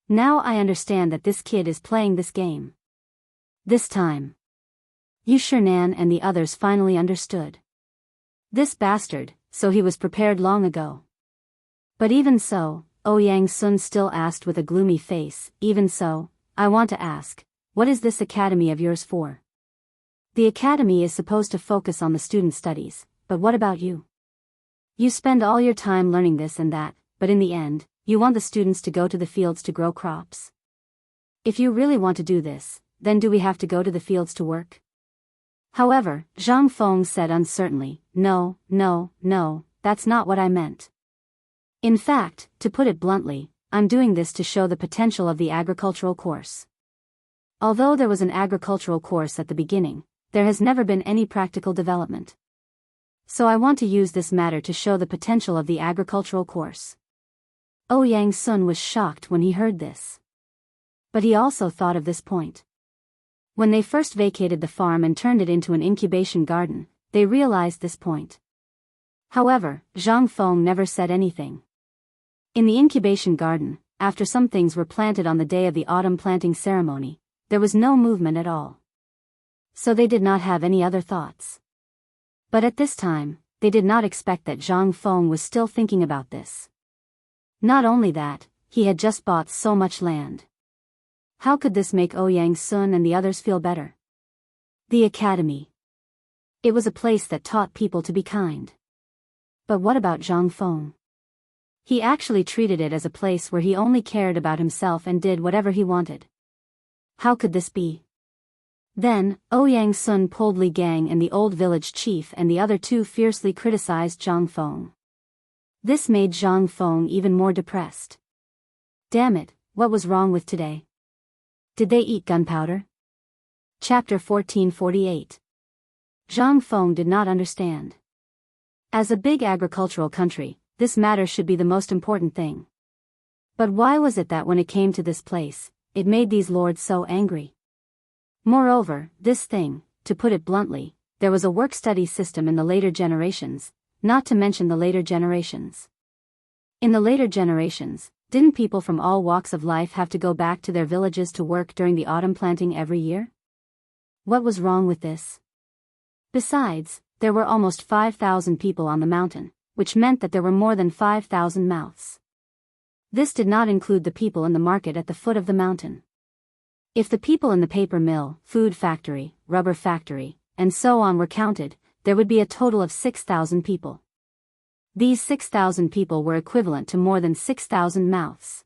S1: Now I understand that this kid is playing this game. This time, Yu Shernan and the others finally understood. This bastard, so he was prepared long ago. But even so, Ouyang Sun still asked with a gloomy face, "Even so, I want to ask, what is this academy of yours for? The academy is supposed to focus on the student studies, but what about you? You spend all your time learning this and that, but in the end, you want the students to go to the fields to grow crops. If you really want to do this, then do we have to go to the fields to work? However, Zhang Feng said uncertainly, no, that's not what I meant. In fact, to put it bluntly, I'm doing this to show the potential of the agricultural course. Although there was an agricultural course at the beginning, there has never been any practical development. So I want to use this matter to show the potential of the agricultural course. Ouyang Sun was shocked when he heard this. But he also thought of this point. When they first vacated the farm and turned it into an incubation garden, they realized this point. However, Zhang Feng never said anything. In the incubation garden, after some things were planted on the day of the autumn planting ceremony, there was no movement at all. So they did not have any other thoughts. But at this time, they did not expect that Zhang Feng was still thinking about this. Not only that, he had just bought so much land. How could this make Ouyang Sun and the others feel better? The academy. It was a place that taught people to be kind. But what about Zhang Feng? He actually treated it as a place where he only cared about himself and did whatever he wanted. How could this be? Then, Ouyang Sun pulled Li Gang and the old village chief and the other two fiercely criticized Zhang Feng. This made Zhang Feng even more depressed. Damn it, what was wrong with today? Did they eat gunpowder? Chapter 1448. Zhang Feng did not understand. As a big agricultural country, this matter should be the most important thing. But why was it that when it came to this place, it made these lords so angry? Moreover, this thing, to put it bluntly, there was a work-study system in the later generations, not to mention the later generations. In the later generations, didn't people from all walks of life have to go back to their villages to work during the autumn planting every year? What was wrong with this? Besides, there were almost 5,000 people on the mountain, which meant that there were more than 5,000 mouths. This did not include the people in the market at the foot of the mountain. If the people in the paper mill, food factory, rubber factory, and so on were counted, there would be a total of 6,000 people. These 6,000 people were equivalent to more than 6,000 mouths.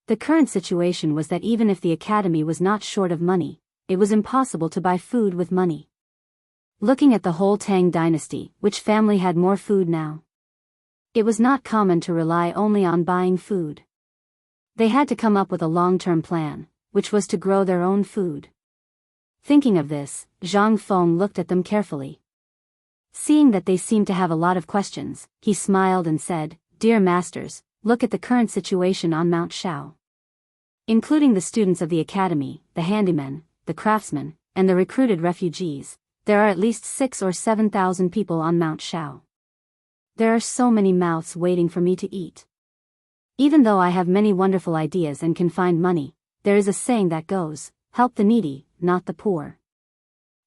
S1: The current situation was that even if the academy was not short of money, it was impossible to buy food with money. Looking at the whole Tang dynasty, which family had more food now? It was not common to rely only on buying food. They had to come up with a long-term plan, which was to grow their own food. Thinking of this, Zhang Feng looked at them carefully. Seeing that they seemed to have a lot of questions, he smiled and said, "Dear masters, look at the current situation on Mount Shao. Including the students of the academy, the handymen, the craftsmen, and the recruited refugees, there are at least 6,000 or 7,000 people on Mount Shao. There are so many mouths waiting for me to eat. Even though I have many wonderful ideas and can find money, there is a saying that goes, help the needy, not the poor.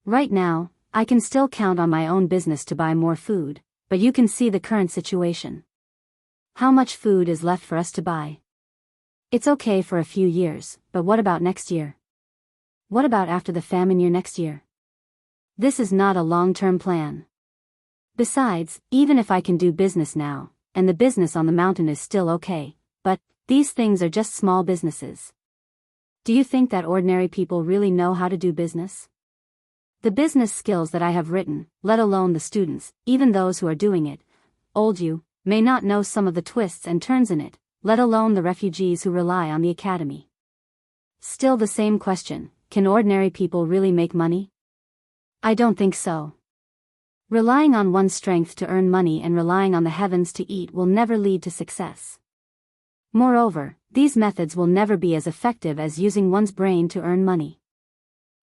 S1: Right now, I can still count on my own business to buy more food, but you can see the current situation. How much food is left for us to buy? It's okay for a few years, but what about next year? What about after the famine year next year? This is not a long-term plan. Besides, even if I can do business now, and the business on the mountain is still okay, but these things are just small businesses. Do you think that ordinary people really know how to do business? The business skills that I have written, let alone the students, even those who are doing it, old you, may not know some of the twists and turns in it, let alone the refugees who rely on the academy. Still the same question, can ordinary people really make money? I don't think so. Relying on one's strength to earn money and relying on the heavens to eat will never lead to success. Moreover, these methods will never be as effective as using one's brain to earn money.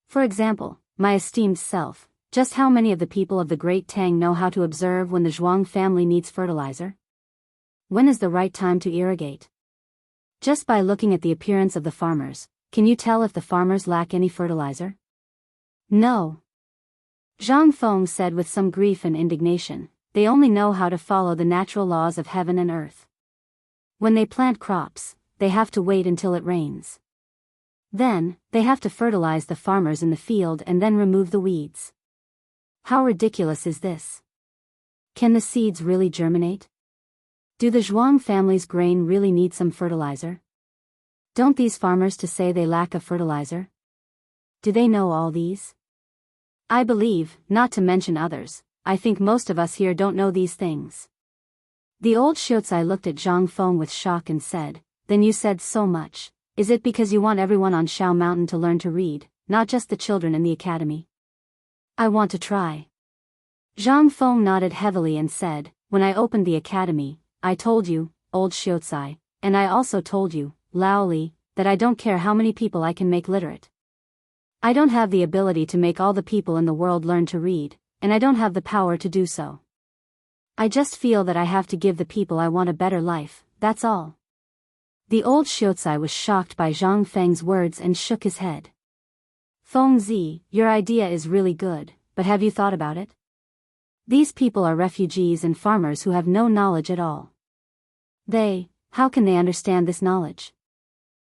S1: For example, my esteemed self, just how many of the people of the Great Tang know how to observe when the Zhuang family needs fertilizer? When is the right time to irrigate? Just by looking at the appearance of the farmers, can you tell if the farmers lack any fertilizer? No. Zhang Feng said with some grief and indignation, they only know how to follow the natural laws of heaven and earth. When they plant crops, they have to wait until it rains. Then, they have to fertilize the farmers in the field and then remove the weeds. How ridiculous is this? Can the seeds really germinate? Do the Zhuang family's grain really need some fertilizer? Don't these farmers to say they lack of fertilizer? Do they know all these? I believe, not to mention others, I think most of us here don't know these things. The old Xiuzai looked at Zhang Feng with shock and said, then you said so much. Is it because you want everyone on Shao Mountain to learn to read, not just the children in the academy? I want to try. Zhang Feng nodded heavily and said, when I opened the academy, I told you, old Xiuzai, and I also told you, Lao Li, that I don't care how many people I can make literate. I don't have the ability to make all the people in the world learn to read, and I don't have the power to do so. I just feel that I have to give the people I want a better life, that's all. The old Xiuzai was shocked by Zhang Feng's words and shook his head. Feng Zi, your idea is really good, but have you thought about it? These people are refugees and farmers who have no knowledge at all. How can they understand this knowledge?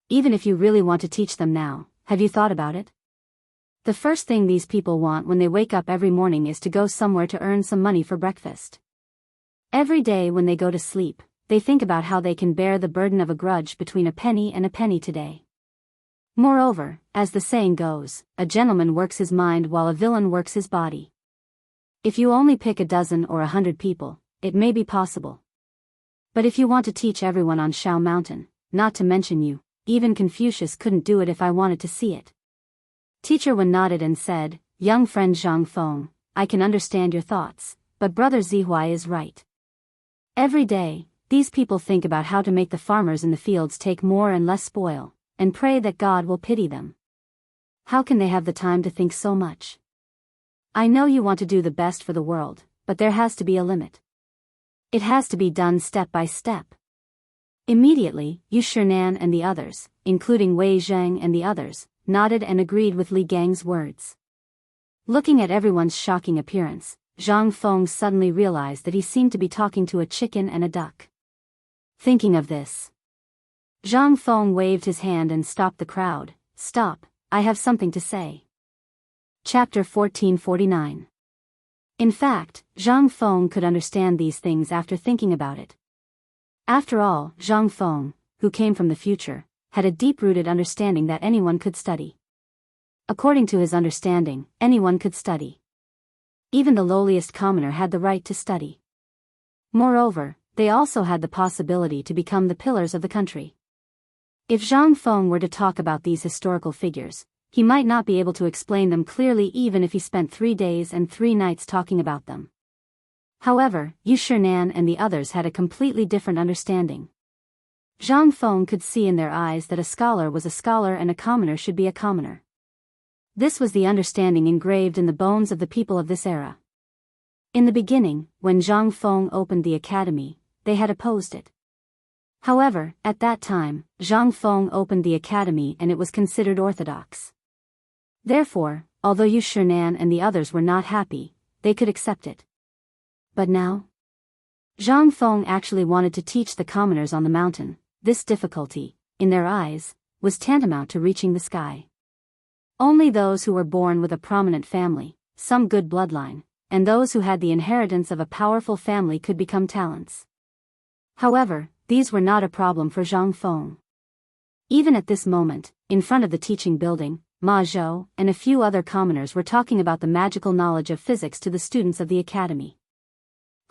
S1: Even if you really want to teach them now, have you thought about it? The first thing these people want when they wake up every morning is to go somewhere to earn some money for breakfast. Every day when they go to sleep, they think about how they can bear the burden of a grudge between a penny and a penny today. Moreover, as the saying goes, a gentleman works his mind while a villain works his body. If you only pick a dozen or 100 people, it may be possible. But if you want to teach everyone on Shao Mountain, not to mention you, even Confucius couldn't do it if I wanted to see it. Teacher Wen nodded and said, young friend Zhang Feng, I can understand your thoughts, but brother Zihuai is right. Every day, these people think about how to make the farmers in the fields take more and less spoil, and pray that God will pity them. How can they have the time to think so much? I know you want to do the best for the world, but there has to be a limit. It has to be done step by step. Immediately, Yu Shinan and the others, including Wei Zheng and the others, nodded and agreed with Li Gang's words. Looking at everyone's shocking appearance, Zhang Feng suddenly realized that he seemed to be talking to a chicken and a duck. Thinking of this, Zhang Feng waved his hand and stopped the crowd. Stop, I have something to say. Chapter 1449. In fact, Zhang Feng could understand these things after thinking about it. After all, Zhang Feng, who came from the future, had a deep-rooted understanding that anyone could study. According to his understanding, anyone could study. Even the lowliest commoner had the right to study. Moreover, they also had the possibility to become the pillars of the country. If Zhang Feng were to talk about these historical figures, he might not be able to explain them clearly even if he spent 3 days and 3 nights talking about them. However, Yu Shinan and the others had a completely different understanding. Zhang Feng could see in their eyes that a scholar was a scholar and a commoner should be a commoner. This was the understanding engraved in the bones of the people of this era. In the beginning, when Zhang Feng opened the academy, they had opposed it. However, at that time, Zhang Feng opened the academy and it was considered orthodox. Therefore, although Yu Shinan and the others were not happy, they could accept it. But now? Zhang Feng actually wanted to teach the commoners on the mountain. This difficulty, in their eyes, was tantamount to reaching the sky. Only those who were born with a prominent family, some good bloodline, and those who had the inheritance of a powerful family could become talents. However, these were not a problem for Zhang Feng. Even at this moment, in front of the teaching building, Ma Zhou and a few other commoners were talking about the magical knowledge of physics to the students of the academy.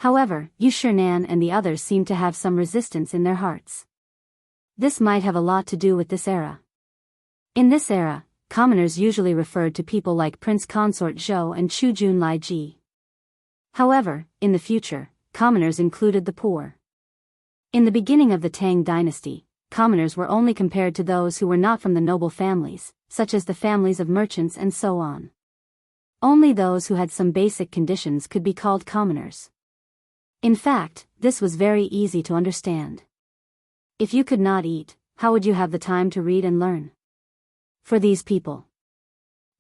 S1: However, Yu Shinan and the others seemed to have some resistance in their hearts. This might have a lot to do with this era. In this era, commoners usually referred to people like Prince Consort Zhou and Chu Jun Lai Ji. However, in the future, commoners included the poor. In the beginning of the Tang dynasty, commoners were only compared to those who were not from the noble families, such as the families of merchants and so on. Only those who had some basic conditions could be called commoners. In fact, this was very easy to understand. If you could not eat, how would you have the time to read and learn? For these people,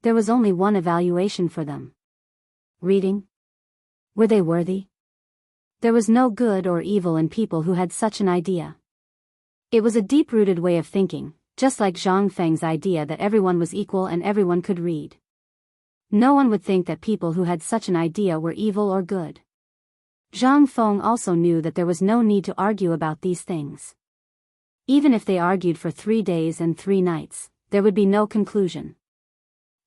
S1: there was only one evaluation for them. Reading. Were they worthy? There was no good or evil in people who had such an idea. It was a deep-rooted way of thinking, just like Zhang Feng's idea that everyone was equal and everyone could read. No one would think that people who had such an idea were evil or good. Zhang Feng also knew that there was no need to argue about these things. Even if they argued for 3 days and 3 nights, there would be no conclusion.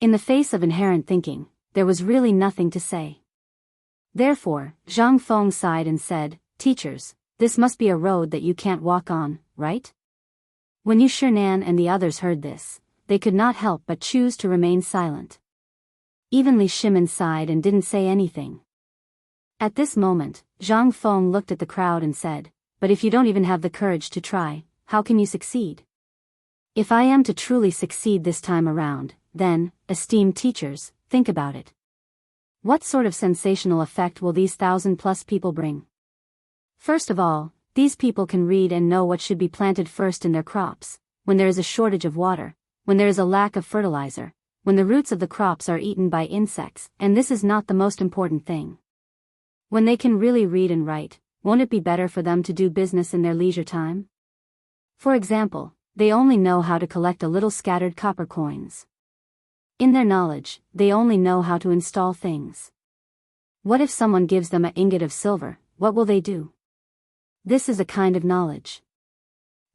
S1: In the face of inherent thinking, there was really nothing to say. Therefore, Zhang Feng sighed and said, "Teachers, this must be a road that you can't walk on, right?" When Yu Shinan and the others heard this, they could not help but choose to remain silent. Even Li Shimin sighed and didn't say anything. At this moment, Zhang Feng looked at the crowd and said, "But if you don't even have the courage to try, how can you succeed? If I am to truly succeed this time around, then, esteemed teachers, think about it. What sort of sensational effect will these 1,000+ people bring? First of all, these people can read and know what should be planted first in their crops, when there is a shortage of water, when there is a lack of fertilizer, when the roots of the crops are eaten by insects, and this is not the most important thing. When they can really read and write, won't it be better for them to do business in their leisure time? For example, they only know how to collect a little scattered copper coins. In their knowledge, they only know how to install things. What if someone gives them an ingot of silver, what will they do? This is a kind of knowledge.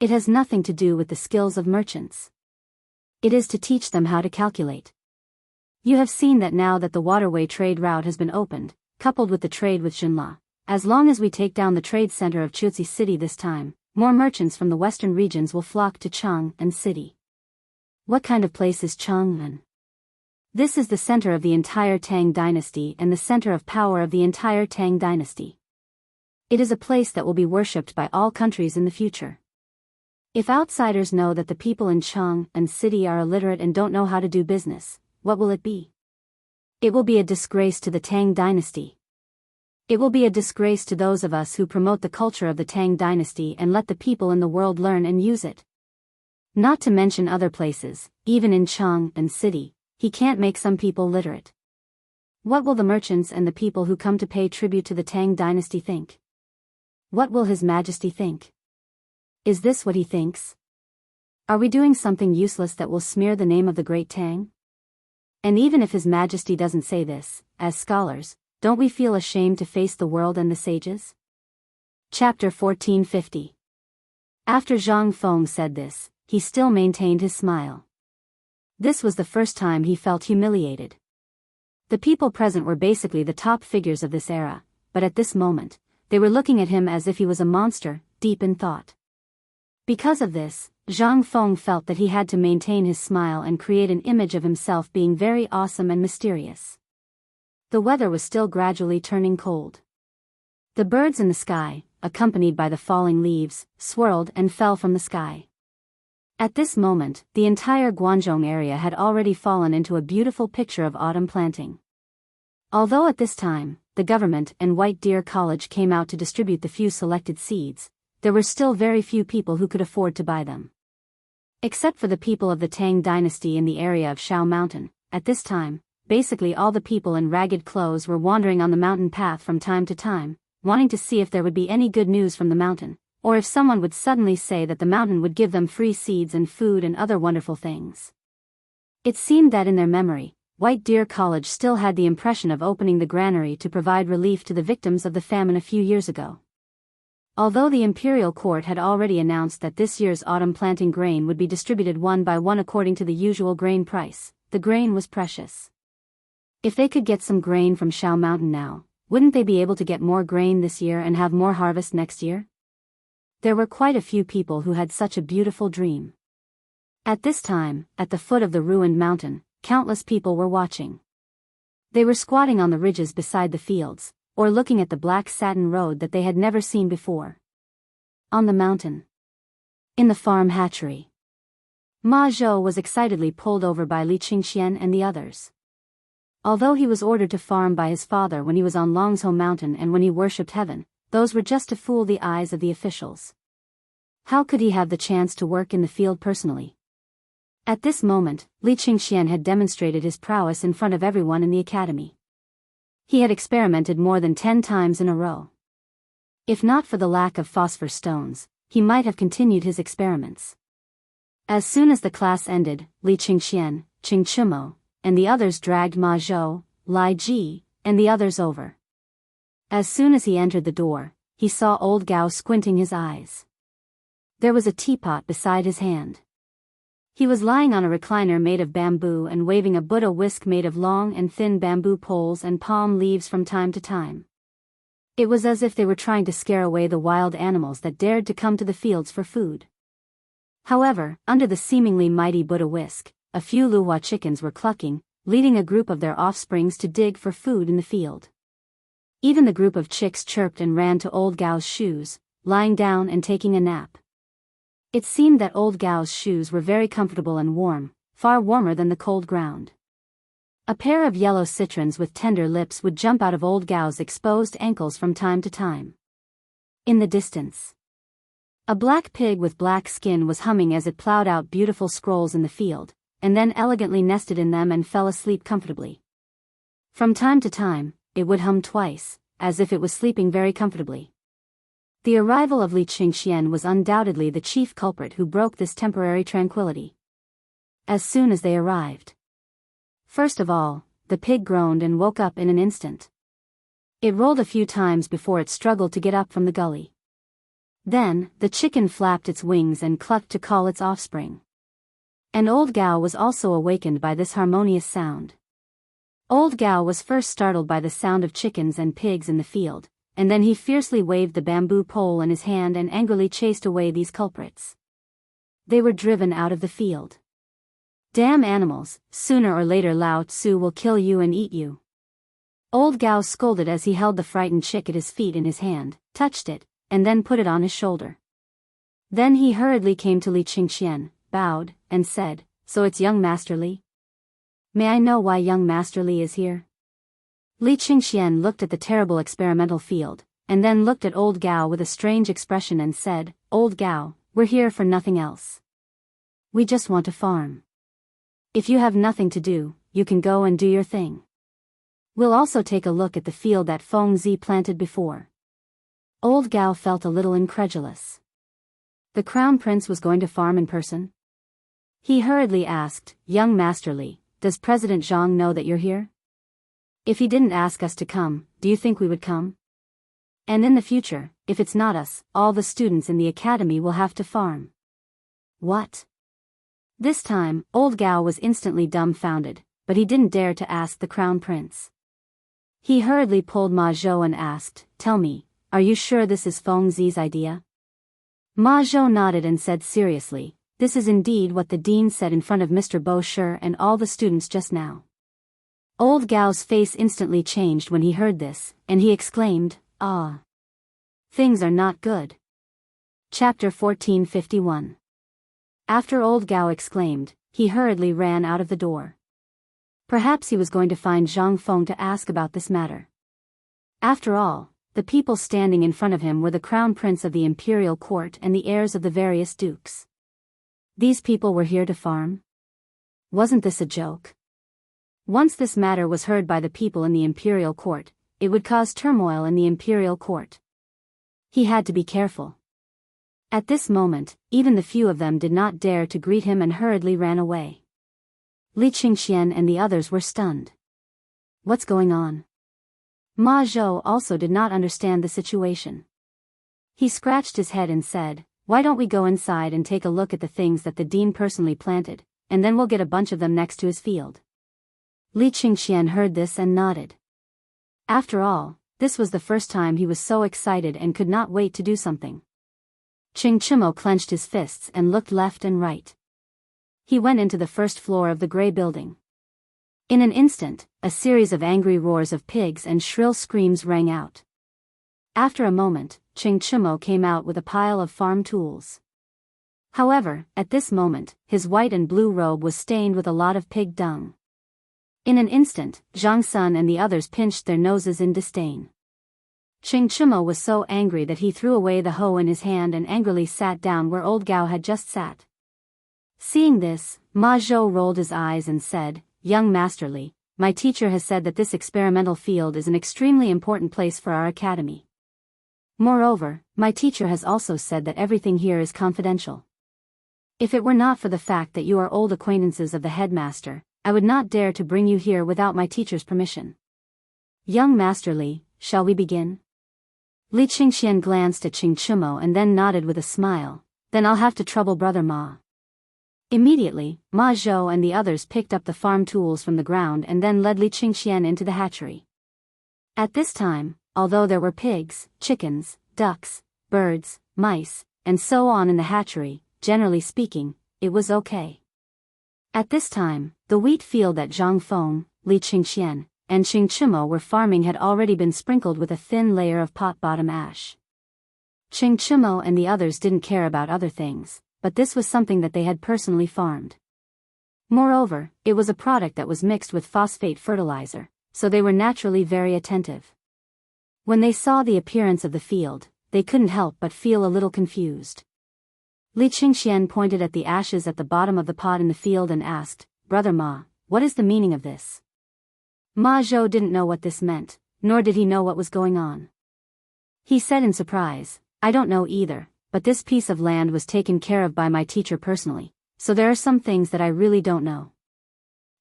S1: It has nothing to do with the skills of merchants. It is to teach them how to calculate. You have seen that now that the waterway trade route has been opened, coupled with the trade with Xinla, as long as we take down the trade center of Chuzi City this time, more merchants from the western regions will flock to Chang'an City. What kind of place is Chang'an? This is the center of the entire Tang dynasty and the center of power of the entire Tang dynasty. It is a place that will be worshipped by all countries in the future. If outsiders know that the people in Chang'an City are illiterate and don't know how to do business, what will it be? It will be a disgrace to the Tang dynasty. It will be a disgrace to those of us who promote the culture of the Tang dynasty and let the people in the world learn and use it. Not to mention other places, even in Chang'an City, he can't make some people literate. What will the merchants and the people who come to pay tribute to the Tang dynasty think? What will His Majesty think? Is this what he thinks? Are we doing something useless that will smear the name of the great Tang? And even if His Majesty doesn't say this, as scholars, don't we feel ashamed to face the world and the sages? Chapter 1450. After Zhang Feng said this, he still maintained his smile. This was the first time he felt humiliated. The people present were basically the top figures of this era, but at this moment, they were looking at him as if he was a monster, deep in thought. Because of this, Zhang Feng felt that he had to maintain his smile and create an image of himself being very awesome and mysterious. The weather was still gradually turning cold. The birds in the sky, accompanied by the falling leaves, swirled and fell from the sky. At this moment, the entire Guangzhou area had already fallen into a beautiful picture of autumn planting. Although at this time, the government and White Deer College came out to distribute the few selected seeds, there were still very few people who could afford to buy them. Except for the people of the Tang dynasty in the area of Shao Mountain, at this time, basically all the people in ragged clothes were wandering on the mountain path from time to time, wanting to see if there would be any good news from the mountain, or if someone would suddenly say that the mountain would give them free seeds and food and other wonderful things. It seemed that in their memory, White Deer College still had the impression of opening the granary to provide relief to the victims of the famine a few years ago. Although the imperial court had already announced that this year's autumn planting grain would be distributed one by one according to the usual grain price, the grain was precious. If they could get some grain from Shao Mountain now, wouldn't they be able to get more grain this year and have more harvest next year? There were quite a few people who had such a beautiful dream. At this time, at the foot of the ruined mountain, countless people were watching. They were squatting on the ridges beside the fields, or looking at the black satin road that they had never seen before. On the mountain. In the farm hatchery. Ma Zhou was excitedly pulled over by Li Qingxian and the others. Although he was ordered to farm by his father when he was on Longzhou Mountain and when he worshipped heaven, those were just to fool the eyes of the officials. How could he have the chance to work in the field personally? At this moment, Li Qingxian had demonstrated his prowess in front of everyone in the academy. He had experimented more than 10 times in a row. If not for the lack of phosphor stones, he might have continued his experiments. As soon as the class ended, Li Qingxian, Qing Chimo, and the others dragged Ma Zhou, Lai Ji, and the others over. As soon as he entered the door, he saw old Gao squinting his eyes. There was a teapot beside his hand. He was lying on a recliner made of bamboo and waving a Buddha whisk made of long and thin bamboo poles and palm leaves from time to time. It was as if they were trying to scare away the wild animals that dared to come to the fields for food. However, under the seemingly mighty Buddha whisk, a few Luhua chickens were clucking, leading a group of their offsprings to dig for food in the field. Even the group of chicks chirped and ran to old Gao's shoes, lying down and taking a nap. It seemed that old Gao's shoes were very comfortable and warm, far warmer than the cold ground. A pair of yellow citrons with tender lips would jump out of old Gao's exposed ankles from time to time. In the distance, a black pig with black skin was humming as it plowed out beautiful scrolls in the field, and then elegantly nested in them and fell asleep comfortably. From time to time, it would hum twice, as if it was sleeping very comfortably. The arrival of Li Qingxian was undoubtedly the chief culprit who broke this temporary tranquility. As soon as they arrived, first of all, the pig groaned and woke up in an instant. It rolled a few times before it struggled to get up from the gully. Then, the chicken flapped its wings and clucked to call its offspring. And old Gao was also awakened by this harmonious sound. Old Gao was first startled by the sound of chickens and pigs in the field, and then he fiercely waved the bamboo pole in his hand and angrily chased away these culprits. They were driven out of the field. Damn animals, sooner or later Lao Tzu will kill you and eat you. Old Gao scolded as he held the frightened chick at his feet in his hand, touched it, and then put it on his shoulder. Then he hurriedly came to Li Qingxian, bowed, and said, "So it's young Master Li? May I know why young Master Li is here?" Li Qingxian looked at the terrible experimental field, and then looked at old Gao with a strange expression and said, "Old Gao, we're here for nothing else. We just want to farm. If you have nothing to do, you can go and do your thing. We'll also take a look at the field that Feng Zi planted before." Old Gao felt a little incredulous. The Crown Prince was going to farm in person? He hurriedly asked, "Young Master Li, does President Zhang know that you're here? If he didn't ask us to come, do you think we would come? And in the future, if it's not us, all the students in the academy will have to farm." What? This time, old Gao was instantly dumbfounded, but he didn't dare to ask the Crown Prince. He hurriedly pulled Ma Zhou and asked, "Tell me, are you sure this is Feng Zi's idea?" Ma Zhou nodded and said seriously, "This is indeed what the dean said in front of Mr. Bo Shi and all the students just now." Old Gao's face instantly changed when he heard this, and he exclaimed, "Ah! Things are not good." Chapter 1451. After old Gao exclaimed, he hurriedly ran out of the door. Perhaps he was going to find Zhang Feng to ask about this matter. After all, the people standing in front of him were the crown prince of the imperial court and the heirs of the various dukes. These people were here to farm? Wasn't this a joke? Once this matter was heard by the people in the imperial court, it would cause turmoil in the imperial court. He had to be careful. At this moment, even the few of them did not dare to greet him and hurriedly ran away. Li Qingxian and the others were stunned. What's going on? Ma Zhou also did not understand the situation. He scratched his head and said, "Why don't we go inside and take a look at the things that the dean personally planted, and then we'll get a bunch of them next to his field." Li Qingxian heard this and nodded. After all, this was the first time he was so excited and could not wait to do something. Qing Chimo clenched his fists and looked left and right. He went into the first floor of the gray building. In an instant, a series of angry roars of pigs and shrill screams rang out. After a moment, Qing Chimo came out with a pile of farm tools. However, at this moment, his white and blue robe was stained with a lot of pig dung. In an instant, Zhang Sun and the others pinched their noses in disdain. Qing Chimo was so angry that he threw away the hoe in his hand and angrily sat down where old Gao had just sat. Seeing this, Ma Zhou rolled his eyes and said, "Young Master Li, my teacher has said that this experimental field is an extremely important place for our academy. Moreover, my teacher has also said that everything here is confidential. If it were not for the fact that you are old acquaintances of the headmaster, I would not dare to bring you here without my teacher's permission. Young Master Li, shall we begin? Li Qingxian glanced at Qing Chumo and then nodded with a smile. Then I'll have to trouble Brother Ma. Immediately, Ma Zhou and the others picked up the farm tools from the ground and then led Li Qingxian into the hatchery. At this time, although there were pigs, chickens, ducks, birds, mice, and so on in the hatchery, generally speaking, it was okay. At this time, the wheat field that Zhang Feng, Li Qingxian, and Qing Chumo were farming had already been sprinkled with a thin layer of pot-bottom ash. Qing Chumo and the others didn't care about other things, but this was something that they had personally farmed. Moreover, it was a product that was mixed with phosphate fertilizer, so they were naturally very attentive. When they saw the appearance of the field, they couldn't help but feel a little confused. Li Qingxian pointed at the ashes at the bottom of the pot in the field and asked, "Brother Ma, what is the meaning of this?" Ma Zhou didn't know what this meant, nor did he know what was going on. He said in surprise, "I don't know either, but this piece of land was taken care of by my teacher personally, so there are some things that I really don't know.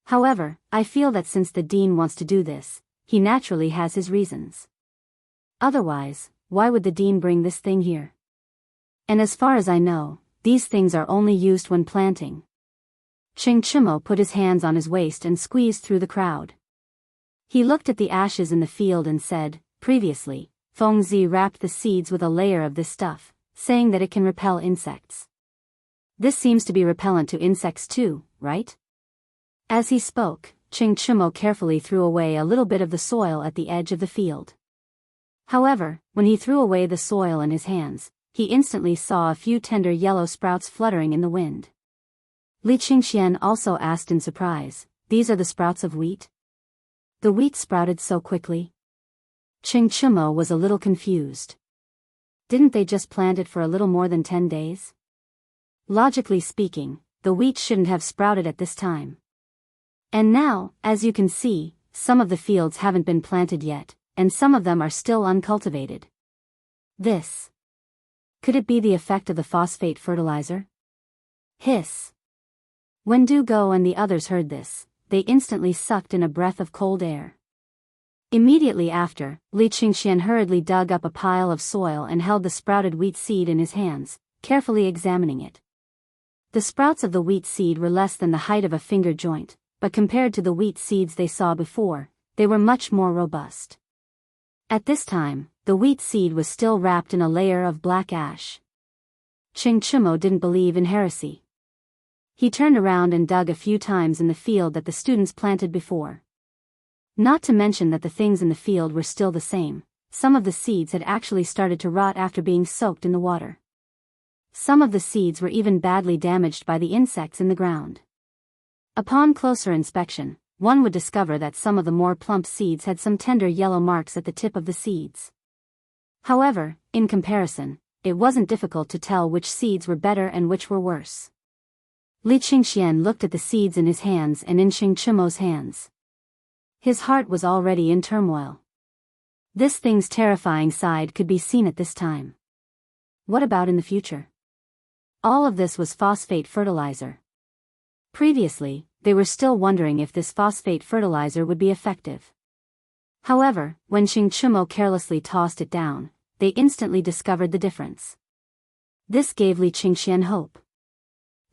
S1: However, I feel that since the dean wants to do this, he naturally has his reasons. Otherwise, why would the dean bring this thing here? And as far as I know, these things are only used when planting." Qing Chumo put his hands on his waist and squeezed through the crowd. He looked at the ashes in the field and said, "Previously, Feng Zi wrapped the seeds with a layer of this stuff, saying that it can repel insects. This seems to be repellent to insects too, right?" As he spoke, Qing Chumo carefully threw away a little bit of the soil at the edge of the field. However, when he threw away the soil in his hands, he instantly saw a few tender yellow sprouts fluttering in the wind. Li Qingxian also asked in surprise, "These are the sprouts of wheat?" The wheat sprouted so quickly? Qing Chumo was a little confused. Didn't they just plant it for a little more than 10 days? Logically speaking, the wheat shouldn't have sprouted at this time. And now, as you can see, some of the fields haven't been planted yet, and some of them are still uncultivated. This. Could it be the effect of the phosphate fertilizer? Hiss. When Du Go and the others heard this, they instantly sucked in a breath of cold air. Immediately after, Li Qingxian hurriedly dug up a pile of soil and held the sprouted wheat seed in his hands, carefully examining it. The sprouts of the wheat seed were less than the height of a finger joint, but compared to the wheat seeds they saw before, they were much more robust. At this time, the wheat seed was still wrapped in a layer of black ash. Qing Chumo didn't believe in heresy. He turned around and dug a few times in the field that the students planted before. Not to mention that the things in the field were still the same. Some of the seeds had actually started to rot after being soaked in the water. Some of the seeds were even badly damaged by the insects in the ground. Upon closer inspection, one would discover that some of the more plump seeds had some tender yellow marks at the tip of the seeds. However, in comparison, it wasn't difficult to tell which seeds were better and which were worse. Li Qingxian looked at the seeds in his hands and in Qing Chumo's hands. His heart was already in turmoil. This thing's terrifying side could be seen at this time. What about in the future? All of this was phosphate fertilizer. Previously, they were still wondering if this phosphate fertilizer would be effective. However, when Qing Chumo carelessly tossed it down, they instantly discovered the difference. This gave Li Qingxian hope.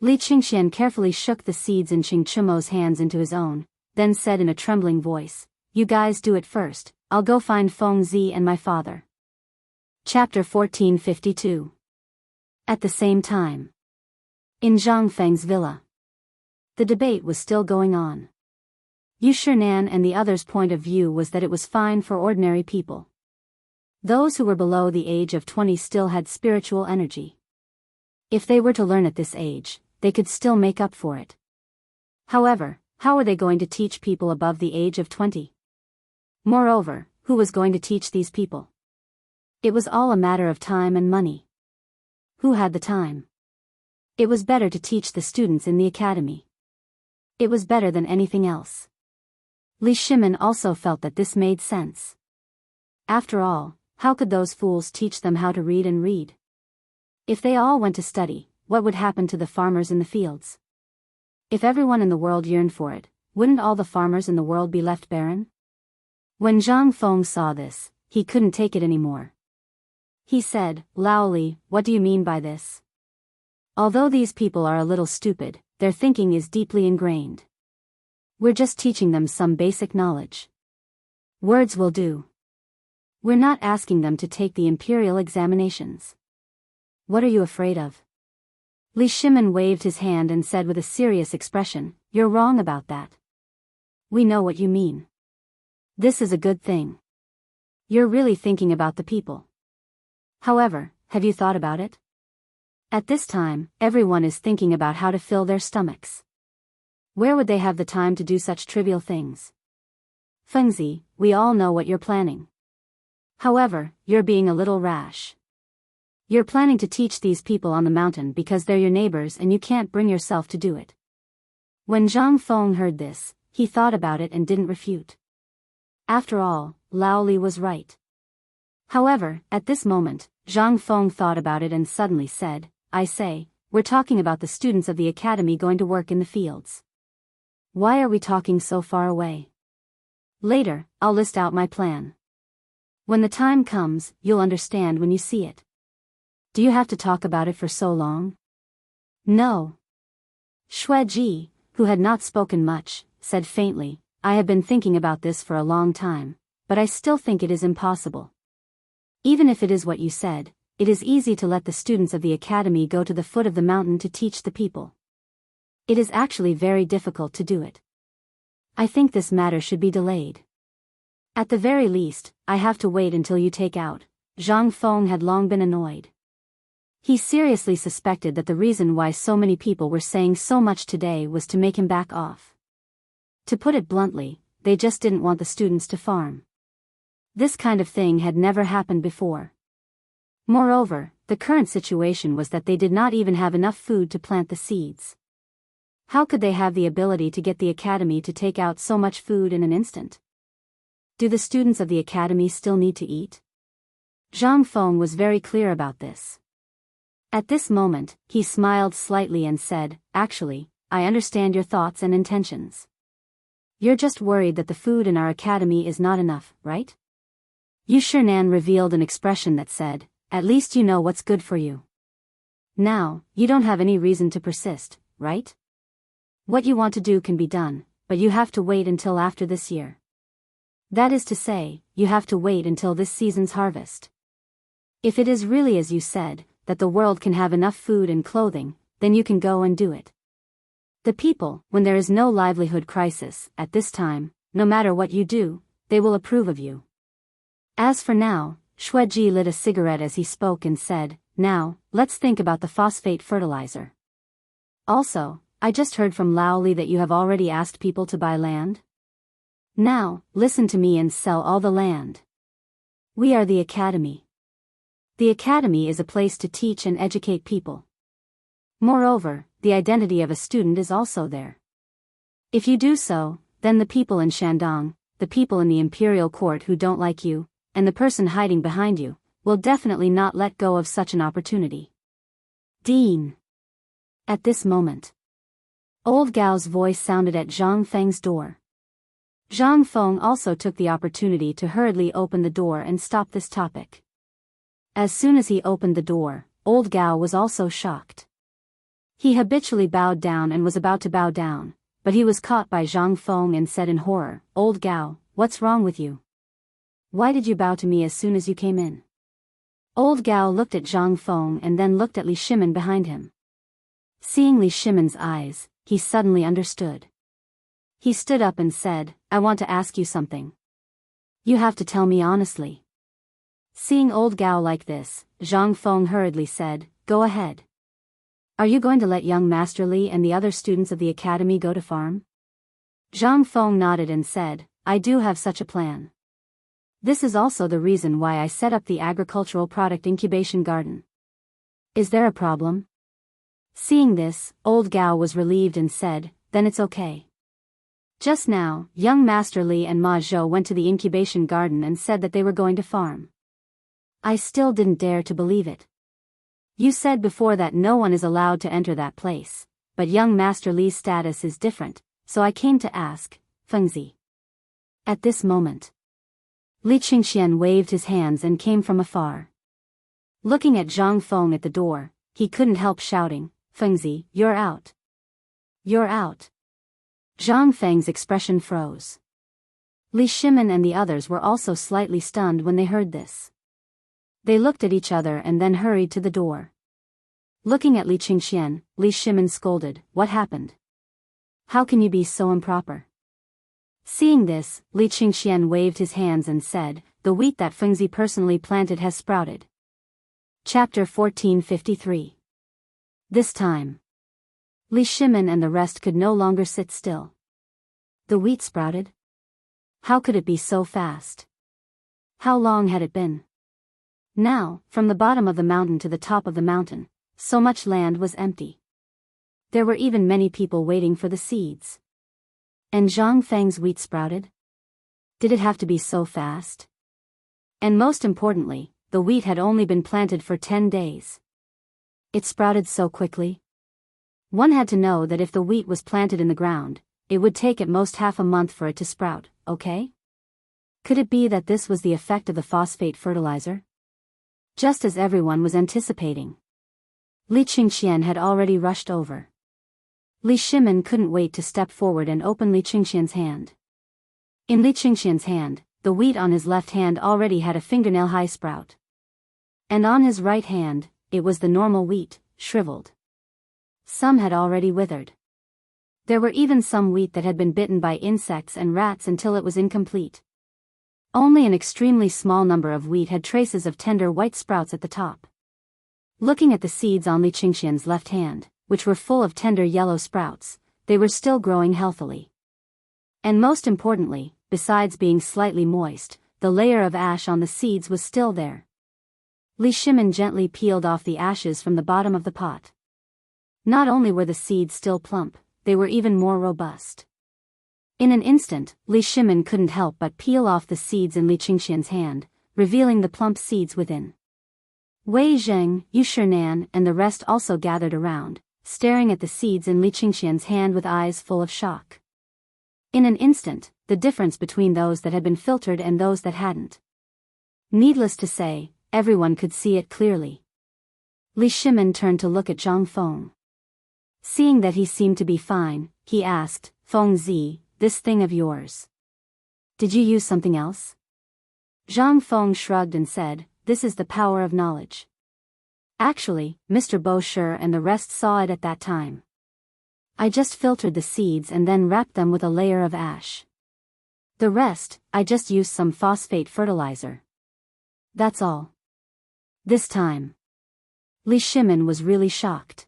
S1: Li Qingxian carefully shook the seeds in Qing Chumo's hands into his own, then said in a trembling voice, "You guys do it first, I'll go find Feng Zi and my father." Chapter 1452. At the same time. In Zhang Feng's villa. The debate was still going on. Yu Shinan and the others' point of view was that it was fine for ordinary people. Those who were below the age of 20 still had spiritual energy. If they were to learn at this age, they could still make up for it. However, how were they going to teach people above the age of 20? Moreover, who was going to teach these people? It was all a matter of time and money. Who had the time? It was better to teach the students in the academy. It was better than anything else. Li Shimin also felt that this made sense. After all, how could those fools teach them how to read and read? If they all went to study, what would happen to the farmers in the fields? If everyone in the world yearned for it, wouldn't all the farmers in the world be left barren? When Zhang Feng saw this, he couldn't take it anymore. He said, "Laoli, what do you mean by this? Although these people are a little stupid, their thinking is deeply ingrained. We're just teaching them some basic knowledge. Words will do. We're not asking them to take the imperial examinations. What are you afraid of?" Li Shimin waved his hand and said with a serious expression, "You're wrong about that. We know what you mean. This is a good thing. You're really thinking about the people. However, have you thought about it? At this time, everyone is thinking about how to fill their stomachs. Where would they have the time to do such trivial things? Fengzi, we all know what you're planning. However, you're being a little rash. You're planning to teach these people on the mountain because they're your neighbors and you can't bring yourself to do it." When Zhang Feng heard this, he thought about it and didn't refute. After all, Lao Li was right. However, at this moment, Zhang Feng thought about it and suddenly said, "I say, we're talking about the students of the academy going to work in the fields. Why are we talking so far away? Later, I'll list out my plan. When the time comes, you'll understand when you see it. Do you have to talk about it for so long?" "No." Xue Ji, who had not spoken much, said faintly, "I have been thinking about this for a long time, but I still think it is impossible. Even if it is what you said, it is easy to let the students of the academy go to the foot of the mountain to teach the people. It is actually very difficult to do it. I think this matter should be delayed. At the very least, I have to wait until you take out." Zhang Feng had long been annoyed. He seriously suspected that the reason why so many people were saying so much today was to make him back off. To put it bluntly, they just didn't want the students to farm. This kind of thing had never happened before. Moreover, the current situation was that they did not even have enough food to plant the seeds. How could they have the ability to get the academy to take out so much food in an instant? Do the students of the academy still need to eat? Zhang Feng was very clear about this. At this moment, he smiled slightly and said, "Actually, I understand your thoughts and intentions. You're just worried that the food in our academy is not enough, right?" Yu Shinan revealed an expression that said, "At least you know what's good for you. Now, you don't have any reason to persist, right? What you want to do can be done, but you have to wait until after this year. That is to say, you have to wait until this season's harvest. If it is really as you said, that the world can have enough food and clothing, then you can go and do it. The people, when there is no livelihood crisis, at this time, no matter what you do, they will approve of you." As for now, Xue Ji lit a cigarette as he spoke and said, "Now, let's think about the phosphate fertilizer. Also, I just heard from Lao Li that you have already asked people to buy land. Now, listen to me and sell all the land. We are the academy. The academy is a place to teach and educate people. Moreover, the identity of a student is also there. If you do so, then the people in Shandong, the people in the imperial court who don't like you, and the person hiding behind you, will definitely not let go of such an opportunity." "Dean." At this moment, Old Gao's voice sounded at Zhang Feng's door. Zhang Feng also took the opportunity to hurriedly open the door and stop this topic. As soon as he opened the door, Old Gao was also shocked. He habitually bowed down and was about to bow down, but he was caught by Zhang Feng and said in horror, "Old Gao, what's wrong with you? Why did you bow to me as soon as you came in?" Old Gao looked at Zhang Feng and then looked at Li Shimin behind him. Seeing Li Shimin's eyes, he suddenly understood. He stood up and said, "I want to ask you something. You have to tell me honestly." Seeing Old Gao like this, Zhang Feng hurriedly said, "Go ahead. Are you going to let young Master Li and the other students of the academy go to farm?" Zhang Feng nodded and said, "I do have such a plan. This is also the reason why I set up the agricultural product incubation garden. Is there a problem?" Seeing this, Old Gao was relieved and said, "Then it's okay. Just now, young Master Li and Ma Zhou went to the incubation garden and said that they were going to farm. I still didn't dare to believe it. You said before that no one is allowed to enter that place, but young Master Li's status is different, so I came to ask, Fengzi." At this moment, Li Qingxian waved his hands and came from afar. Looking at Zhang Feng at the door, he couldn't help shouting, "Fengzi, you're out. You're out." Zhang Feng's expression froze. Li Shimin and the others were also slightly stunned when they heard this. They looked at each other and then hurried to the door. Looking at Li Qingxian, Li Shimin scolded, "What happened? How can you be so improper?" Seeing this, Li Qingxian waved his hands and said, "The wheat that Fengzi personally planted has sprouted." Chapter 1453. This time, Li Shimin and the rest could no longer sit still. The wheat sprouted? How could it be so fast? How long had it been? Now, from the bottom of the mountain to the top of the mountain, so much land was empty. There were even many people waiting for the seeds. And Zhang Feng's wheat sprouted? Did it have to be so fast? And most importantly, the wheat had only been planted for 10 days. It sprouted so quickly? One had to know that if the wheat was planted in the ground, it would take at most half a month for it to sprout, okay? Could it be that this was the effect of the phosphate fertilizer? Just as everyone was anticipating. Li Qingxian had already rushed over. Li Shimin couldn't wait to step forward and open Li Qingxian's hand. In Li Qingxian's hand, the wheat on his left hand already had a fingernail-high sprout. And on his right hand, it was the normal wheat, shriveled. Some had already withered. There were even some wheat that had been bitten by insects and rats until it was incomplete. Only an extremely small number of wheat had traces of tender white sprouts at the top. Looking at the seeds on Li Qingxian's left hand, which were full of tender yellow sprouts, they were still growing healthily. And most importantly, besides being slightly moist, the layer of ash on the seeds was still there. Li Shimin gently peeled off the ashes from the bottom of the pot. Not only were the seeds still plump, they were even more robust. In an instant, Li Shimin couldn't help but peel off the seeds in Li Qingxian's hand, revealing the plump seeds within. Wei Zheng, Yu Shinan, and the rest also gathered around, staring at the seeds in Li Qingxian's hand with eyes full of shock. In an instant, the difference between those that had been filtered and those that hadn't. Needless to say, everyone could see it clearly. Li Shimin turned to look at Zhang Feng. Seeing that he seemed to be fine, he asked, "Fengzi, this thing of yours. Did you use something else?" Zhang Feng shrugged and said, "This is the power of knowledge. Actually, Mr. Bo Shi and the rest saw it at that time. I just filtered the seeds and then wrapped them with a layer of ash. The rest, I just used some phosphate fertilizer. That's all." This time, Li Shimin was really shocked.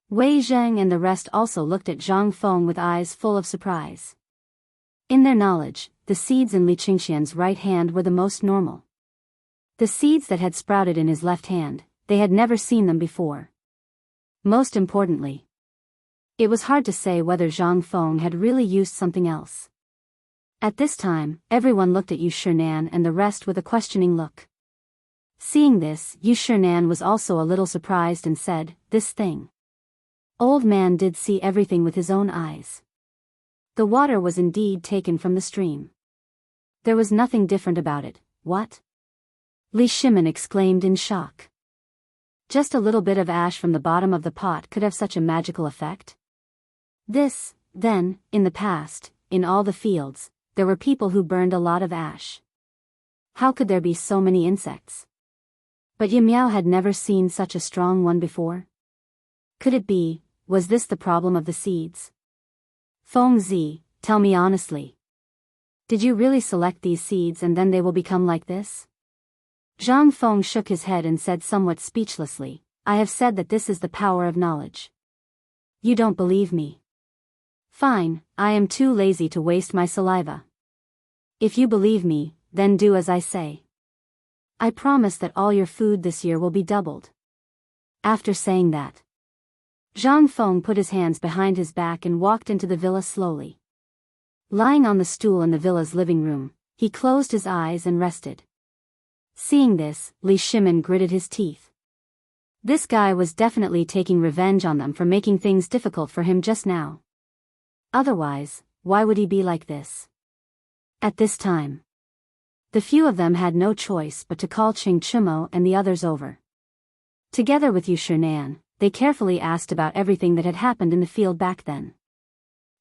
S1: Wei Zheng and the rest also looked at Zhang Feng with eyes full of surprise. In their knowledge, the seeds in Li Qingxian's right hand were the most normal. The seeds that had sprouted in his left hand, they had never seen them before. Most importantly, it was hard to say whether Zhang Feng had really used something else. At this time, everyone looked at Yu Shinan and the rest with a questioning look. Seeing this, Yu Shinan was also a little surprised and said, "This thing." Old man did see everything with his own eyes. The water was indeed taken from the stream. There was nothing different about it. "What?" Li Shimin exclaimed in shock. Just a little bit of ash from the bottom of the pot could have such a magical effect? This, then, in the past, in all the fields, there were people who burned a lot of ash. How could there be so many insects? But Yi Miao had never seen such a strong one before. Could it be, was this the problem of the seeds? Fengzi, tell me honestly. Did you really select these seeds and then they will become like this? Zhang Feng shook his head and said somewhat speechlessly, "I have said that this is the power of knowledge. You don't believe me? Fine, I am too lazy to waste my saliva. If you believe me, then do as I say. I promise that all your food this year will be doubled." After saying that, Zhang Feng put his hands behind his back and walked into the villa slowly. Lying on the stool in the villa's living room, he closed his eyes and rested. Seeing this, Li Shimin gritted his teeth. This guy was definitely taking revenge on them for making things difficult for him just now. Otherwise, why would he be like this? At this time, The few of them had no choice but to call Qing Chumo and the others over. Together with Yu Shinan, they carefully asked about everything that had happened in the field back then.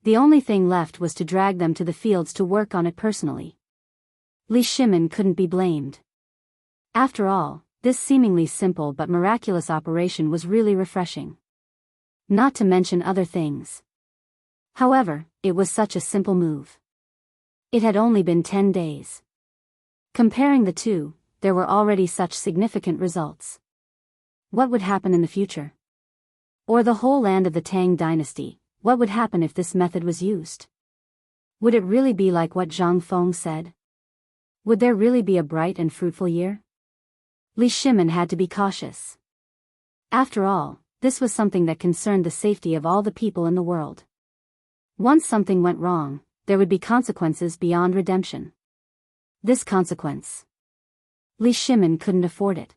S1: The only thing left was to drag them to the fields to work on it personally. Li Shimin couldn't be blamed. After all, this seemingly simple but miraculous operation was really refreshing. Not to mention other things. However, it was such a simple move. It had only been 10 days. Comparing the two, there were already such significant results. What would happen in the future? Or the whole land of the Tang dynasty, what would happen if this method was used? Would it really be like what Zhang Feng said? Would there really be a bright and fruitful year? Li Shimin had to be cautious. After all, this was something that concerned the safety of all the people in the world. Once something went wrong, there would be consequences beyond redemption. This consequence. Li Shimin couldn't afford it.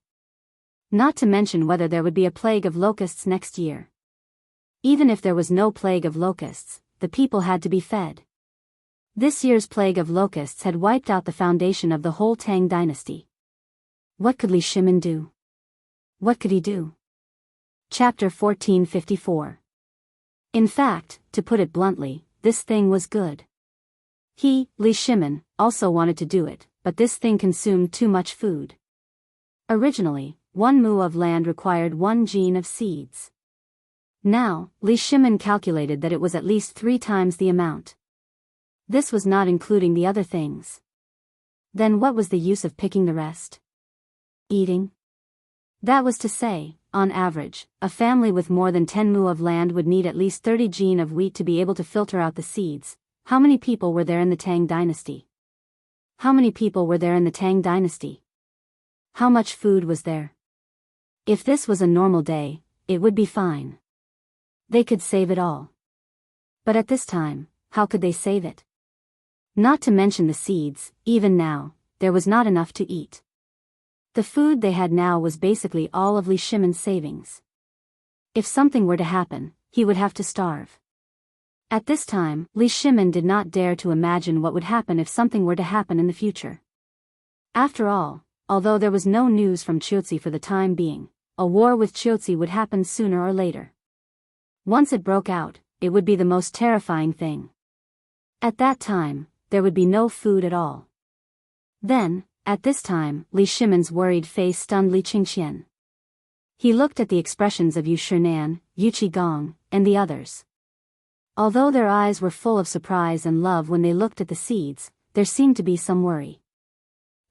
S1: Not to mention whether there would be a plague of locusts next year. Even if there was no plague of locusts, the people had to be fed. This year's plague of locusts had wiped out the foundation of the whole Tang dynasty. What could Li Shimin do? What could he do? Chapter 1454. In fact, to put it bluntly, this thing was good. He, Li Shimin, also wanted to do it, but this thing consumed too much food. Originally, 1 mu of land required 1 gene of seeds. Now, Li Shimin calculated that it was at least 3 times the amount. This was not including the other things. Then what was the use of picking the rest? Eating? That was to say, on average, a family with more than 10 mu of land would need at least 30 gene of wheat to be able to filter out the seeds. How many people were there in the Tang dynasty? How many people were there in the Tang dynasty? How much food was there? If this was a normal day, it would be fine. They could save it all. But at this time, how could they save it? Not to mention the seeds, even now, there was not enough to eat. The food they had now was basically all of Li Shimin's savings. If something were to happen, he would have to starve. At this time, Li Shimin did not dare to imagine what would happen if something were to happen in the future. After all, although there was no news from Qiuzi for the time being, a war with Qiuzi would happen sooner or later. Once it broke out, it would be the most terrifying thing. At that time, there would be no food at all. Then, at this time, Li Shimin's worried face stunned Li Qingxian. He looked at the expressions of Yu Shinan, Yu Qigong, and the others. Although their eyes were full of surprise and love when they looked at the seeds, there seemed to be some worry.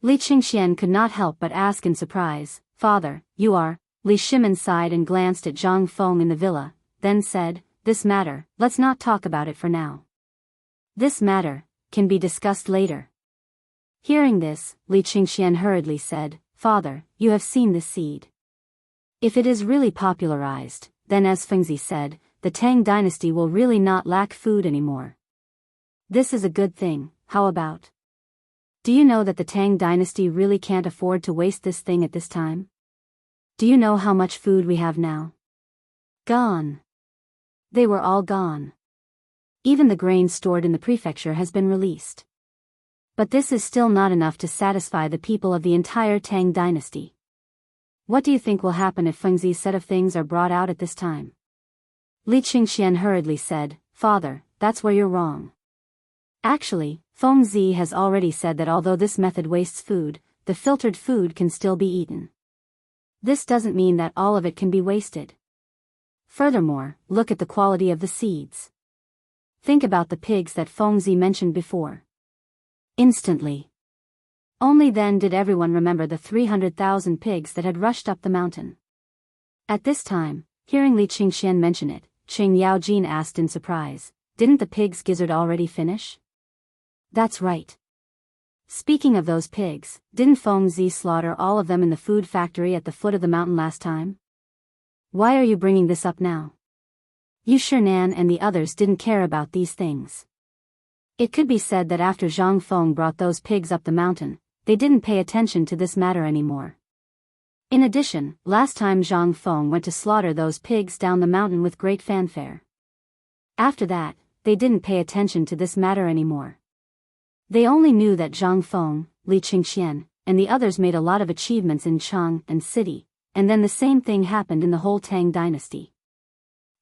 S1: Li Qingxian could not help but ask in surprise, "Father, you are?" Li Shimin sighed and glanced at Zhang Feng in the villa, then said, "This matter, let's not talk about it for now. This matter can be discussed later." Hearing this, Li Qingxian hurriedly said, "Father, you have seen this seed. If it is really popularized, then as Fengzi said, the Tang dynasty will really not lack food anymore. This is a good thing, how about? Do you know that the Tang dynasty really can't afford to waste this thing at this time? Do you know how much food we have now? Gone. They were all gone. Even the grain stored in the prefecture has been released. But this is still not enough to satisfy the people of the entire Tang dynasty. What do you think will happen if Fengzi's set of things are brought out at this time?" Li Qingxian hurriedly said, "Father, that's where you're wrong. Actually, Fengzi has already said that although this method wastes food, the filtered food can still be eaten. This doesn't mean that all of it can be wasted. Furthermore, look at the quality of the seeds. Think about the pigs that Fengzi mentioned before." Instantly. Only then did everyone remember the 300,000 pigs that had rushed up the mountain. At this time, hearing Li Qingxian mention it, Qing Yaojin asked in surprise, "Didn't the pig's gizzard already finish?" "That's right. Speaking of those pigs, didn't Fengzi slaughter all of them in the food factory at the foot of the mountain last time? Why are you bringing this up now?" Yu Shinan and the others didn't care about these things. It could be said that after Zhang Feng brought those pigs up the mountain, they didn't pay attention to this matter anymore. In addition, last time Zhang Feng went to slaughter those pigs down the mountain with great fanfare. After that, they didn't pay attention to this matter anymore. They only knew that Zhang Feng, Li Qingxian, and the others made a lot of achievements in Chang and city, and then the same thing happened in the whole Tang dynasty.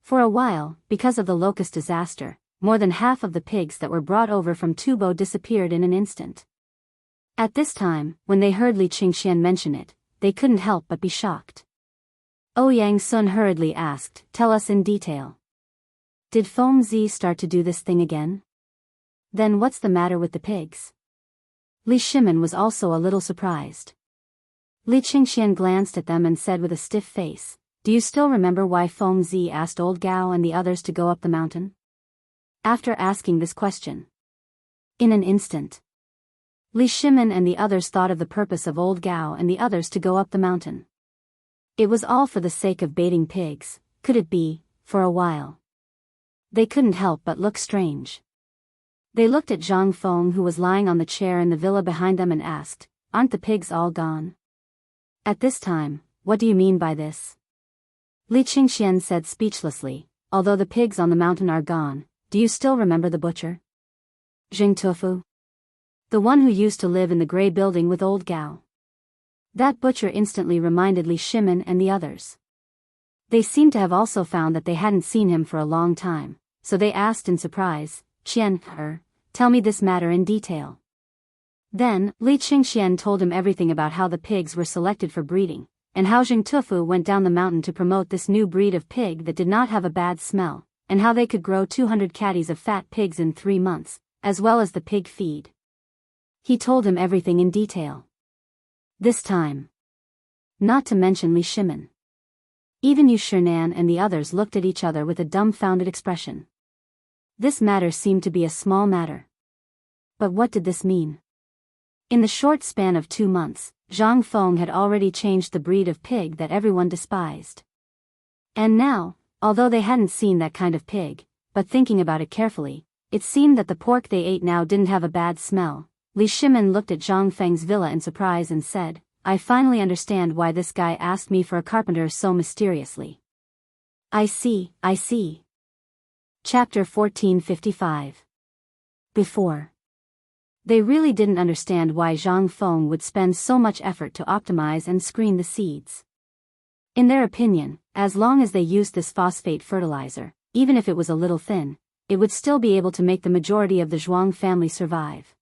S1: For a while, because of the locust disaster, more than half of the pigs that were brought over from Tubo disappeared in an instant. At this time, when they heard Li Qingxian mention it, they couldn't help but be shocked. Ouyang Sun hurriedly asked, "Tell us in detail. Did Feng Zi start to do this thing again? Then what's the matter with the pigs?" Li Shimin was also a little surprised. Li Qingxian glanced at them and said with a stiff face, "Do you still remember why Feng Zi asked old Gao and the others to go up the mountain?" After asking this question, in an instant, Li Shimin and the others thought of the purpose of old Gao and the others to go up the mountain. It was all for the sake of baiting pigs, could it be, for a while. They couldn't help but look strange. They looked at Zhang Feng, who was lying on the chair in the villa behind them, and asked, "Aren't the pigs all gone?" At this time, "What do you mean by this?" Li Qingxian said speechlessly, "Although the pigs on the mountain are gone, do you still remember the butcher? Jing Tufu? The one who used to live in the gray building with old Gao." That butcher instantly reminded Li Shimin and the others. They seemed to have also found that they hadn't seen him for a long time, so they asked in surprise, "Qian, tell me this matter in detail." Then, Li Qingxian told him everything about how the pigs were selected for breeding, and how Jing Tufu went down the mountain to promote this new breed of pig that did not have a bad smell, and how they could grow 200 catties of fat pigs in 3 months, as well as the pig feed. He told him everything in detail. This time. Not to mention Li Shimin. Even Yu Shinan and the others looked at each other with a dumbfounded expression. This matter seemed to be a small matter. But what did this mean? In the short span of 2 months, Zhang Feng had already changed the breed of pig that everyone despised. And now, although they hadn't seen that kind of pig, but thinking about it carefully, it seemed that the pork they ate now didn't have a bad smell. Li Shimin looked at Zhang Feng's villa in surprise and said, "I finally understand why this guy asked me for a carpenter so mysteriously. I see. Chapter 1455. Before. They really didn't understand why Zhang Feng would spend so much effort to optimize and screen the seeds. In their opinion, as long as they used this phosphate fertilizer, even if it was a little thin, it would still be able to make the majority of the Zhuang family survive.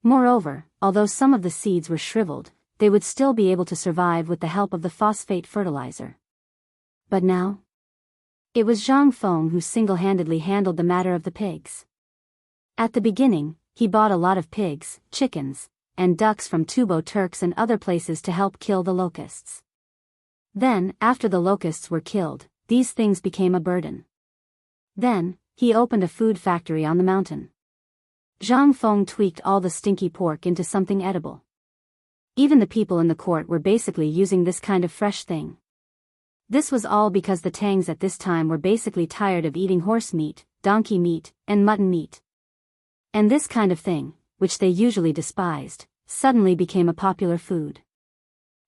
S1: Moreover, although some of the seeds were shriveled, they would still be able to survive with the help of the phosphate fertilizer. But now? It was Zhang Feng who single-handedly handled the matter of the pigs. At the beginning, he bought a lot of pigs, chickens, and ducks from Tubo Turks and other places to help kill the locusts. Then, after the locusts were killed, these things became a burden. Then, he opened a food factory on the mountain. Zhang Feng tweaked all the stinky pork into something edible. Even the people in the court were basically using this kind of fresh thing. This was all because the Tangs at this time were basically tired of eating horse meat, donkey meat, and mutton meat. And this kind of thing, which they usually despised, suddenly became a popular food.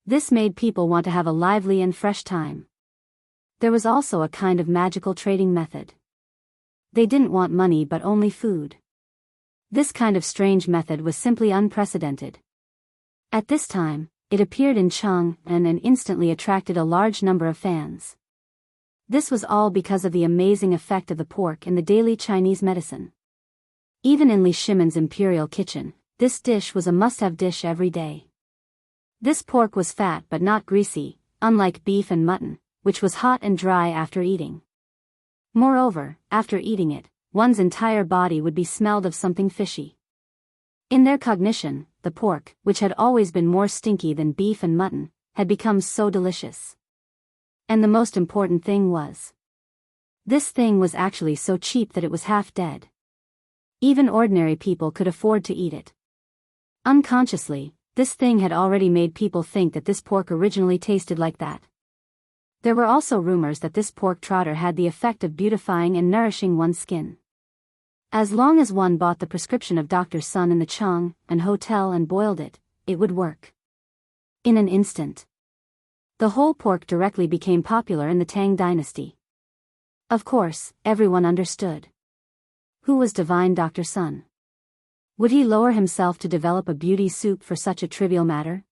S1: This made people want to have a lively and fresh time. There was also a kind of magical trading method. They didn't want money but only food. This kind of strange method was simply unprecedented. At this time, it appeared in Chang and instantly attracted a large number of fans. This was all because of the amazing effect of the pork in the daily Chinese medicine. Even in Li Shimin's imperial kitchen, this dish was a must-have dish every day. This pork was fat but not greasy, unlike beef and mutton, which was hot and dry after eating. Moreover, after eating it, one's entire body would be smelled of something fishy. In their cognition, the pork, which had always been more stinky than beef and mutton, had become so delicious. And the most important thing was, this thing was actually so cheap that it was half dead. Even ordinary people could afford to eat it. Unconsciously, this thing had already made people think that this pork originally tasted like that. There were also rumors that this pork trotter had the effect of beautifying and nourishing one's skin. As long as one bought the prescription of Dr. Sun in the Chang and hotel and boiled it, it would work. In an instant. The whole pork directly became popular in the Tang dynasty. Of course, everyone understood. Who was divine Dr. Sun? Would he lower himself to develop a beauty soup for such a trivial matter?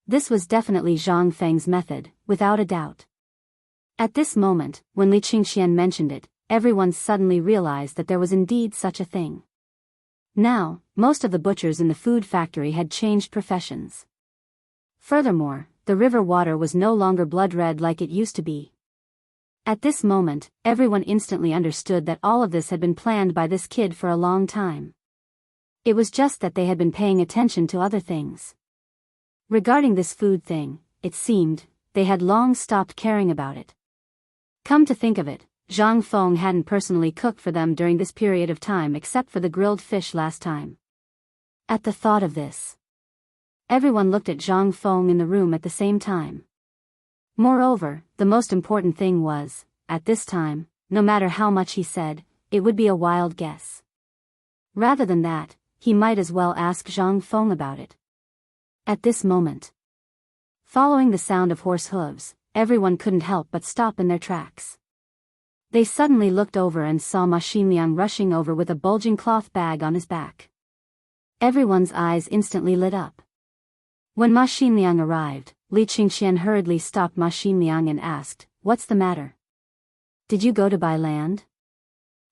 S1: This was definitely Zhang Feng's method, without a doubt. At this moment, when Li Qingxian mentioned it, everyone suddenly realized that there was indeed such a thing. Now, most of the butchers in the food factory had changed professions. Furthermore, the river water was no longer blood red like it used to be. At this moment, everyone instantly understood that all of this had been planned by this kid for a long time. It was just that they had been paying attention to other things. Regarding this food thing, it seemed, they had long stopped caring about it. Come to think of it, Zhang Feng hadn't personally cooked for them during this period of time except for the grilled fish last time. At the thought of this, everyone looked at Zhang Feng in the room at the same time. Moreover, the most important thing was, at this time, no matter how much he said, it would be a wild guess. Rather than that, he might as well ask Zhang Feng about it. At this moment, following the sound of horse hooves, everyone couldn't help but stop in their tracks. They suddenly looked over and saw Ma Xinliang rushing over with a bulging cloth bag on his back. Everyone's eyes instantly lit up. When Ma Xinliang arrived, Li Qingxian hurriedly stopped Ma Xinliang and asked, "What's the matter? Did you go to buy land?"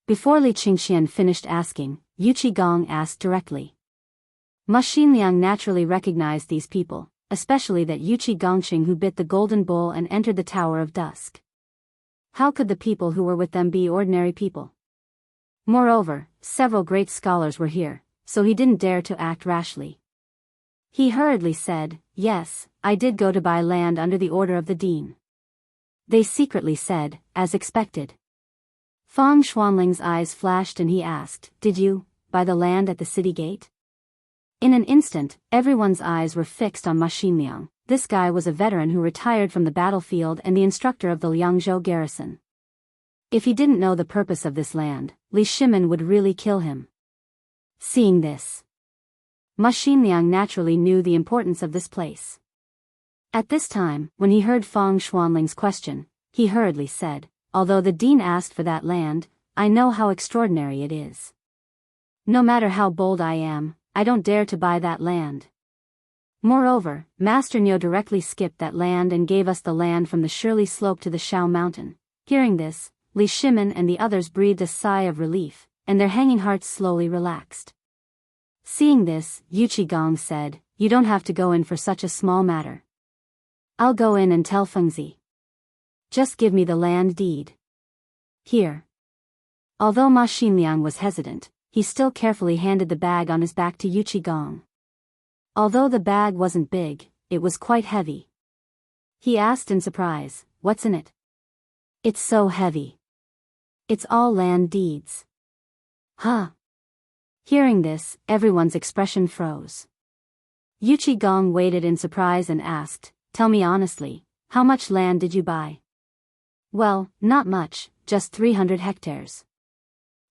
S1: Before Li Qingxian finished asking, Yu Qigong asked directly. Ma Xinliang naturally recognized these people, especially that Yu Qigongqing who bit the golden bull and entered the Tower of Dusk. How could the people who were with them be ordinary people? Moreover, several great scholars were here, so he didn't dare to act rashly. He hurriedly said, "Yes, I did go to buy land under the order of the dean." They secretly said, as expected. Fang Xuanling's eyes flashed and he asked, "Did you buy the land at the city gate?" In an instant, everyone's eyes were fixed on Ma Xinliang. This guy was a veteran who retired from the battlefield and the instructor of the Liangzhou garrison. If he didn't know the purpose of this land, Li Shimin would really kill him. Seeing this, Ma Xinliang naturally knew the importance of this place. At this time, when he heard Fang Xuanling's question, he hurriedly said, "Although the dean asked for that land, I know how extraordinary it is. No matter how bold I am, I don't dare to buy that land. Moreover, Master Niu directly skipped that land and gave us the land from the Shirley Slope to the Shao Mountain." Hearing this, Li Shimin and the others breathed a sigh of relief, and their hanging hearts slowly relaxed. Seeing this, Yu Qigong said, "You don't have to go in for such a small matter. I'll go in and tell Fengzi. Just give me the land deed. Here." Although Ma Xinliang was hesitant, he still carefully handed the bag on his back to Yu Qigong. Although the bag wasn't big, it was quite heavy. He asked in surprise, "What's in it?" "It's so heavy. It's all land deeds." "Huh?" Hearing this, everyone's expression froze. Yu Qigong waited in surprise and asked, "Tell me honestly, how much land did you buy?" "Well, not much, just 300 hectares."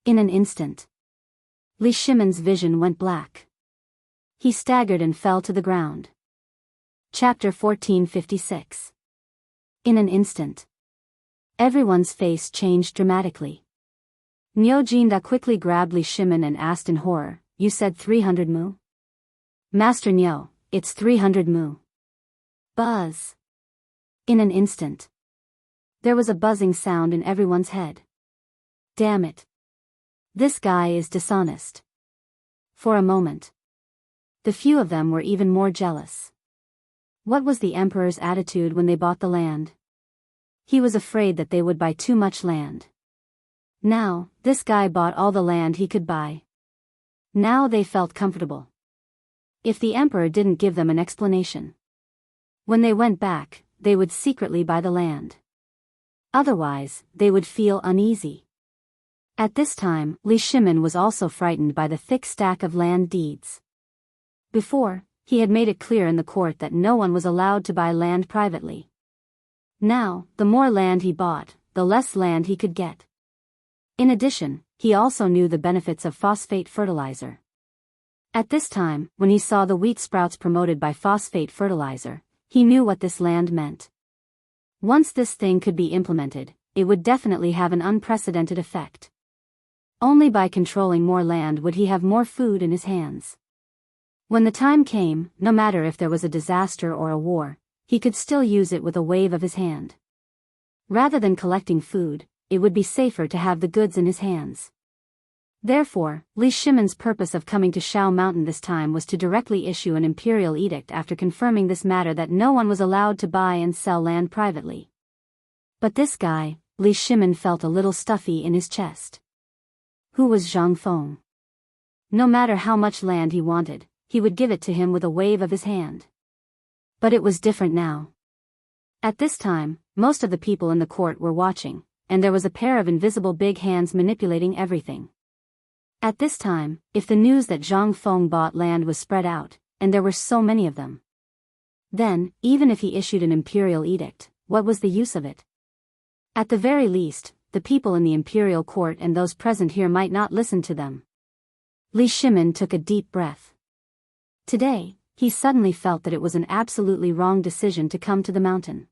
S1: In an instant, Li Shimin's vision went black. He staggered and fell to the ground. Chapter 1456. In an instant, everyone's face changed dramatically. Niu Jinda quickly grabbed Li Shimin and asked in horror, "You said 300 mu?" "Master Niu, it's 300 mu." Buzz. In an instant, there was a buzzing sound in everyone's head. Damn it. This guy is dishonest. For a moment, the few of them were even more jealous. What was the emperor's attitude when they bought the land? He was afraid that they would buy too much land. Now, this guy bought all the land he could buy. Now they felt comfortable. If the emperor didn't give them an explanation, when they went back, they would secretly buy the land. Otherwise, they would feel uneasy. At this time, Li Shimin was also frightened by the thick stack of land deeds. Before, he had made it clear in the court that no one was allowed to buy land privately. Now, the more land he bought, the less land he could get. In addition, he also knew the benefits of phosphate fertilizer. At this time, when he saw the wheat sprouts promoted by phosphate fertilizer, he knew what this land meant. Once this thing could be implemented, it would definitely have an unprecedented effect. Only by controlling more land would he have more food in his hands. When the time came, no matter if there was a disaster or a war, he could still use it with a wave of his hand. Rather than collecting food, it would be safer to have the goods in his hands. Therefore, Li Shimon's purpose of coming to Shao Mountain this time was to directly issue an imperial edict after confirming this matter that no one was allowed to buy and sell land privately. But this guy, Li Shimon, felt a little stuffy in his chest. Who was Zhang Feng? No matter how much land he wanted, he would give it to him with a wave of his hand. But it was different now. At this time, most of the people in the court were watching, and there was a pair of invisible big hands manipulating everything. At this time, if the news that Zhang Feng bought land was spread out, and there were so many of them, then, even if he issued an imperial edict, what was the use of it? At the very least, the people in the imperial court and those present here might not listen to them. Li Shimon took a deep breath. Today, he suddenly felt that it was an absolutely wrong decision to come to the mountain.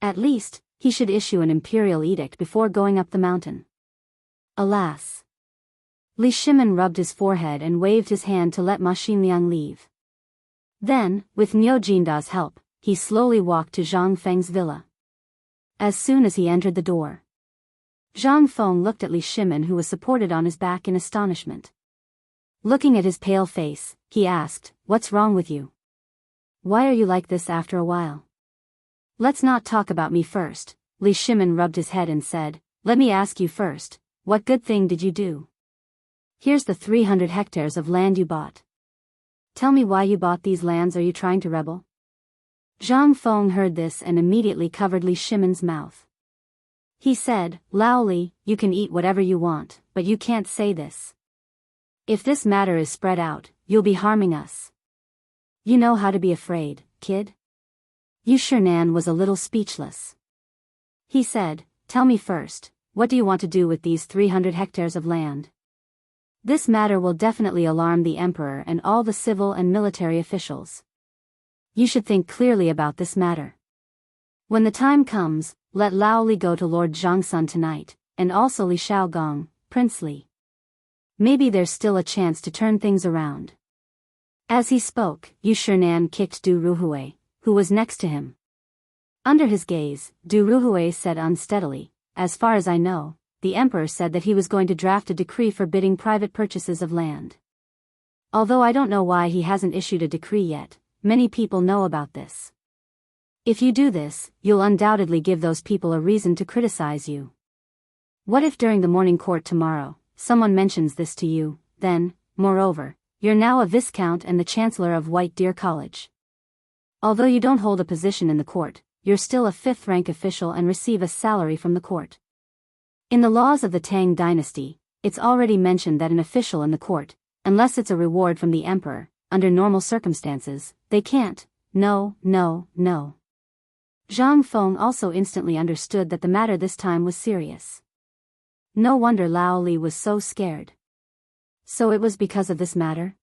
S1: At least, he should issue an imperial edict before going up the mountain. Alas! Li Shimon rubbed his forehead and waved his hand to let Ma Xinliang leave. Then, with Niu Jinda's help, he slowly walked to Zhang Feng's villa. As soon as he entered the door, Zhang Feng looked at Li Shimon, who was supported on his back, in astonishment. Looking at his pale face, he asked, "What's wrong with you? Why are you like this after a while?" "Let's not talk about me first," Li Shimon rubbed his head and said, "Let me ask you first, what good thing did you do? Here's the 300 hectares of land you bought. Tell me why you bought these lands. Are you trying to rebel?" Zhang Feng heard this and immediately covered Li Shimon's mouth. He said, "Lao Li, you can eat whatever you want, but you can't say this. If this matter is spread out, you'll be harming us. You know how to be afraid, kid?" Yu Shernan was a little speechless. He said, "Tell me first, what do you want to do with these 300 hectares of land? This matter will definitely alarm the emperor and all the civil and military officials. You should think clearly about this matter. When the time comes, let Lao Li go to Lord Zhangsun tonight, and also Li Shaogong, Prince Li. Maybe there's still a chance to turn things around." As he spoke, Yu Shernan kicked Du Ruhui, who was next to him. Under his gaze, Du Ruhui said unsteadily, "As far as I know, the emperor said that he was going to draft a decree forbidding private purchases of land. Although I don't know why he hasn't issued a decree yet, many people know about this. If you do this, you'll undoubtedly give those people a reason to criticize you. What if during the morning court tomorrow, someone mentions this to you, then, moreover, you're now a viscount and the chancellor of White Deer College. Although you don't hold a position in the court, you're still a fifth-rank official and receive a salary from the court. In the laws of the Tang dynasty, it's already mentioned that an official in the court, unless it's a reward from the emperor, under normal circumstances, they can't, no. Zhang Feng also instantly understood that the matter this time was serious. No wonder Lao Li was so scared. So it was because of this matter?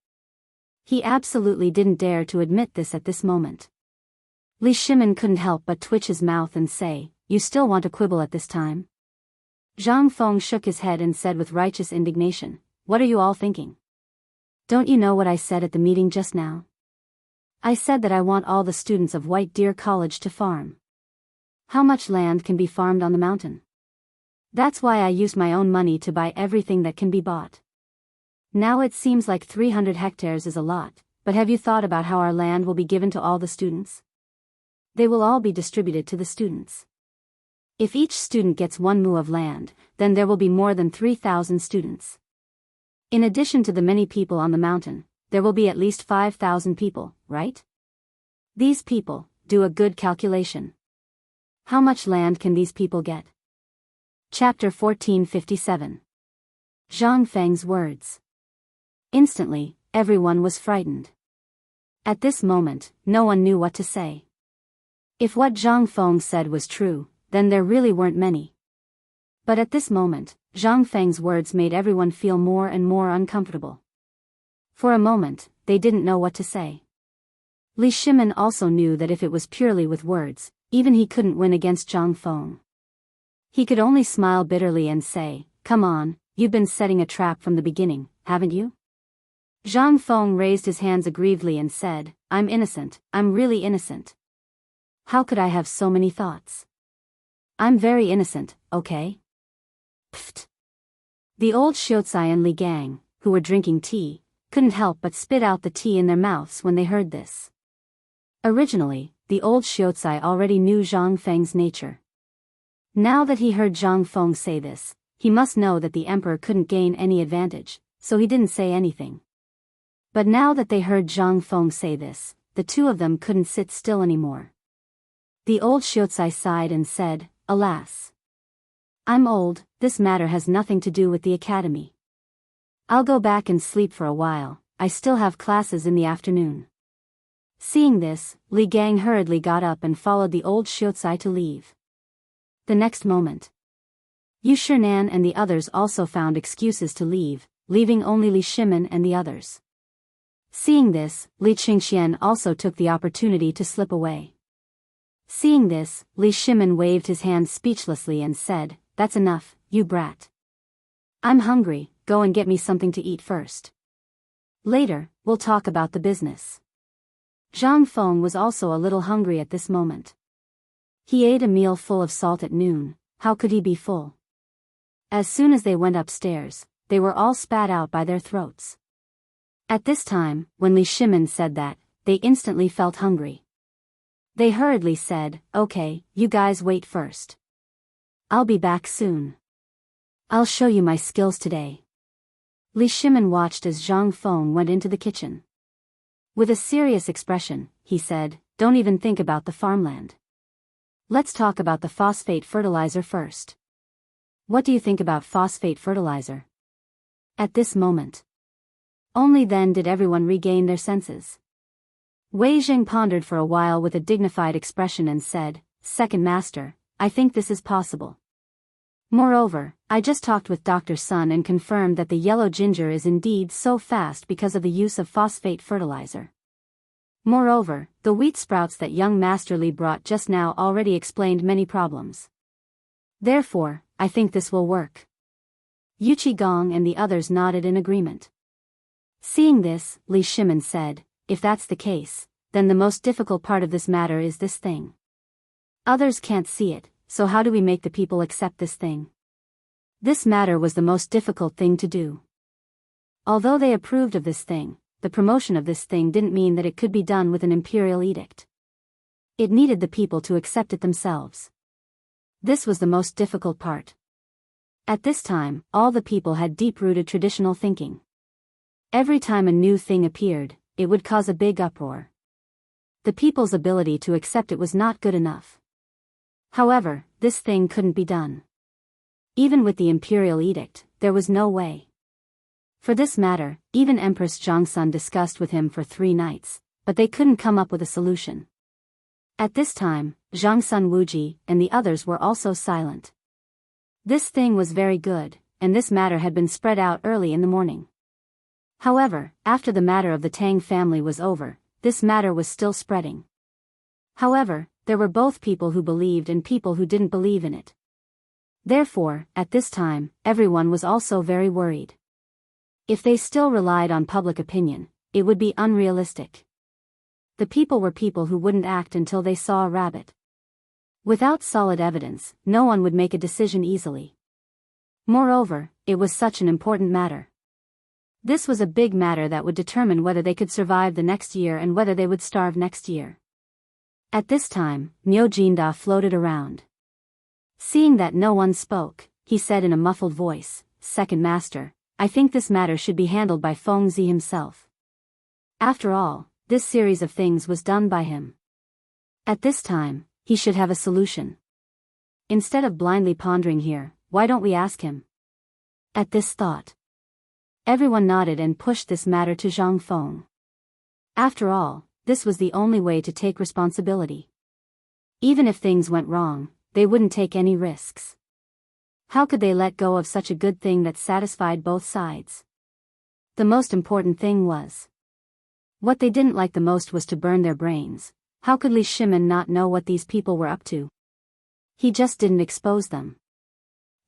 S1: He absolutely didn't dare to admit this at this moment. Li Shimon couldn't help but twitch his mouth and say, "You still want to quibble at this time?" Zhang Feng shook his head and said with righteous indignation, "What are you all thinking? Don't you know what I said at the meeting just now? I said that I want all the students of White Deer College to farm. How much land can be farmed on the mountain? That's why I used my own money to buy everything that can be bought. Now it seems like 300 hectares is a lot, but have you thought about how our land will be given to all the students? They will all be distributed to the students. If each student gets 1 mu of land, then there will be more than 3,000 students. In addition to the many people on the mountain, there will be at least 5,000 people, right? These people, do a good calculation. How much land can these people get?" Chapter 1457. Zhang Feng's words. Instantly, everyone was frightened. At this moment, no one knew what to say. If what Zhang Feng said was true, then there really weren't many. But at this moment, Zhang Feng's words made everyone feel more and more uncomfortable. For a moment, they didn't know what to say. Li Shimon also knew that if it was purely with words, even he couldn't win against Zhang Feng. He could only smile bitterly and say, "Come on, you've been setting a trap from the beginning, haven't you? Zhang Feng raised his hands aggrievedly and said, I'm innocent, I'm really innocent. How could I have so many thoughts? I'm very innocent, okay? Pfft. The old Xiaocai and Li Gang, who were drinking tea, couldn't help but spit out the tea in their mouths when they heard this. Originally, the old Xiaocai already knew Zhang Feng's nature. Now that he heard Zhang Feng say this, he must know that the emperor couldn't gain any advantage, so he didn't say anything. But now that they heard Zhang Feng say this, the two of them couldn't sit still anymore. The old Xiaocai sighed and said, Alas. I'm old, this matter has nothing to do with the academy. I'll go back and sleep for a while, I still have classes in the afternoon. Seeing this, Li Gang hurriedly got up and followed the old Xiaocai to leave. The next moment, Yu Shinan and the others also found excuses to leave, leaving only Li Shimin and the others. Seeing this, Li Qingxian also took the opportunity to slip away. Seeing this, Li Shimin waved his hand speechlessly and said, That's enough, you brat. I'm hungry, go and get me something to eat first. Later, we'll talk about the business. Zhang Feng was also a little hungry at this moment. He ate a meal full of salt at noon, how could he be full? As soon as they went upstairs, they were all spat out by their throats. At this time, when Li Shimin said that, they instantly felt hungry. They hurriedly said, Okay, you guys wait first. I'll be back soon. I'll show you my skills today. Li Shimin watched as Zhang Feng went into the kitchen. With a serious expression, he said, Don't even think about the farmland. Let's talk about the phosphate fertilizer first. What do you think about phosphate fertilizer? At this moment, only then did everyone regain their senses. Wei Zheng pondered for a while with a dignified expression and said, Second Master, I think this is possible. Moreover, I just talked with Dr. Sun and confirmed that the yellow ginger is indeed so fast because of the use of phosphate fertilizer. Moreover, the wheat sprouts that young Master Li brought just now already explained many problems. Therefore, I think this will work. Yu Qigong and the others nodded in agreement. Seeing this, Li Shimin said, If that's the case, then the most difficult part of this matter is this thing. Others can't see it, so how do we make the people accept this thing? This matter was the most difficult thing to do. Although they approved of this thing, the promotion of this thing didn't mean that it could be done with an imperial edict. It needed the people to accept it themselves. This was the most difficult part. At this time, all the people had deep-rooted traditional thinking. Every time a new thing appeared, it would cause a big uproar. The people's ability to accept it was not good enough. However, this thing couldn't be done. Even with the imperial edict, there was no way. For this matter, even Empress Zhongsun discussed with him for 3 nights, but they couldn't come up with a solution. At this time, Zhongsun Wuji and the others were also silent. This thing was very good, and this matter had been spread out early in the morning. However, after the matter of the Tang family was over, this matter was still spreading. However, there were both people who believed and people who didn't believe in it. Therefore, at this time, everyone was also very worried. If they still relied on public opinion, it would be unrealistic. The people were people who wouldn't act until they saw a rabbit. Without solid evidence, no one would make a decision easily. Moreover, it was such an important matter. This was a big matter that would determine whether they could survive the next year and whether they would starve next year. At this time, Niu Jinda floated around. Seeing that no one spoke, he said in a muffled voice, Second Master, I think this matter should be handled by Feng Zi himself. After all, this series of things was done by him. At this time, he should have a solution. Instead of blindly pondering here, why don't we ask him? At this thought, everyone nodded and pushed this matter to Zhang Feng. After all, this was the only way to take responsibility. Even if things went wrong, they wouldn't take any risks. How could they let go of such a good thing that satisfied both sides? The most important thing was, what they didn't like the most was to burn their brains. How could Li Shimin not know what these people were up to? He just didn't expose them.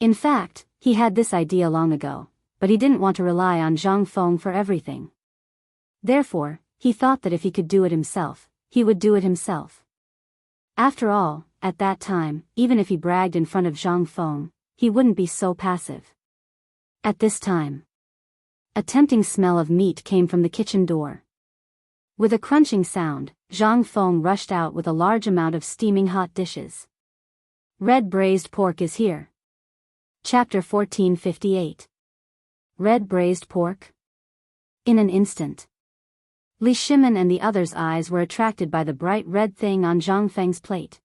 S1: In fact, He had this idea long ago, but he didn't want to rely on Zhang Feng for everything. Therefore, he thought that if he could do it himself, he would do it himself. After all, at that time, even if he bragged in front of Zhang Feng, he wouldn't be so passive. At this time, a tempting smell of meat came from the kitchen door. With a crunching sound, Zhang Feng rushed out with a large amount of steaming hot dishes. Red braised pork is here. Chapter 1458. Red braised pork? In an instant, Li Shimin and the others' eyes were attracted by the bright red thing on Zhang Feng's plate.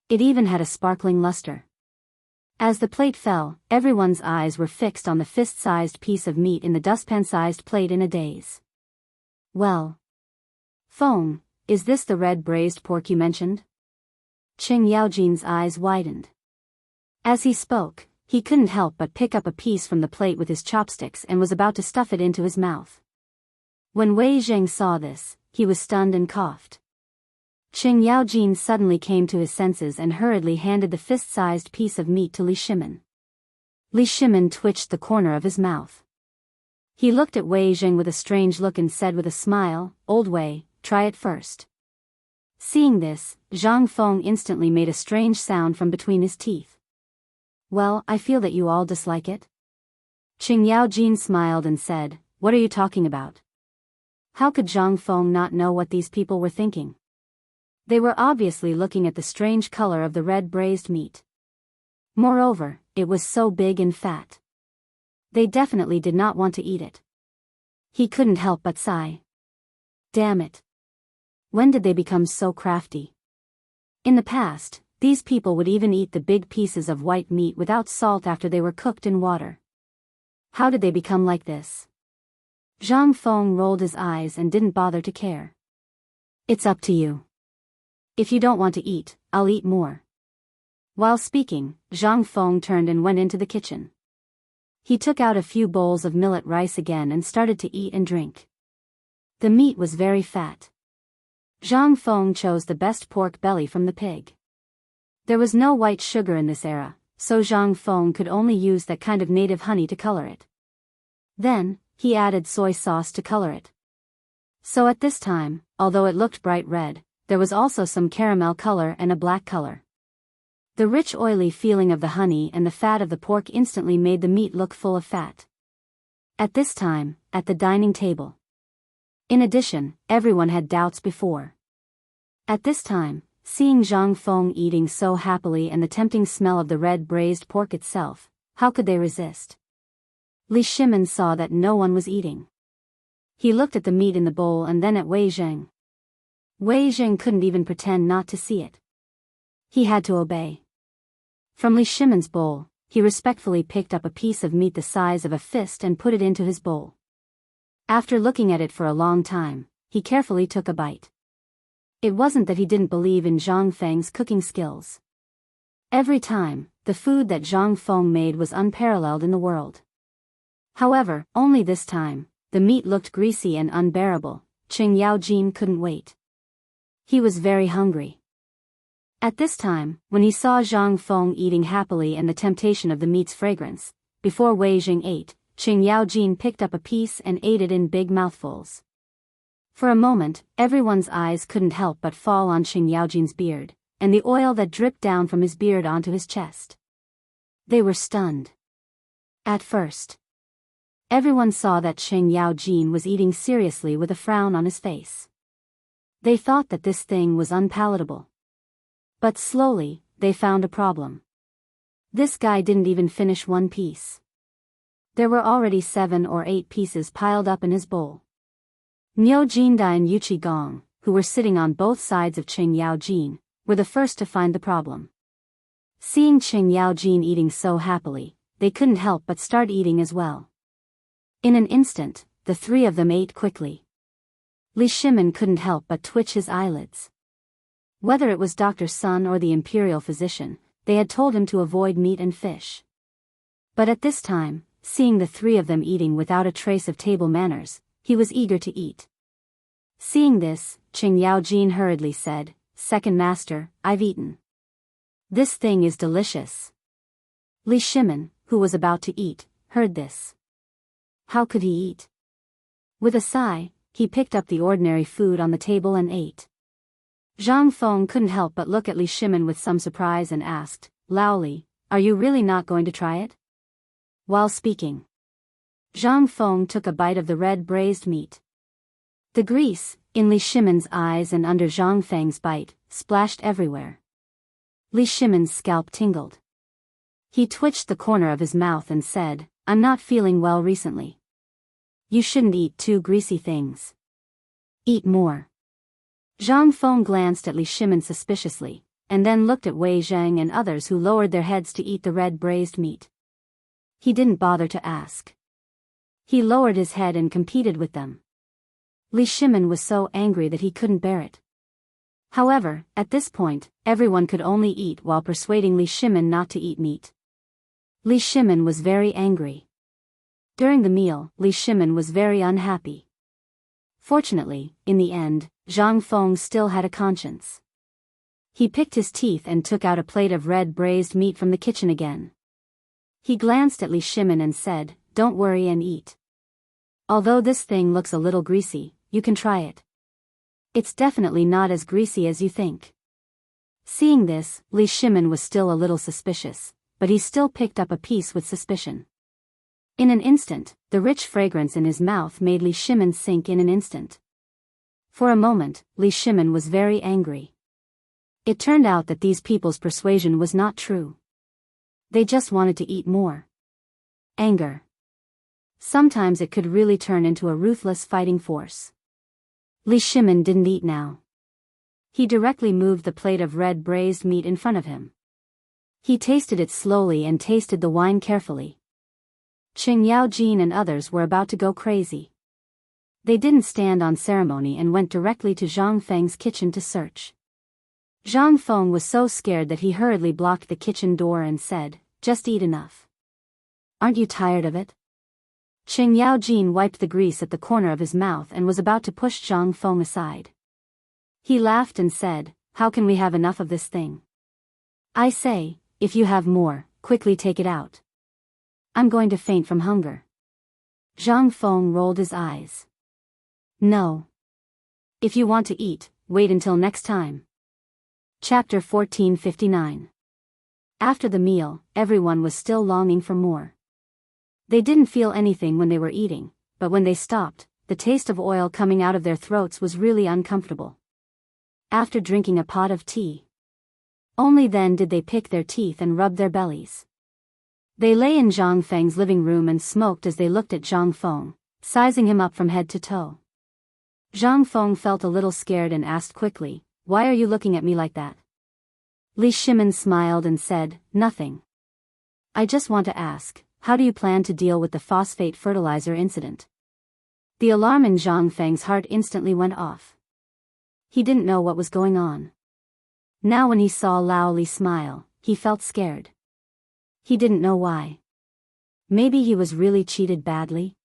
S1: It even had a sparkling luster. As the plate fell, everyone's eyes were fixed on the fist-sized piece of meat in the dustpan-sized plate in a daze. Well, Feng, is this the red braised pork you mentioned? Qing Yaojin's eyes widened. As he spoke, he couldn't help but pick up a piece from the plate with his chopsticks and was about to stuff it into his mouth. When Wei Zheng saw this, he was stunned and coughed. Qing Yaojin suddenly came to his senses and hurriedly handed the fist-sized piece of meat to Li Shimin. Li Shimin twitched the corner of his mouth. He looked at Wei Zheng with a strange look and said with a smile, "Old Wei, try it first." Seeing this, Zhang Feng instantly made a strange sound from between his teeth. "Well, I feel that you all dislike it." Qing Yaojin smiled and said, "What are you talking about?" How could Zhang Feng not know what these people were thinking? They were obviously looking at the strange color of the red braised meat. Moreover, it was so big and fat. They definitely did not want to eat it. He couldn't help but sigh. Damn it. When did they become so crafty? In the past, these people would even eat the big pieces of white meat without salt after they were cooked in water. How did they become like this? Zhang Feng rolled his eyes and didn't bother to care. It's up to you. If you don't want to eat, I'll eat more. While speaking, Zhang Feng turned and went into the kitchen. He took out a few bowls of millet rice again and started to eat and drink. The meat was very fat. Zhang Feng chose the best pork belly from the pig. There was no white sugar in this era, so Zhang Feng could only use that kind of native honey to color it. Then, he added soy sauce to color it. So at this time, although it looked bright red, there was also some caramel color and a black color. The rich oily feeling of the honey and the fat of the pork instantly made the meat look full of fat. At this time, at the dining table. In addition, everyone had doubts before. At this time, seeing Zhang Feng eating so happily and the tempting smell of the red braised pork itself, how could they resist? Li Shimin saw that no one was eating. He looked at the meat in the bowl and then at Wei Zheng. Wei Zheng couldn't even pretend not to see it. He had to obey. From Li Shimin's bowl, he respectfully picked up a piece of meat the size of a fist and put it into his bowl. After looking at it for a long time, he carefully took a bite. It wasn't that he didn't believe in Zhang Feng's cooking skills. Every time, the food that Zhang Feng made was unparalleled in the world. However, only this time, the meat looked greasy and unbearable. Qing Yaojin couldn't wait. He was very hungry. At this time, when he saw Zhang Feng eating happily and the temptation of the meat's fragrance, before Wei Zheng ate, Qing Yaojin picked up a piece and ate it in big mouthfuls. For a moment, everyone's eyes couldn't help but fall on Qing Yaojin's beard, and the oil that dripped down from his beard onto his chest. They were stunned. At first, everyone saw that Qing Yaojin was eating seriously with a frown on his face. They thought that this thing was unpalatable. But slowly, they found a problem. This guy didn't even finish one piece. There were already 7 or 8 pieces piled up in his bowl. Niu Jindai and Yuchi Gong, who were sitting on both sides of Qing Yaojin, were the first to find the problem. Seeing Qing Yaojin eating so happily, they couldn't help but start eating as well. In an instant, the 3 of them ate quickly. Li Shimin couldn't help but twitch his eyelids. Whether it was Dr. Sun or the imperial physician, they had told him to avoid meat and fish. But at this time, seeing the 3 of them eating without a trace of table manners, he was eager to eat. Seeing this, Qing Yaojin hurriedly said, "Second master, I've eaten. This thing is delicious." Li Shimin, who was about to eat, heard this. How could he eat? With a sigh, he picked up the ordinary food on the table and ate. Zhang Feng couldn't help but look at Li Shimin with some surprise and asked, Lao Li, are you really not going to try it? While speaking, Zhang Feng took a bite of the red braised meat. The grease, in Li Shimin's eyes and under Zhang Feng's bite, splashed everywhere. Li Shimin's scalp tingled. He twitched the corner of his mouth and said, I'm not feeling well recently. You shouldn't eat too greasy things. Eat more. Zhang Feng glanced at Li Shimin suspiciously, and then looked at Wei Zheng and others who lowered their heads to eat the red braised meat. He didn't bother to ask. He lowered his head and competed with them. Li Shimin was so angry that he couldn't bear it. However, at this point, everyone could only eat while persuading Li Shimin not to eat meat. Li Shimin was very angry. During the meal, Li Shimin was very unhappy. Fortunately, in the end, Zhang Feng still had a conscience. He picked his teeth and took out a plate of red braised meat from the kitchen again. He glanced at Li Shimin and said, Don't worry and eat. Although this thing looks a little greasy, you can try it. It's definitely not as greasy as you think. Seeing this, Li Shimin was still a little suspicious, but he still picked up a piece with suspicion. In an instant, the rich fragrance in his mouth made Li Shimin sink in an instant. For a moment, Li Shimin was very angry. It turned out that these people's persuasion was not true. They just wanted to eat more. Anger. Sometimes it could really turn into a ruthless fighting force. Li Shimin didn't eat now. He directly moved the plate of red braised meat in front of him. He tasted it slowly and tasted the wine carefully. Qing Yaojin and others were about to go crazy. They didn't stand on ceremony and went directly to Zhang Feng's kitchen to search. Zhang Feng was so scared that he hurriedly blocked the kitchen door and said, Just eat enough. Aren't you tired of it? Qing Yaojin wiped the grease at the corner of his mouth and was about to push Zhang Feng aside. He laughed and said, How can we have enough of this thing? I say, if you have more, quickly take it out. I'm going to faint from hunger. Zhang Feng rolled his eyes. No. If you want to eat, wait until next time. Chapter 1459. After the meal, everyone was still longing for more. They didn't feel anything when they were eating, but when they stopped, the taste of oil coming out of their throats was really uncomfortable. After drinking a pot of tea, only then did they pick their teeth and rub their bellies. They lay in Zhang Feng's living room and smoked as they looked at Zhang Feng, sizing him up from head to toe. Zhang Feng felt a little scared and asked quickly, Why are you looking at me like that? Li Shimin smiled and said, Nothing. I just want to ask, how do you plan to deal with the phosphate fertilizer incident? The alarm in Zhang Feng's heart instantly went off. He didn't know what was going on. Now when he saw Lao Li smile, he felt scared. He didn't know why. Maybe he was really cheated badly?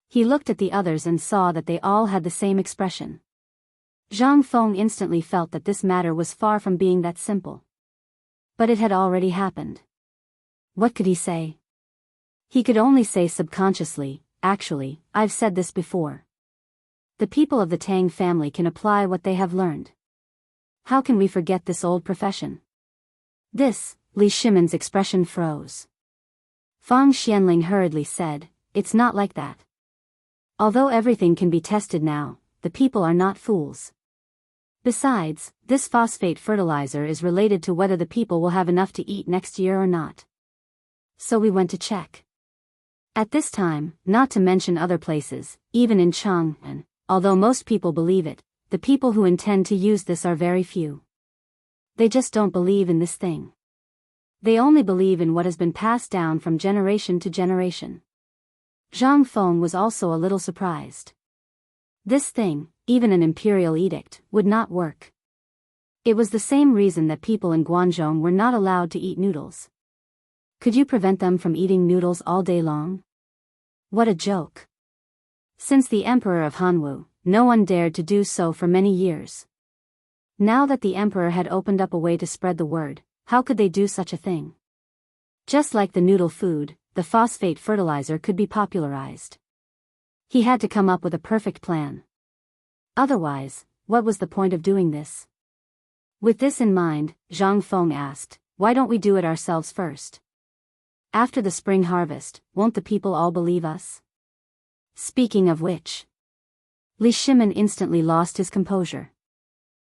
S1: He looked at the others and saw that they all had the same expression. Zhang Feng instantly felt that this matter was far from being that simple. But it had already happened. What could he say? He could only say subconsciously, Actually, I've said this before. The people of the Tang family can apply what they have learned. How can we forget this old profession? This, Li Shimin's expression froze. Fang Xianling hurriedly said, It's not like that. Although everything can be tested now, the people are not fools. Besides, this phosphate fertilizer is related to whether the people will have enough to eat next year or not. So we went to check. At this time, not to mention other places, even in Chang'an, although most people believe it, the people who intend to use this are very few. They just don't believe in this thing. They only believe in what has been passed down from generation to generation. Zhang Feng was also a little surprised. This thing, even an imperial edict, would not work. It was the same reason that people in Guangzhou were not allowed to eat noodles. Could you prevent them from eating noodles all day long? What a joke. Since the emperor of Hanwu, no one dared to do so for many years. Now that the emperor had opened up a way to spread the word, how could they do such a thing? Just like the noodle food, the phosphate fertilizer could be popularized. He had to come up with a perfect plan. Otherwise, what was the point of doing this? With this in mind, Zhang Feng asked, why don't we do it ourselves first? After the spring harvest, won't the people all believe us? Speaking of which, Li Shimin instantly lost his composure.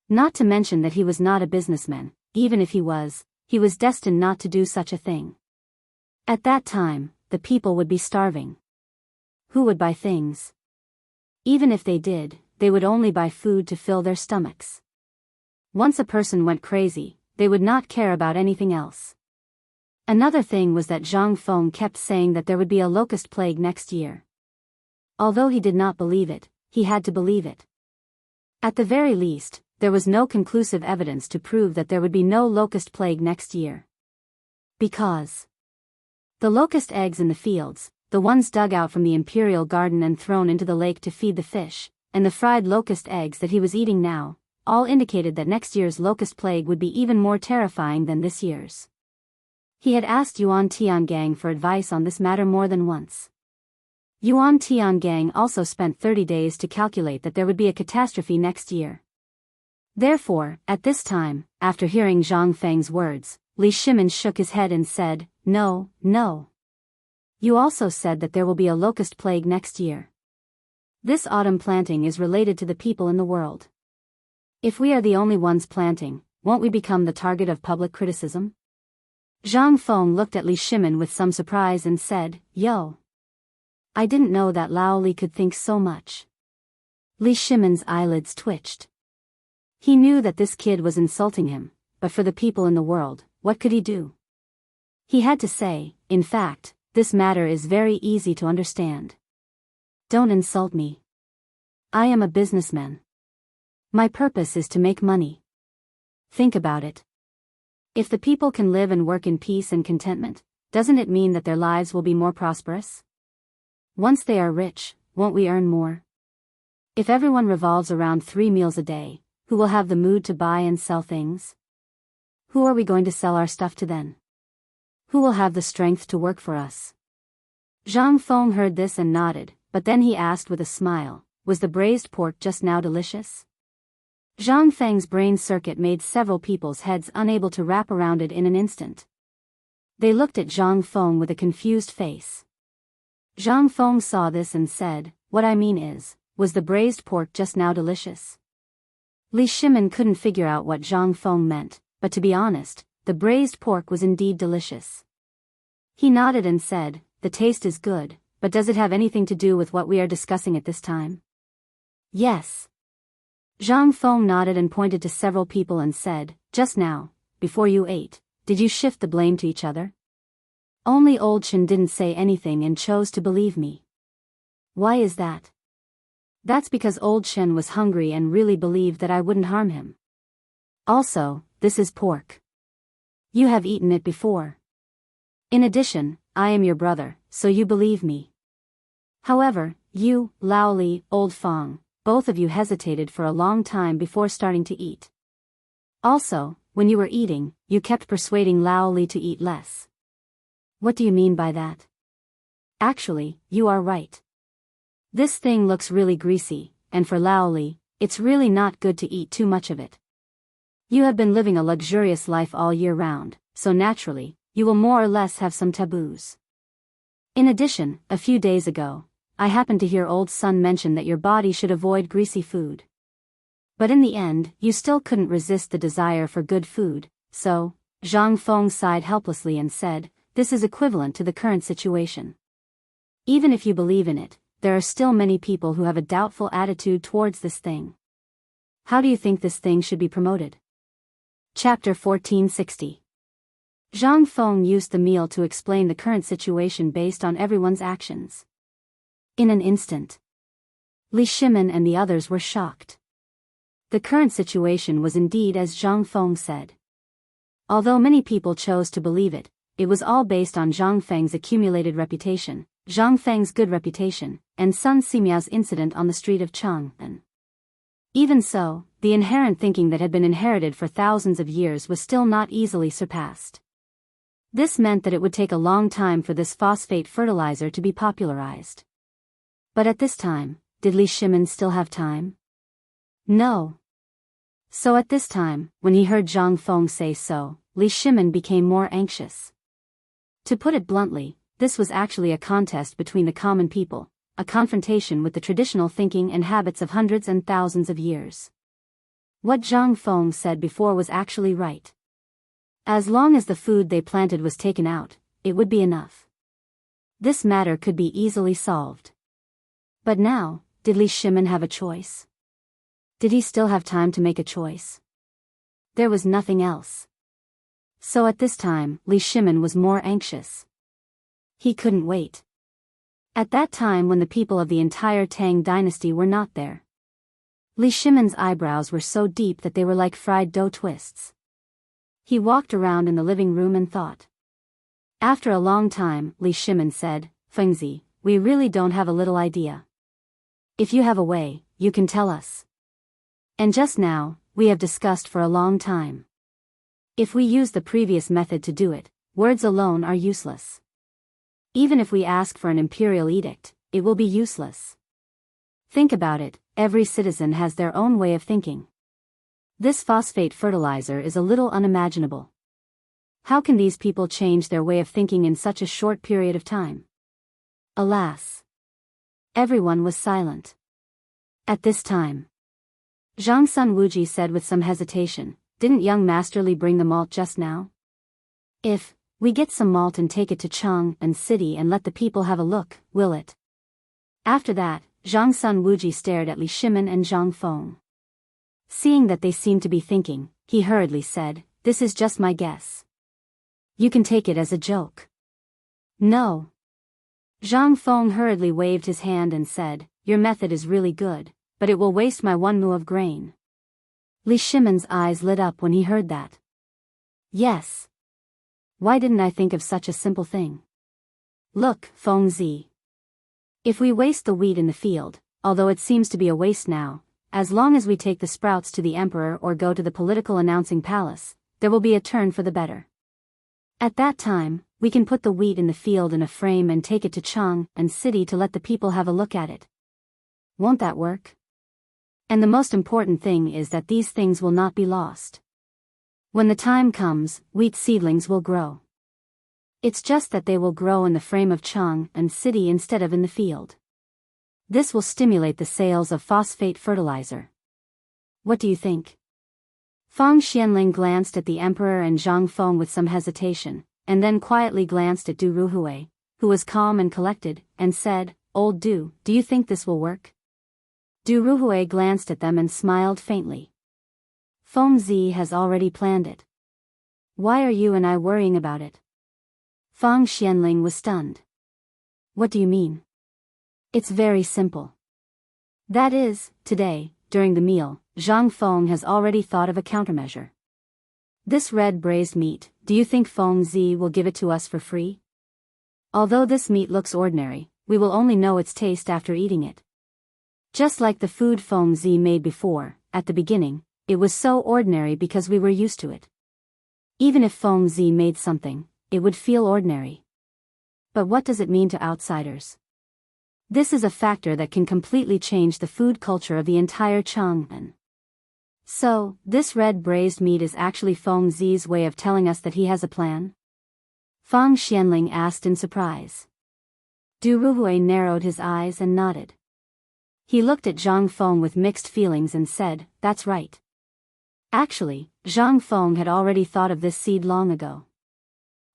S1: Not to mention that he was not a businessman. Even if he was destined not to do such a thing. At that time, the people would be starving. Who would buy things? Even if they did, they would only buy food to fill their stomachs. Once a person went crazy, they would not care about anything else. Another thing was that Zhang Feng kept saying that there would be a locust plague next year. Although he did not believe it, he had to believe it. At the very least, there was no conclusive evidence to prove that there would be no locust plague next year. Because the locust eggs in the fields, the ones dug out from the imperial garden and thrown into the lake to feed the fish, and the fried locust eggs that he was eating now, all indicated that next year's locust plague would be even more terrifying than this year's. He had asked Yuan Tiangang for advice on this matter more than once. Yuan Tiangang also spent 30 days to calculate that there would be a catastrophe next year. Therefore, at this time, after hearing Zhang Feng's words, Li Shimin shook his head and said, No. You also said that there will be a locust plague next year. This autumn planting is related to the people in the world. If we are the only ones planting, won't we become the target of public criticism? Zhang Feng looked at Li Shimin with some surprise and said, Yo. I didn't know that Lao Li could think so much. Li Shimin's eyelids twitched. He knew that this kid was insulting him, but for the people in the world, what could he do? He had to say, in fact, this matter is very easy to understand. Don't insult me. I am a businessman. My purpose is to make money. Think about it. If the people can live and work in peace and contentment, doesn't it mean that their lives will be more prosperous? Once they are rich, won't we earn more? If everyone revolves around 3 meals a day, who will have the mood to buy and sell things? Who are we going to sell our stuff to then? Who will have the strength to work for us? Zhang Feng heard this and nodded, but then he asked with a smile, was the braised pork just now delicious? Zhang Feng's brain circuit made several people's heads unable to wrap around it in an instant. They looked at Zhang Feng with a confused face. Zhang Feng saw this and said, what I mean is, was the braised pork just now delicious? Li Shimin couldn't figure out what Zhang Feng meant, but to be honest, the braised pork was indeed delicious. He nodded and said, the taste is good, but does it have anything to do with what we are discussing at this time? Yes. Zhang Feng nodded and pointed to several people and said, just now, before you ate, did you shift the blame to each other? Only Old Chen didn't say anything and chose to believe me. Why is that? That's because Old Chen was hungry and really believed that I wouldn't harm him. Also, this is pork. You have eaten it before. In addition, I am your brother, so you believe me. However, you, Lao Li, Old Fang, both of you hesitated for a long time before starting to eat. Also, when you were eating, you kept persuading Lao Li to eat less. What do you mean by that? Actually, you are right. This thing looks really greasy, and for Lao Li, it's really not good to eat too much of it. You have been living a luxurious life all year round, so naturally, you will more or less have some taboos. In addition, a few days ago, I happened to hear Old Sun mention that your body should avoid greasy food. But in the end, you still couldn't resist the desire for good food, so, Zhang Feng sighed helplessly and said, this is equivalent to the current situation. Even if you believe in it, there are still many people who have a doubtful attitude towards this thing. How do you think this thing should be promoted? Chapter 1460. Zhang Feng used the meal to explain the current situation based on everyone's actions. In an instant, Li Shimin and the others were shocked. The current situation was indeed as Zhang Feng said. Although many people chose to believe it, it was all based on Zhang Feng's accumulated reputation, Zhang Feng's good reputation, and Sun Simiao's incident on the street of Chang'an. Even so, the inherent thinking that had been inherited for thousands of years was still not easily surpassed. This meant that it would take a long time for this phosphate fertilizer to be popularized. But at this time, did Li Shimin still have time? No. So at this time, when he heard Zhang Feng say so, Li Shimin became more anxious. To put it bluntly, this was actually a contest between the common people, a confrontation with the traditional thinking and habits of hundreds and thousands of years. What Zhang Feng said before was actually right. As long as the food they planted was taken out, it would be enough. This matter could be easily solved. But now, did Li Shimin have a choice? Did he still have time to make a choice? There was nothing else. So at this time, Li Shimin was more anxious. He couldn't wait. At that time when the people of the entire Tang dynasty were not there. Li Shimin's eyebrows were so deep that they were like fried dough twists. He walked around in the living room and thought. After a long time, Li Shimin said, "Fengzi, we really don't have a little idea. If you have a way, you can tell us. And just now, we have discussed for a long time. If we use the previous method to do it, words alone are useless. Even if we ask for an imperial edict, it will be useless. Think about it, every citizen has their own way of thinking. This phosphate fertilizer is a little unimaginable. How can these people change their way of thinking in such a short period of time?" Alas! Everyone was silent. At this time, Zhang Sun Wuji said with some hesitation, "Didn't young Master Li bring the malt just now? If we get some malt and take it to Chang'an City and let the people have a look, will it?" After that, Zhang Sun Wuji stared at Li Shimin and Zhang Feng. Seeing that they seemed to be thinking, he hurriedly said, "This is just my guess. You can take it as a joke." "No." Zhang Feng hurriedly waved his hand and said, "Your method is really good, but it will waste my 1 mu of grain." Li Shimin's eyes lit up when he heard that. "Yes. Why didn't I think of such a simple thing? Look, Feng Zi. If we waste the wheat in the field, although it seems to be a waste now, as long as we take the sprouts to the emperor or go to the political announcing palace, there will be a turn for the better. At that time, we can put the wheat in the field in a frame and take it to Chang'an City to let the people have a look at it. Won't that work? And the most important thing is that these things will not be lost. When the time comes, wheat seedlings will grow. It's just that they will grow in the frame of Chang'an City instead of in the field. This will stimulate the sales of phosphate fertilizer. What do you think?" Fang Xianling glanced at the emperor and Zhang Feng with some hesitation, and then quietly glanced at Du Ruhui, who was calm and collected, and said, "Old Du, do you think this will work?" Du Ruhui glanced at them and smiled faintly. "Feng Zi has already planned it. Why are you and I worrying about it?" Fang Xianling was stunned. "What do you mean?" "It's very simple. That is, today, during the meal, Zhang Feng has already thought of a countermeasure. This red braised meat, do you think Feng Zi will give it to us for free? Although this meat looks ordinary, we will only know its taste after eating it. Just like the food Feng Zi made before, at the beginning, it was so ordinary because we were used to it. Even if Feng Zi made something, it would feel ordinary. But what does it mean to outsiders? This is a factor that can completely change the food culture of the entire Chang'an. So, this red braised meat is actually Feng Zi's way of telling us that he has a plan?" Fang Xianling asked in surprise. Du Ruhui narrowed his eyes and nodded. He looked at Zhang Feng with mixed feelings and said, "That's right." Actually, Zhang Feng had already thought of this seed long ago.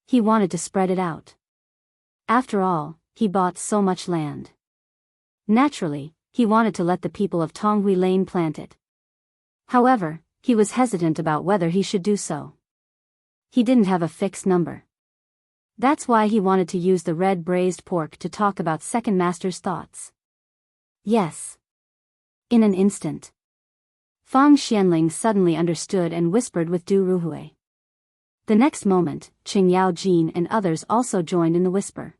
S1: He wanted to spread it out. After all, he bought so much land. Naturally, he wanted to let the people of Tonghui Lane plant it. However, he was hesitant about whether he should do so. He didn't have a fixed number. That's why he wanted to use the red braised pork to talk about Second Master's thoughts. Yes. In an instant. Fang Xianling suddenly understood and whispered with Du Ruhui. The next moment, Qingyao Jin and others also joined in the whisper.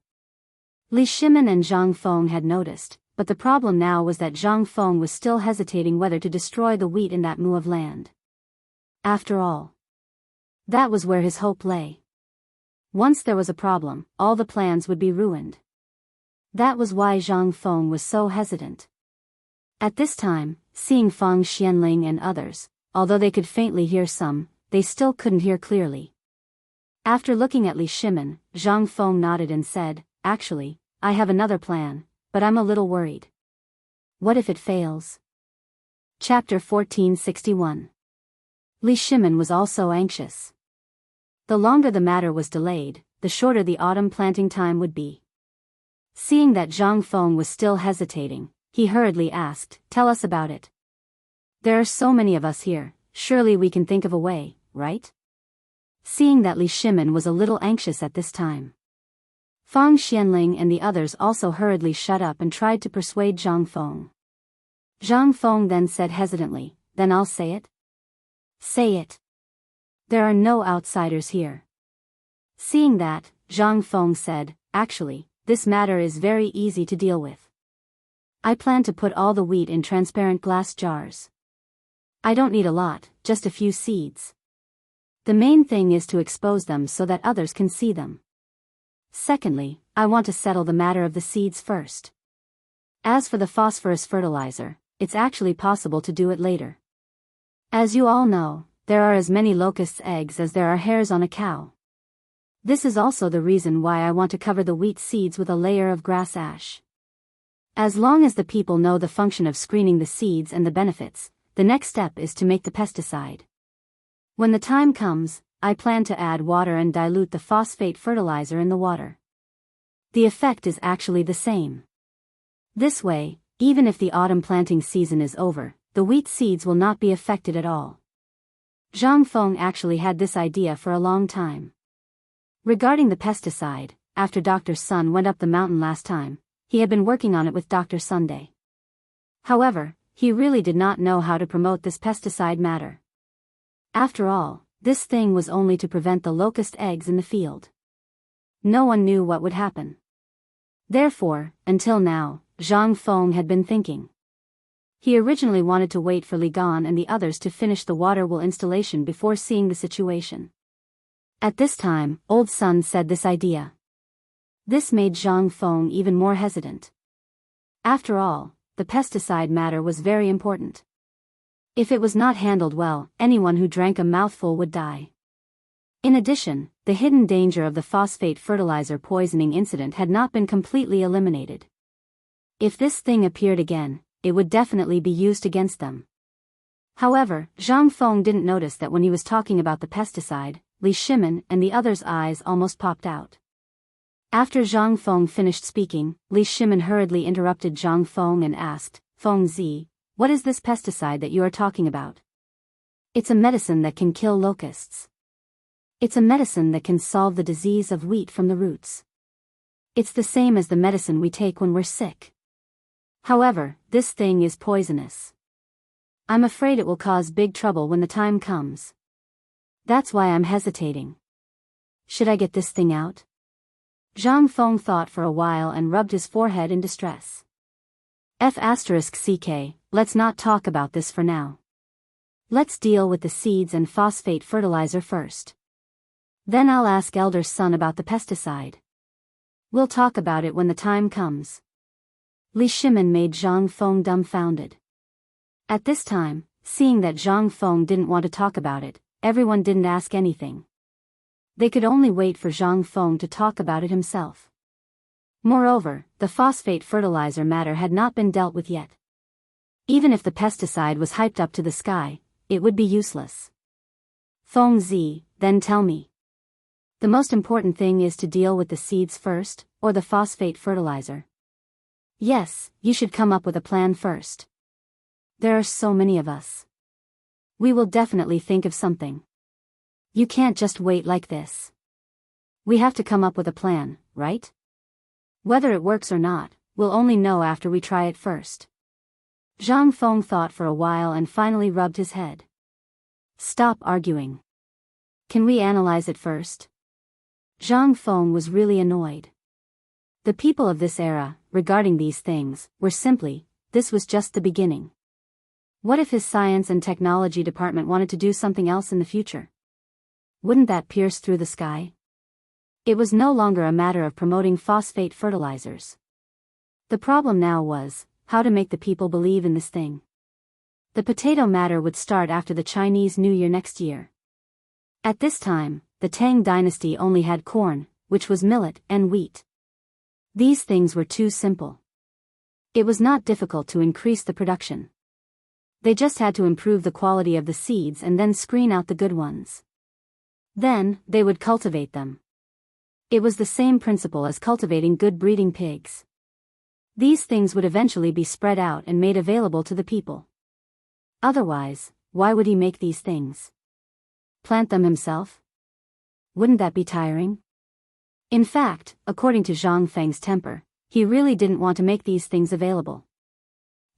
S1: Li Shimin and Zhang Feng had noticed, but the problem now was that Zhang Feng was still hesitating whether to destroy the wheat in that mu of land. After all, that was where his hope lay. Once there was a problem, all the plans would be ruined. That was why Zhang Feng was so hesitant. At this time, seeing Feng Xianling and others, although they could faintly hear some, they still couldn't hear clearly. After looking at Li Shimin, Zhang Feng nodded and said, "Actually, I have another plan, but I'm a little worried." What if it fails? Chapter 1461. Li Shimin was also anxious. The longer the matter was delayed, the shorter the autumn planting time would be. Seeing that Zhang Feng was still hesitating, he hurriedly asked, "Tell us about it. There are so many of us here, surely we can think of a way, right?" Seeing that Li Shimin was a little anxious at this time, Feng Xianling and the others also hurriedly shut up and tried to persuade Zhang Feng. Zhang Feng then said hesitantly, "Then I'll say it." "Say it. There are no outsiders here." Seeing that, Zhang Feng said, "Actually, this matter is very easy to deal with. I plan to put all the wheat in transparent glass jars. I don't need a lot, just a few seeds. The main thing is to expose them so that others can see them. Secondly, I want to settle the matter of the seeds first. As for the phosphorus fertilizer, it's actually possible to do it later. As you all know, there are as many locusts' eggs as there are hairs on a cow. This is also the reason why I want to cover the wheat seeds with a layer of grass ash. As long as the people know the function of screening the seeds and the benefits, the next step is to make the pesticide. When the time comes, I plan to add water and dilute the phosphate fertilizer in the water. The effect is actually the same. This way, even if the autumn planting season is over, the wheat seeds will not be affected at all." Zhang Feng actually had this idea for a long time. Regarding the pesticide, after Dr. Sun went up the mountain last time, he had been working on it with Dr. Sunday. However, he really did not know how to promote this pesticide matter. After all, this thing was only to prevent the locust eggs in the field. No one knew what would happen. Therefore, until now, Zhang Feng had been thinking. He originally wanted to wait for Li Gan and the others to finish the water wheel installation before seeing the situation. At this time, Old Sun said this idea. This made Zhang Feng even more hesitant. After all, the pesticide matter was very important. If it was not handled well, anyone who drank a mouthful would die. In addition, the hidden danger of the phosphate fertilizer poisoning incident had not been completely eliminated. If this thing appeared again, it would definitely be used against them. However, Zhang Feng didn't notice that when he was talking about the pesticide, Li Shimin and the others' eyes almost popped out. After Zhang Feng finished speaking, Li Shimin hurriedly interrupted Zhang Feng and asked, "Feng Zi, what is this pesticide that you are talking about?" "It's a medicine that can kill locusts. It's a medicine that can solve the disease of wheat from the roots. It's the same as the medicine we take when we're sick. However, this thing is poisonous. I'm afraid it will cause big trouble when the time comes. That's why I'm hesitating. Should I get this thing out?" Zhang Feng thought for a while and rubbed his forehead in distress. F***ck, let's not talk about this for now. Let's deal with the seeds and phosphate fertilizer first. Then I'll ask Elder Sun about the pesticide. We'll talk about it when the time comes. Li Shimin made Zhang Feng dumbfounded. At this time, seeing that Zhang Feng didn't want to talk about it, everyone didn't ask anything. They could only wait for Zhang Feng to talk about it himself. Moreover, the phosphate fertilizer matter had not been dealt with yet. Even if the pesticide was hyped up to the sky, it would be useless. "Feng Zi, then tell me. The most important thing is to deal with the seeds first, or the phosphate fertilizer?" "Yes, you should come up with a plan first. There are so many of us. We will definitely think of something. You can't just wait like this. We have to come up with a plan, right? Whether it works or not, we'll only know after we try it first." Zhang Feng thought for a while and finally rubbed his head. "Stop arguing. Can we analyze it first?" Zhang Feng was really annoyed. The people of this era, regarding these things, were simply, this was just the beginning. What if his science and technology department wanted to do something else in the future? Wouldn't that pierce through the sky? It was no longer a matter of promoting phosphate fertilizers. The problem now was, how to make the people believe in this thing. The potato matter would start after the Chinese New Year next year. At this time, the Tang dynasty only had corn, which was millet, and wheat. These things were too simple. It was not difficult to increase the production. They just had to improve the quality of the seeds and then screen out the good ones. Then, they would cultivate them. It was the same principle as cultivating good breeding pigs. These things would eventually be spread out and made available to the people. Otherwise, why would he make these things? Plant them himself? Wouldn't that be tiring? In fact, according to Zhang Feng's temper, he really didn't want to make these things available.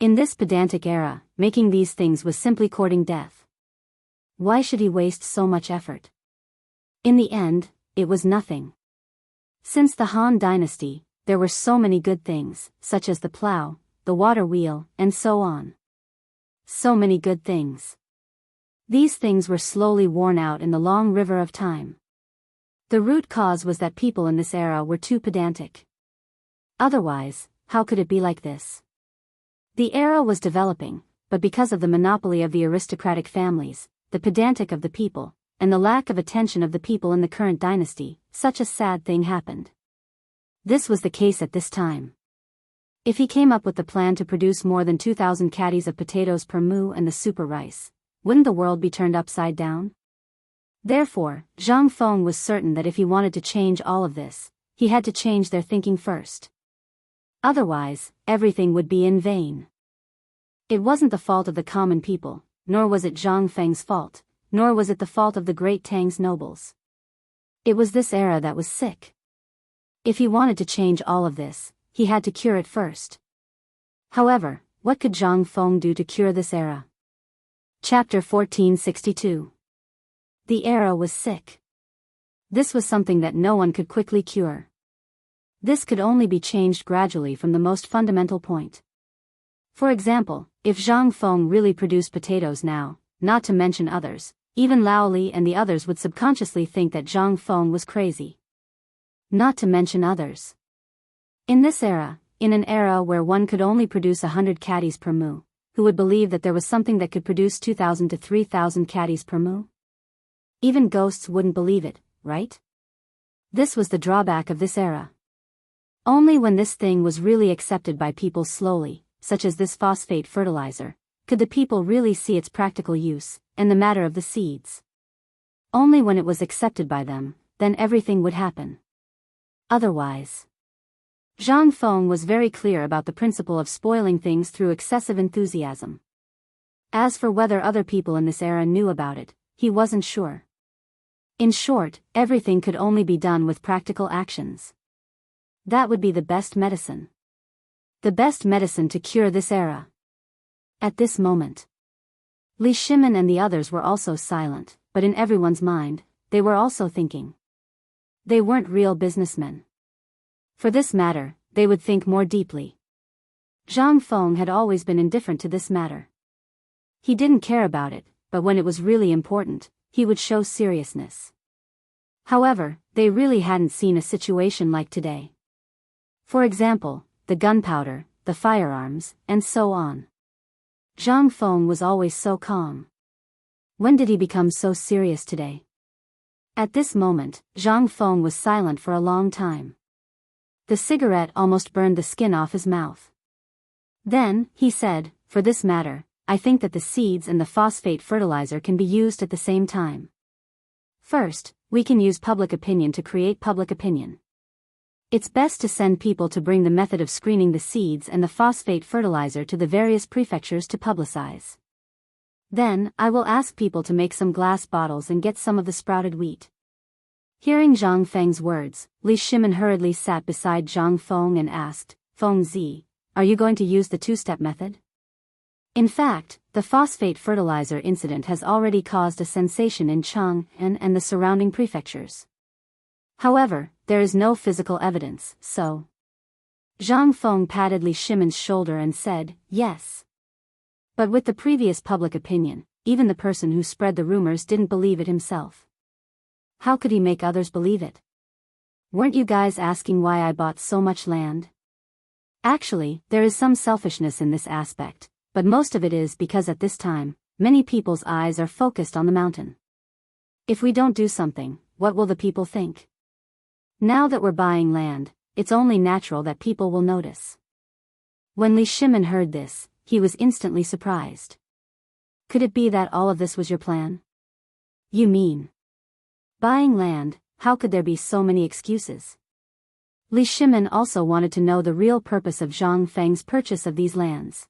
S1: In this pedantic era, making these things was simply courting death. Why should he waste so much effort? In the end, it was nothing. Since the Han dynasty, there were so many good things, such as the plow, the water wheel, and so on. So many good things. These things were slowly worn out in the long river of time. The root cause was that people in this era were too pedantic. Otherwise, how could it be like this? The era was developing, but because of the monopoly of the aristocratic families, the pedantic of the people, and the lack of attention of the people in the current dynasty, such a sad thing happened. This was the case at this time. If he came up with the plan to produce more than 2,000 caddies of potatoes per moo and the super rice, wouldn't the world be turned upside down? Therefore, Zhang Feng was certain that if he wanted to change all of this, he had to change their thinking first. Otherwise, everything would be in vain. It wasn't the fault of the common people, nor was it Zhang Feng's fault, nor was it the fault of the great Tang's nobles. It was this era that was sick. If he wanted to change all of this, he had to cure it first. However, what could Zhang Feng do to cure this era? Chapter 1462. The era was sick. This was something that no one could quickly cure. This could only be changed gradually from the most fundamental point. For example, if Zhang Feng really produced potatoes now, not to mention others, even Lao Li and the others would subconsciously think that Zhang Feng was crazy. Not to mention others. In this era, in an era where one could only produce 100 caddies per moo, who would believe that there was something that could produce 2,000 to 3,000 caddies per moo? Even ghosts wouldn't believe it, right? This was the drawback of this era. Only when this thing was really accepted by people slowly, such as this phosphate fertilizer, could the people really see its practical use, and the matter of the seeds. Only when it was accepted by them, then everything would happen. Otherwise. Zhang Feng was very clear about the principle of spoiling things through excessive enthusiasm. As for whether other people in this era knew about it, he wasn't sure. In short, everything could only be done with practical actions. That would be the best medicine. The best medicine to cure this era. At this moment, Li Shimin and the others were also silent, but in everyone's mind, they were also thinking. They weren't real businessmen. For this matter, they would think more deeply. Zhang Feng had always been indifferent to this matter. He didn't care about it, but when it was really important, he would show seriousness. However, they really hadn't seen a situation like today. For example, the gunpowder, the firearms, and so on. Zhang Feng was always so calm. When did he become so serious today? At this moment, Zhang Feng was silent for a long time. The cigarette almost burned the skin off his mouth. Then, he said, "For this matter, I think that the seeds and the phosphate fertilizer can be used at the same time. First, we can use public opinion to create public opinion. It's best to send people to bring the method of screening the seeds and the phosphate fertilizer to the various prefectures to publicize. Then, I will ask people to make some glass bottles and get some of the sprouted wheat." Hearing Zhang Feng's words, Li Shimin hurriedly sat beside Zhang Feng and asked, "Feng Zi, are you going to use the two-step method?" In fact, the phosphate fertilizer incident has already caused a sensation in Chang'an and the surrounding prefectures. However, there is no physical evidence, so. Zhang Feng patted Li Shimin's shoulder and said, "Yes." But with the previous public opinion, even the person who spread the rumors didn't believe it himself. How could he make others believe it? Weren't you guys asking why I bought so much land? Actually, there is some selfishness in this aspect, but most of it is because at this time, many people's eyes are focused on the mountain. If we don't do something, what will the people think? Now that we're buying land, it's only natural that people will notice. When Li Shimin heard this, he was instantly surprised. Could it be that all of this was your plan? You mean buying land? How could there be so many excuses? Li Shimin also wanted to know the real purpose of Zhang Feng's purchase of these lands.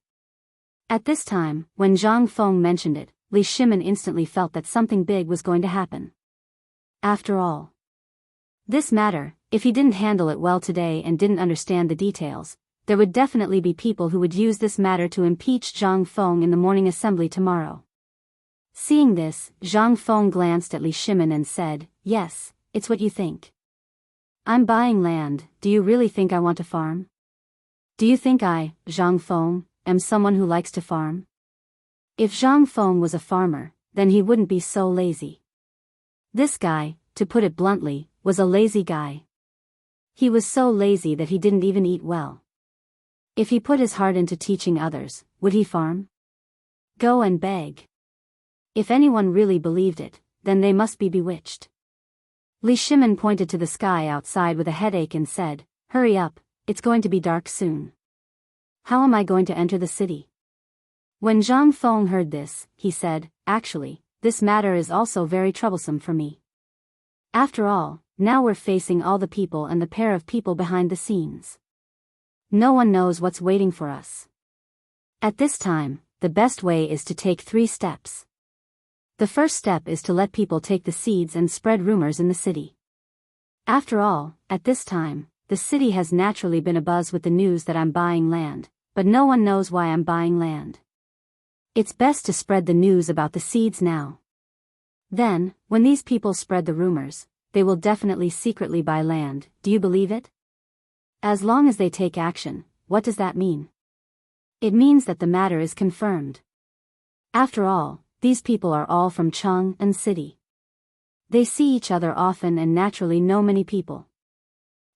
S1: At this time, when Zhang Feng mentioned it, Li Shimin instantly felt that something big was going to happen. After all, this matter, if he didn't handle it well today and didn't understand the details, there would definitely be people who would use this matter to impeach Zhang Feng in the morning assembly tomorrow. Seeing this, Zhang Feng glanced at Li Shimin and said, "Yes, it's what you think. I'm buying land. Do you really think I want to farm? Do you think I, Zhang Feng, am someone who likes to farm? If Zhang Feng was a farmer, then he wouldn't be so lazy. This guy, to put it bluntly, was a lazy guy. He was so lazy that he didn't even eat well. If he put his heart into teaching others, would he farm? Go and beg. If anyone really believed it, then they must be bewitched." Li Shimin pointed to the sky outside with a headache and said, "Hurry up, it's going to be dark soon. How am I going to enter the city?" When Zhang Feng heard this, he said, "Actually, this matter is also very troublesome for me. After all, now we're facing all the people and the pair of people behind the scenes. No one knows what's waiting for us. At this time, the best way is to take 3 steps. The first step is to let people take the seeds and spread rumors in the city. After all, at this time, the city has naturally been abuzz with the news that I'm buying land, but no one knows why I'm buying land. It's best to spread the news about the seeds now. Then, when these people spread the rumors, they will definitely secretly buy land. Do you believe it? As long as they take action, what does that mean? It means that the matter is confirmed. After all, these people are all from Chang'an City. They see each other often and naturally know many people.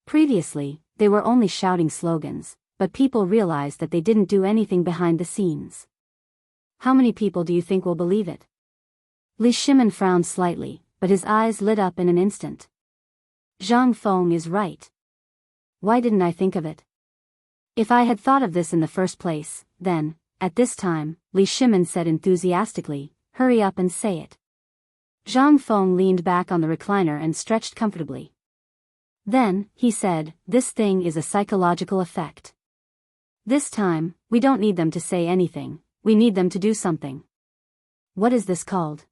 S1: Previously, they were only shouting slogans, but people realized that they didn't do anything behind the scenes. How many people do you think will believe it?" Li Shimin frowned slightly, but his eyes lit up in an instant. Zhang Feng is right. Why didn't I think of it? If I had thought of this in the first place, then, at this time, Li Shimin said enthusiastically, "Hurry up and say it." Zhang Feng leaned back on the recliner and stretched comfortably. Then, he said, "This thing is a psychological effect. This time, we don't need them to say anything, we need them to do something." "What is this called?"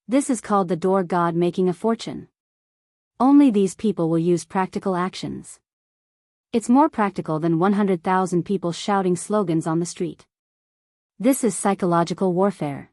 S1: "This is called the door god making a fortune. Only these people will use practical actions. It's more practical than 100,000 people shouting slogans on the street. This is psychological warfare.